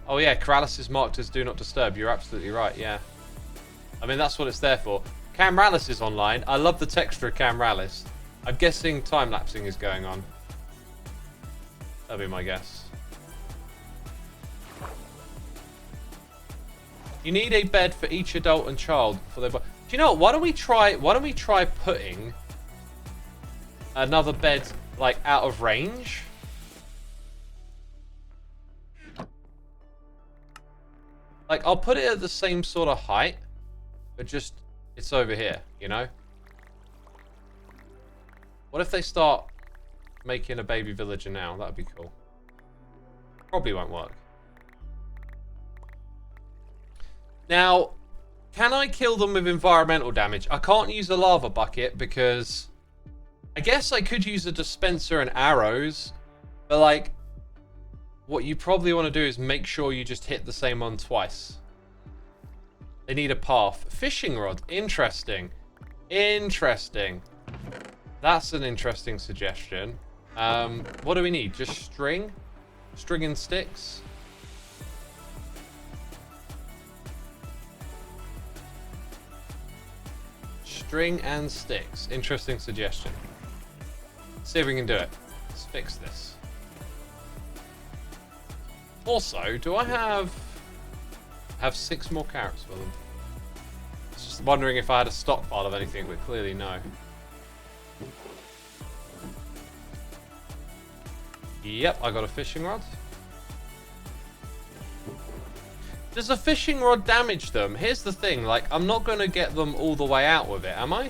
Oh yeah, Corrales is marked as Do Not Disturb. You're absolutely right, yeah. I mean, that's what it's there for. Camralis is online. I love the texture of Camralis. I'm guessing time-lapsing is going on. That'll be my guess. You need a bed for each adult and child for their... Do you know what? Why don't we try putting another bed like out of range? Like, I'll put it at the same sort of height. but just it's over here, you know? What if they start making a baby villager now? That'd be cool. Probably won't work. Now, can I kill them with environmental damage? I can't use a lava bucket because I guess I could use a dispenser and arrows, but like what you probably want to do is make sure you just hit the same one twice. They need a path. Fishing rod. Interesting. Interesting. That's an interesting suggestion. What do we need? Just string? String and sticks? String and sticks. Interesting suggestion. See if we can do it. Let's fix this. Also, do I have 6 more carrots for them? I was just wondering if I had a stockpile of anything, but clearly no. Yep, I got a fishing rod. Does a fishing rod damage them? Here's the thing, like, I'm not going to get them all the way out with it, am I?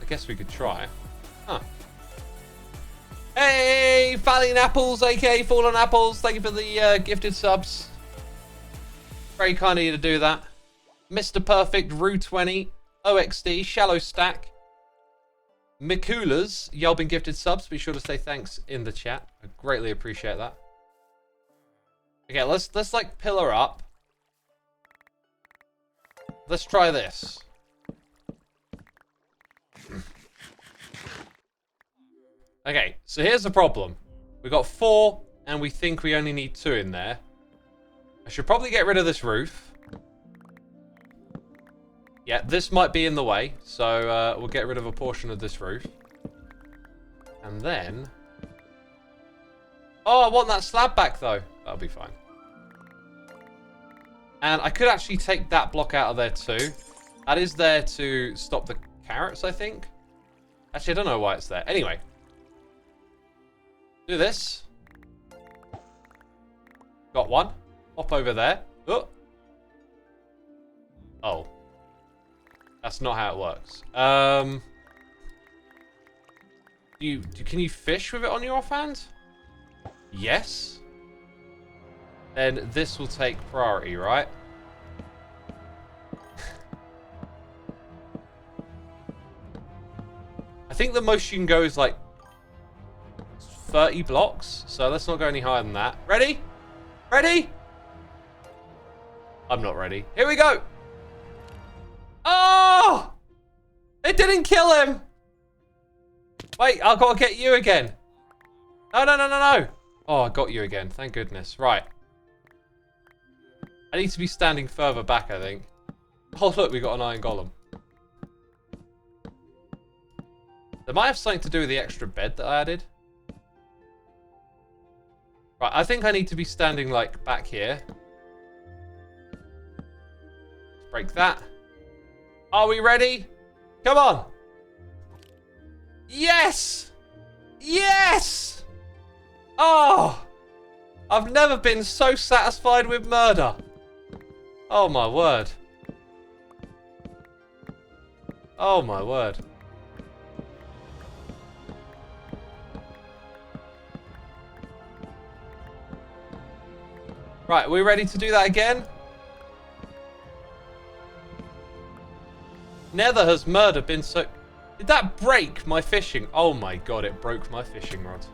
I guess we could try. Huh. Hey, Falling Apples, aka Fallen Apples, thank you for the gifted subs. Very kind of you to do that. Mr. Perfect, Rue20, OXD, Shallow Stack, Mikulas, y'all been gifted subs. Be sure to say thanks in the chat. I greatly appreciate that. Okay, let's like pillar up. Let's try this. Okay, so here's the problem. We got 4, and we think we only need 2 in there. I should probably get rid of this roof. Yeah, this might be in the way, so we'll get rid of a portion of this roof. And then... Oh, I want that slab back, though. That'll be fine. And I could actually take that block out of there, too. That is there to stop the carrots, I think. Actually, I don't know why it's there. Anyway. Do this. Got one. Hop over there. Oh. Oh. That's not how it works. Can you fish with it on your offhand? Yes. Then this will take priority, right? I think the most you can go is like 30 blocks. So let's not go any higher than that. Ready? Ready? I'm not ready. Here we go. Oh! It didn't kill him. Wait, I've got to get you again. No, no, no, no, no. Oh, I got you again. Thank goodness. Right. I need to be standing further back, I think. Oh, look, we got an iron golem. That might have something to do with the extra bed that I added. Right, I think I need to be standing, like, back here. Let's break that. Are we ready? Come on. Yes! Yes! Oh! I've never been so satisfied with murder. Oh my word. Oh my word. Right, are we ready to do that again? Never has murder been so... Did that break my fishing? Oh my god, it broke my fishing rod.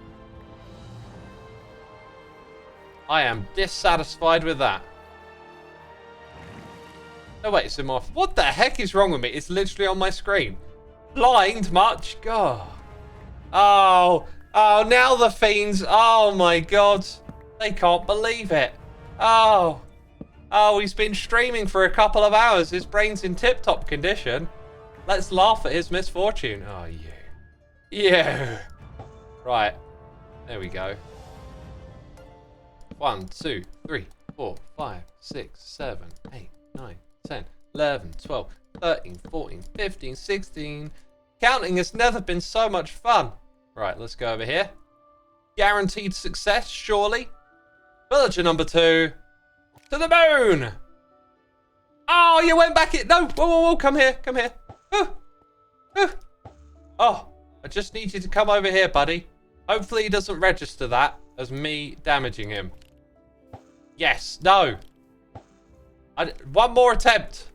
I am dissatisfied with that. Oh wait, it's in my... What the heck is wrong with me? It's literally on my screen. Blind much? God. Oh. Oh, now the fiends. Oh my god. They can't believe it. Oh. Oh, he's been streaming for a couple of hours. His brain's in tip-top condition. Let's laugh at his misfortune. Oh, you. You. Right. There we go. 1, 2, 3, 4, 5, 6, 7, 8, 9, 10, 11, 12, 13, 14, 15, 16. Counting has never been so much fun. Right, let's go over here. Guaranteed success, surely. Villager number 2. To the moon! Oh, you went back in. No, whoa, whoa, whoa, come here, come here. Oh, I just need you to come over here, buddy. Hopefully he doesn't register that as me damaging him. Yes, no. One more attempt.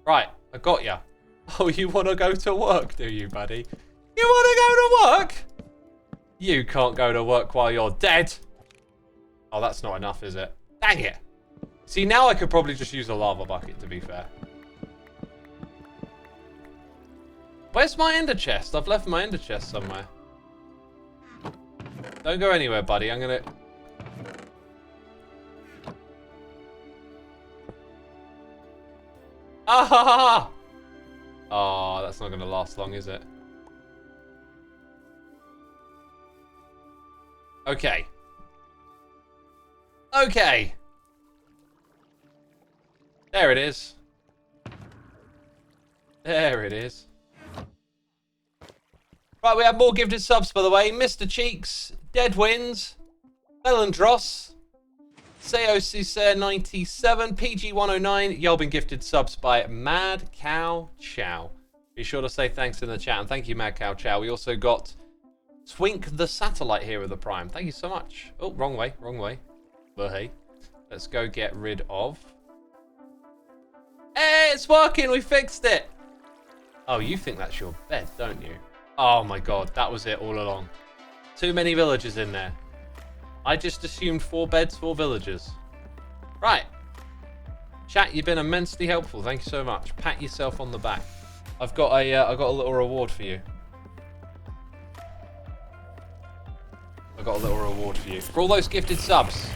Right, I got you. Oh, you want to go to work, do you, buddy? You want to go to work? You can't go to work while you're dead. Oh, that's not enough, is it? Dang it. See, now I could probably just use a lava bucket, to be fair. Where's my ender chest? I've left my ender chest somewhere. Don't go anywhere, buddy. I'm gonna... Ah ha ha ha! Oh, that's not gonna last long, is it? Okay. Okay. There it is. There it is. Right, we have more gifted subs, by the way. Mr. Cheeks, Deadwinds, Melandros, Seocise97, PG109. Y'all been gifted subs by Mad Cow Chow. Be sure to say thanks in the chat, and thank you, Mad Cow Chow. We also got Twink the Satellite here with the Prime. Thank you so much. Oh, wrong way, wrong way. But hey, let's go get rid of... Hey, it's working, we fixed it. Oh, you think that's your bed, don't you? Oh my god, that was it all along. Too many villagers in there. I just assumed 4 beds, 4 villagers. Right. Chat, you've been immensely helpful. Thank you so much. Pat yourself on the back. I've got a little reward for you. I've got a little reward for you. For all those gifted subs.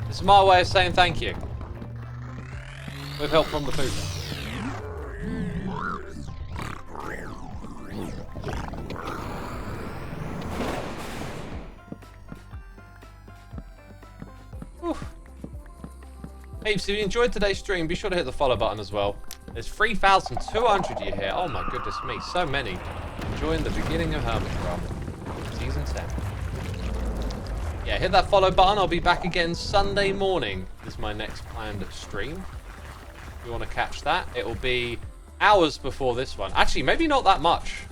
This is my way of saying thank you. With help from the food. Peeps, if you enjoyed today's stream, be sure to hit the follow button as well. There's 3,200 you here. Oh my goodness me, so many. Enjoying the beginning of Hermitcraft Season 10. Yeah, hit that follow button. I'll be back again Sunday morning. This is my next planned stream. If you want to catch that, it will be hours before this one. Actually, maybe not that much.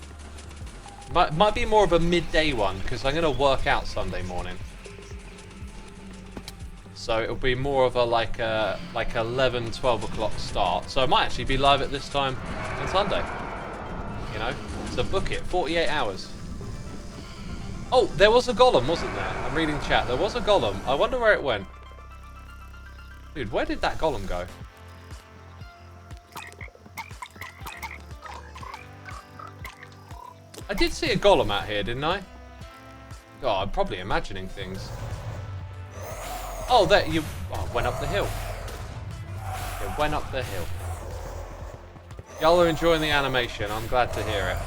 Might be more of a midday one, because I'm going to work out Sunday morning. So it'll be more of a like 11, 12 o'clock start. So I might actually be live at this time on Sunday. You know? So book it. 48 hours. Oh, there was a golem, wasn't there? I'm reading chat. There was a golem. I wonder where it went. Dude, where did that golem go? I did see a golem out here, didn't I? Oh, I'm probably imagining things. Oh, there you... Oh, went up the hill. It went up the hill. Y'all are enjoying the animation. I'm glad to hear it.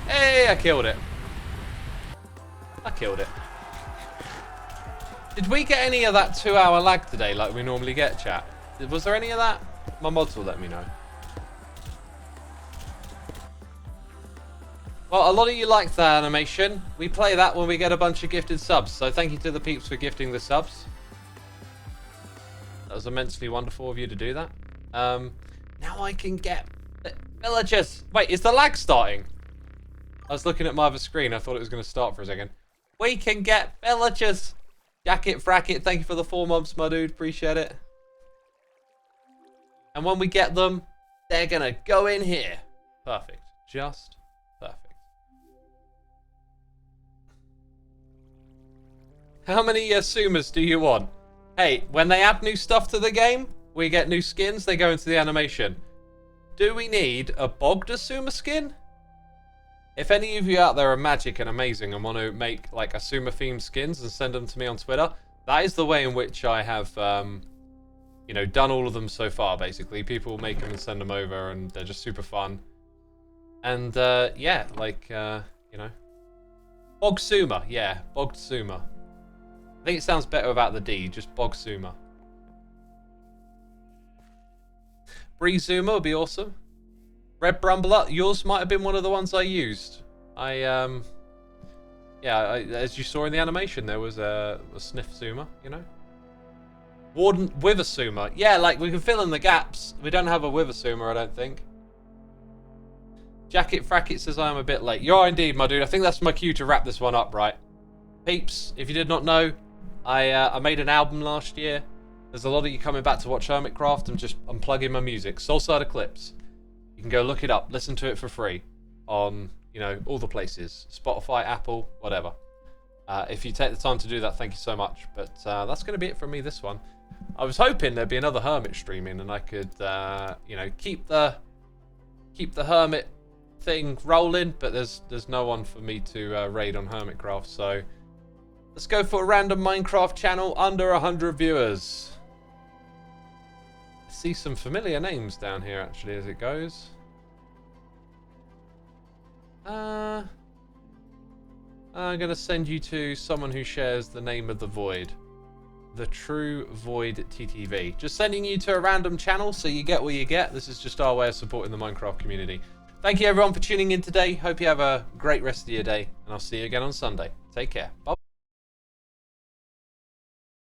Hey, I killed it. I killed it. Did we get any of that 2-hour lag today like we normally get, chat? Was there any of that? My mods will let me know. Well, a lot of you liked that animation. We play that when we get a bunch of gifted subs. So thank you to the peeps for gifting the subs. That was immensely wonderful of you to do that. Now I can get villagers. Wait, is the lag starting? I was looking at my other screen. I thought it was going to start for a second. We can get villagers. Jacket Fracket, thank you for the 4 months, my dude. Appreciate it. And when we get them, they're going to go in here. Perfect. Just perfect. How many Xisumas do you want? Hey, when they add new stuff to the game, we get new skins, they go into the animation. Do we need a bogged Xisuma skin? If any of you out there are magic and amazing and want to make like Xisuma themed skins and send them to me on Twitter, that is the way in which I have, you know, done all of them so far, basically. People make them and send them over and they're just super fun. And, yeah, like, you know. Xisuma, yeah, Xisuma. I think it sounds better without the D, just Xisuma. Breezuma would be awesome. Red Brumbler, yours might have been one of the ones I used. Yeah, as you saw in the animation, there was a Sniff Zuma, you know? Warden Withersuma. Yeah, like, we can fill in the gaps. We don't have a Withersuma, I don't think. Jacket Fracket says I am a bit late. You are indeed, my dude. I think that's my cue to wrap this one up, right? Peeps, if you did not know, I made an album last year. There's a lot of you coming back to watch Hermitcraft and just unplugging my music. Soulside Eclipse. You can go look it up. Listen to it for free on, you know, all the places. Spotify, Apple, whatever. If you take the time to do that, thank you so much. But that's going to be it from me this one. I was hoping there'd be another Hermit streaming and I could, you know, keep the Hermit thing rolling, but there's no one for me to raid on Hermitcraft, so let's go for a random Minecraft channel under 100 viewers. I see some familiar names down here actually as it goes. I'm gonna send you to someone who shares the name of the Void. The True Void TTV. Just sending you to a random channel so you get what you get. This is just our way of supporting the Minecraft community. Thank you everyone for tuning in today. Hope you have a great rest of your day, and I'll see you again on Sunday. Take care. Bye.